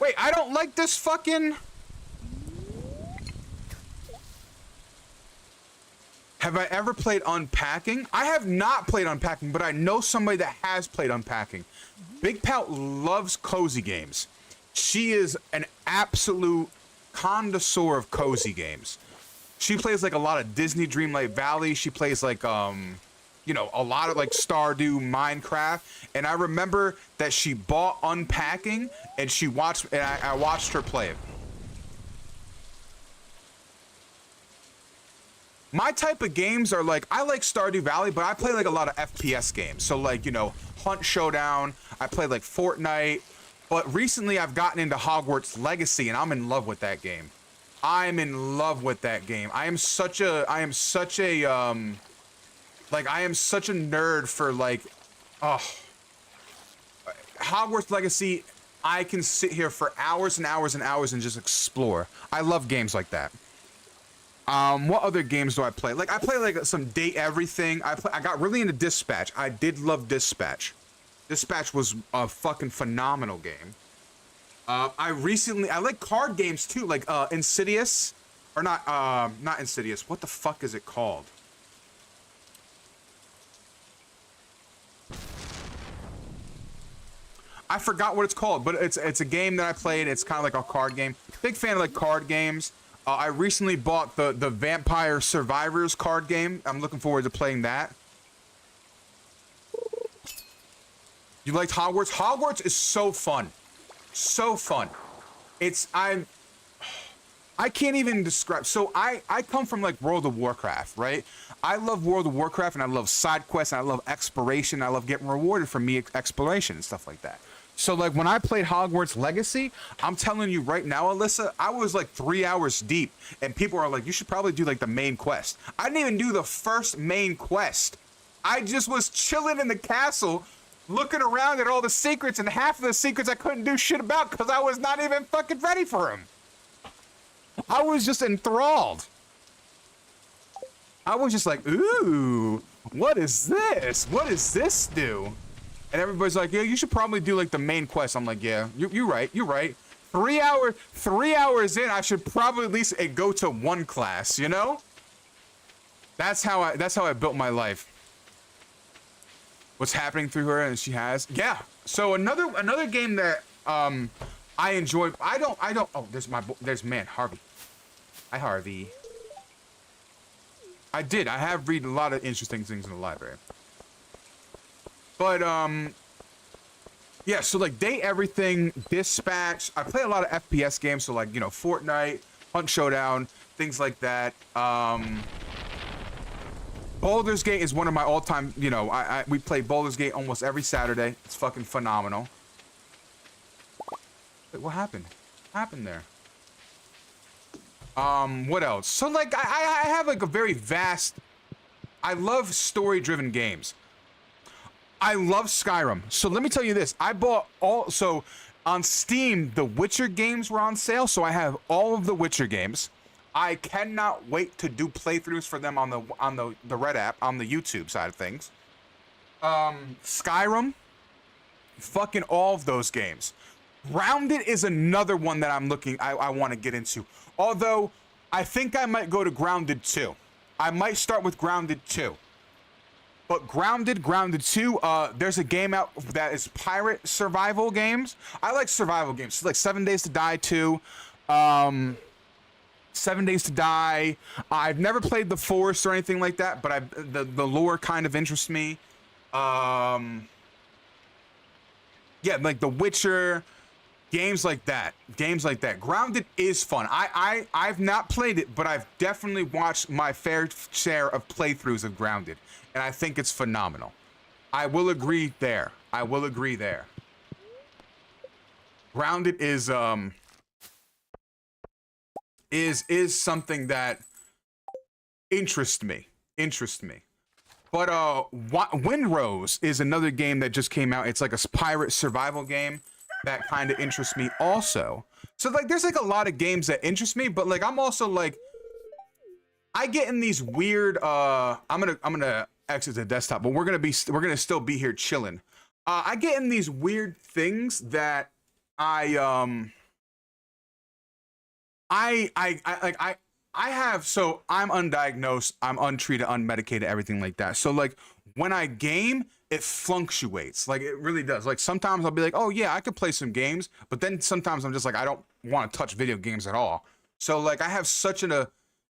Wait, I don't like this fucking... Have I ever played Unpacking? I have not played Unpacking, but I know somebody that has played Unpacking. Big Pout loves cozy games. She is an absolute connoisseur of cozy games. She plays like a lot of Disney Dreamlight Valley. She plays like, you know, a lot of like Stardew, Minecraft. And I remember that she bought Unpacking and she watched, and I watched her play it. My type of games are like, I like Stardew Valley, but I play like a lot of FPS games. So like, you know, Hunt Showdown, I play like Fortnite, but recently I've gotten into Hogwarts Legacy and I'm in love with that game. I'm in love with that game. I am such a nerd for like, Hogwarts Legacy. I can sit here for hours and hours and hours and just explore. I love games like that. What other games do I play? Like, I play like some Date Everything. I got really into Dispatch. I did love Dispatch. Dispatch was a fucking phenomenal game. I like card games too, like Insidious, or not Insidious. What the fuck is it called? I forgot what it's called, but it's a game that I played. It's kind of like a card game. Big fan of like card games. I recently bought the Vampire Survivors card game. I'm looking forward to playing that. You liked Hogwarts? Hogwarts is so fun. So fun. I can't even describe. So I come from like World of Warcraft, right? I love World of Warcraft and I love side quests and I love exploration. I love getting rewarded for me exploration and stuff like that. So like when I played Hogwarts Legacy, I'm telling you right now, Alyssa, I was like 3 hours deep and people are like, you should probably do like the main quest. I didn't even do the first main quest. I just was chilling in the castle, looking around at all the secrets, and half of the secrets I couldn't do shit about because I was not even fucking ready for them. I was just enthralled. I was just like, ooh, what is this? What does this do? And everybody's like, yeah, you should probably do like the main quest. I'm like, yeah, you're right. You're right. 3 hours in, I should probably at least go to one class, you know? That's how I built my life. What's happening through her and she has. Yeah. So another game that I enjoy. I don't oh, there's man, Harvey. Hi, Harvey. I have read a lot of interesting things in the library. But yeah, so like Day Everything, Dispatch. I play a lot of FPS games, so like, you know, Fortnite, Hunt Showdown, things like that. Baldur's Gate is one of my all-time, you know, we play Baldur's Gate almost every Saturday. It's fucking phenomenal. Wait, what happened? What happened there? What else? So like I have like a very vast, I love story-driven games. I love Skyrim. So let me tell you this. I bought so on Steam, the Witcher games were on sale, so I have all of the Witcher games. I cannot wait to do playthroughs for them on the Red app, on the YouTube side of things. Skyrim, fucking all of those games. Grounded is another one that I want to get into. Although I think I might go to Grounded 2. I might start with Grounded 2. But Grounded 2, there's a game out that is pirate survival games. I like survival games. It's like 7 Days to Die 2. 7 Days to Die. I've never played The Forest or anything like that, but the lore kind of interests me. Yeah, like The Witcher, games like that. Games like that. Grounded is fun. I've not played it, but I've definitely watched my fair share of playthroughs of Grounded, and I think it's phenomenal. I will agree there. I will agree there. Grounded is something that interests me. But Windrose is another game that just came out. It's like a pirate survival game that kind of interests me also. So like there's like a lot of games that interest me, but like I'm also like I get in these weird I'm gonna exit the desktop, but we're gonna still be here chilling. I get in these weird things that I have, so I'm undiagnosed, I'm untreated, unmedicated, everything like that. So like when I game, it fluctuates. Like it really does. Like sometimes I'll be like, oh yeah, I could play some games, but then sometimes I'm just like, I don't want to touch video games at all. So like I have such an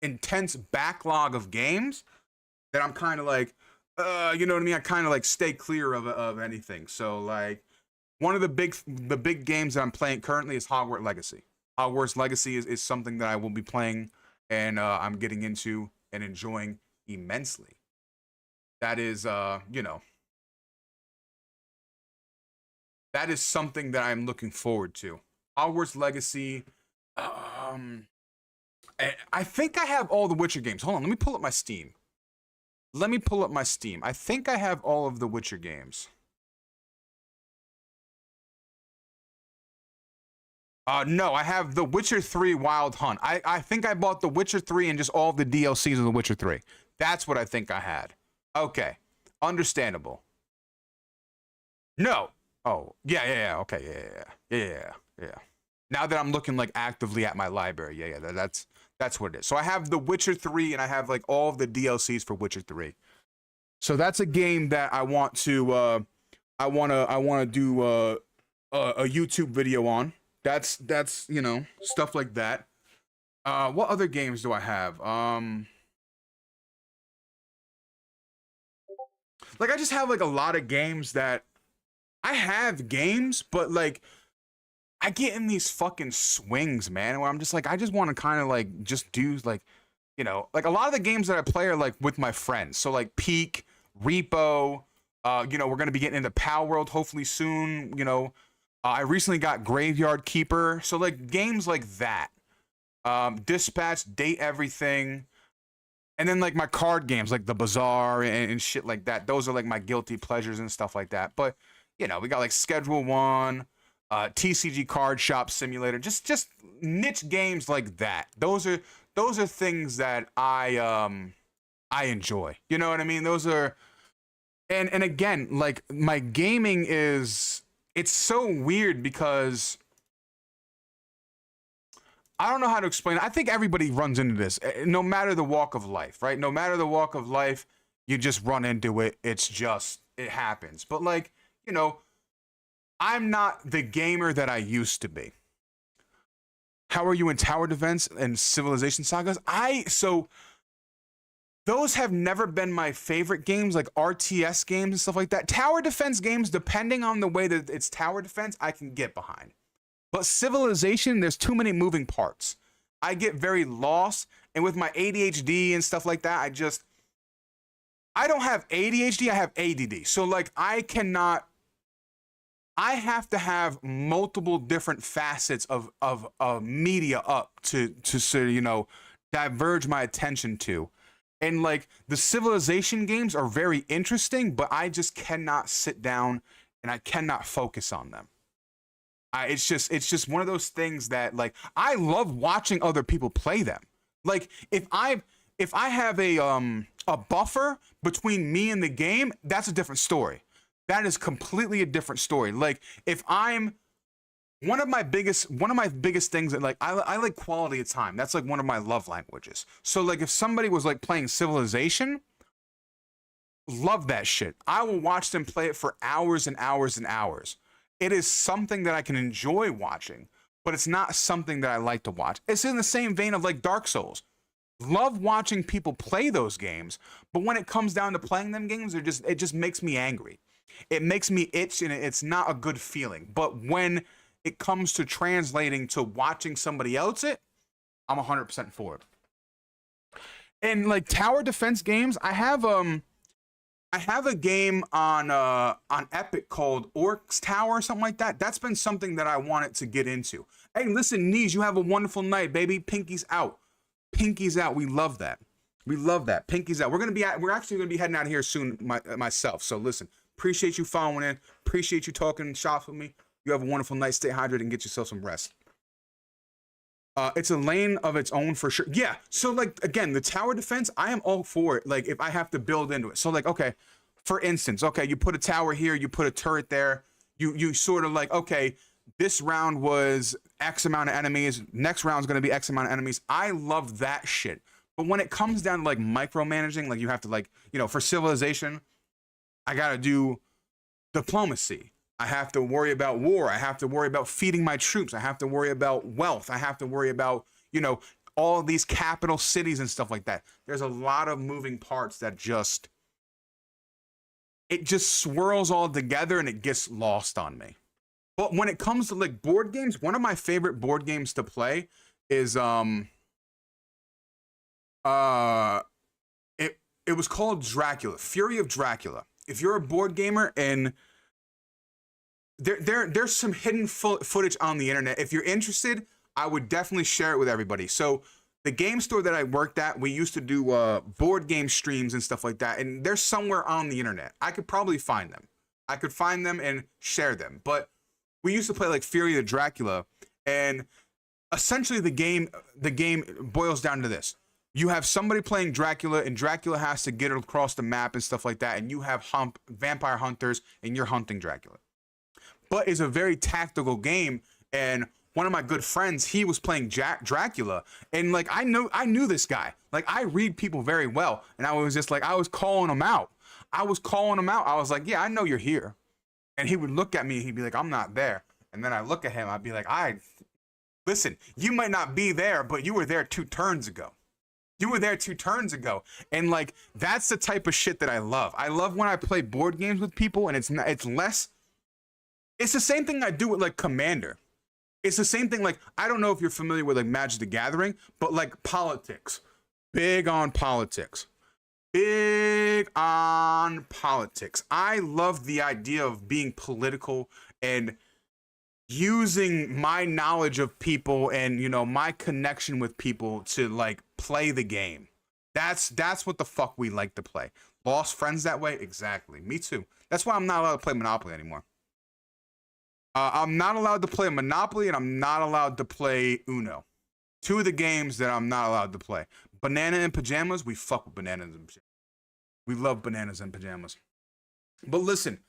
intense backlog of games that I'm kind of like, you know what I mean? I kind of like stay clear of anything. So like one of the big games that I'm playing currently is Hogwarts Legacy. Hogwarts Legacy is something that I will be playing and I'm getting into and enjoying immensely. That is, you know, that is something that I'm looking forward to. Hogwarts Legacy. I think I have all the Witcher games. Hold on, let me pull up my Steam. I think I have all of the Witcher games. No, I have The Witcher 3 Wild Hunt. I think I bought The Witcher 3 and just all of the DLCs of The Witcher 3. That's what I think I had. Okay. Understandable. No. Oh, yeah. Okay, yeah. Now that I'm looking like actively at my library, yeah, that's what it is. So I have The Witcher 3 and I have like all of the DLCs for Witcher 3. So that's a game that I want to do a YouTube video on. That's you know, stuff like that. What other games do I have? Like I just have like a lot of games that I have games, but like I get in these fucking swings, man, where I'm just like I just want to kind of like just do like, you know, like a lot of the games that I play are like with my friends. So like Peak, Repo, you know, we're gonna be getting into Power World hopefully soon, you know. I recently got Graveyard Keeper, so like games like that. Dispatch, Date Everything, and then like my card games like the Bazaar and shit like that. Those are like my guilty pleasures and stuff like that. But you know, we got like Schedule 1, TCG Card Shop Simulator, just niche games like that. Those are things that I enjoy. You know what I mean? Those are, and again, like my gaming is. It's so weird because I don't know how to explain it. I think everybody runs into this, no matter the walk of life, right? No matter the walk of life, you just run into it. It's just, it happens. But like, you know, I'm not the gamer that I used to be. How are you in tower defense and civilization sagas? So those have never been my favorite games, like RTS games and stuff like that. Tower defense games, depending on the way that it's tower defense, I can get behind. But Civilization, there's too many moving parts. I get very lost, and with my ADHD and stuff like that, I don't have ADHD, I have ADD. So like I have to have multiple different facets of media up to you know, diverge my attention to. And like the Civilization games are very interesting, but I just cannot sit down and I cannot focus on them. It's just one of those things that like I love watching other people play them. Like if I have a buffer between me and the game, that's a different story. That is completely a different story. Like if I'm one of my biggest things that like I like quality of time. That's like one of my love languages. So like if somebody was like playing Civilization, love that shit. I will watch them play it for hours and hours and hours. It is something that I can enjoy watching, but it's not something that I like to watch. It's in the same vein of like Dark Souls. Love watching people play those games, but when it comes down to playing them games, it just makes me angry. It makes me itch, and it's not a good feeling. But when it comes to translating to watching somebody else I'm 100% for it. And like tower defense games, I have a game on Epic called Orcs Tower or something like that. That's been something that I wanted to get into. Hey, listen, Knees, you have a wonderful night, baby. Pinky's out. Pinky's out. We love that. We love that. Pinky's out. We're actually gonna be heading out of here soon, myself. So listen, appreciate you following in. Appreciate you talking shots with me. You have a wonderful night. Stay hydrated and get yourself some rest. It's a lane of its own for sure. Yeah. So like again, the tower defense, I am all for it. Like if I have to build into it. So like, okay, for instance, okay, you put a tower here, you put a turret there. You sort of like, okay, this round was X amount of enemies. Next round is going to be X amount of enemies. I love that shit. But when it comes down to like micromanaging, like you have to like, you know, for Civilization, I got to do diplomacy. I have to worry about war. I have to worry about feeding my troops. I have to worry about wealth. I have to worry about, you know, all these capital cities and stuff like that. There's a lot of moving parts that it just swirls all together and it gets lost on me. But when it comes to like board games, one of my favorite board games to play is it was called Dracula, Fury of Dracula. If you're a board gamer and there's some hidden footage on the internet. If you're interested, I would definitely share it with everybody. So the game store that I worked at, we used to do board game streams and stuff like that. And they're somewhere on the internet. I could probably find them. I could find them and share them. But we used to play like Fury of Dracula. And essentially the game boils down to this. You have somebody playing Dracula, and Dracula has to get across the map and stuff like that. And you have vampire hunters, and you're hunting Dracula. But it's a very tactical game, and one of my good friends, he was playing Dracula, and like I knew this guy. Like I read people very well, and I was just like I was calling him out. I was like, yeah, I know you're here, and he would look at me, and he'd be like, I'm not there, and then I look at him, I'd be like, listen, you might not be there, but you were there 2 turns ago. You were there 2 turns ago, and like that's the type of shit that I love. I love when I play board games with people, and it's less. It's the same thing I do with like Commander. It's the same thing. Like, I don't know if you're familiar with like Magic the Gathering, but like politics, big on politics. I love the idea of being political and using my knowledge of people and, you know, my connection with people to like play the game. That's what the fuck we like to play. Lost friends that way? Exactly. Me too. That's why I'm not allowed to play Monopoly anymore. I'm not allowed to play Monopoly, and I'm not allowed to play Uno. 2 of the games that I'm not allowed to play. Banana in Pajamas, we fuck with bananas in pajamas. We love bananas in pajamas. But listen,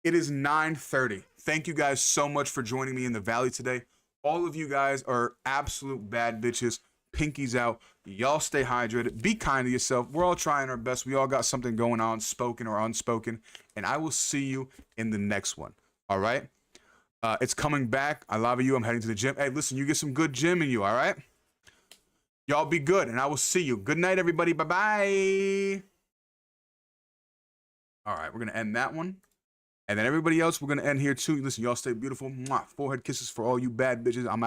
it is 9:30. Thank you guys so much for joining me in the Valley today. All of you guys are absolute bad bitches. Pinky's out. Y'all stay hydrated. Be kind to yourself. We're all trying our best. We all got something going on, spoken or unspoken. And I will see you in the next one. All right? It's coming back. I love you. I'm heading to the gym. Hey, listen, you get some good gym in you, all right? Y'all be good, and I will see you. Good night, everybody. Bye-bye. All right, we're going to end that one. And then everybody else, we're going to end here too. Listen, y'all stay beautiful. Mwah. Forehead kisses for all you bad bitches. I'm out of here.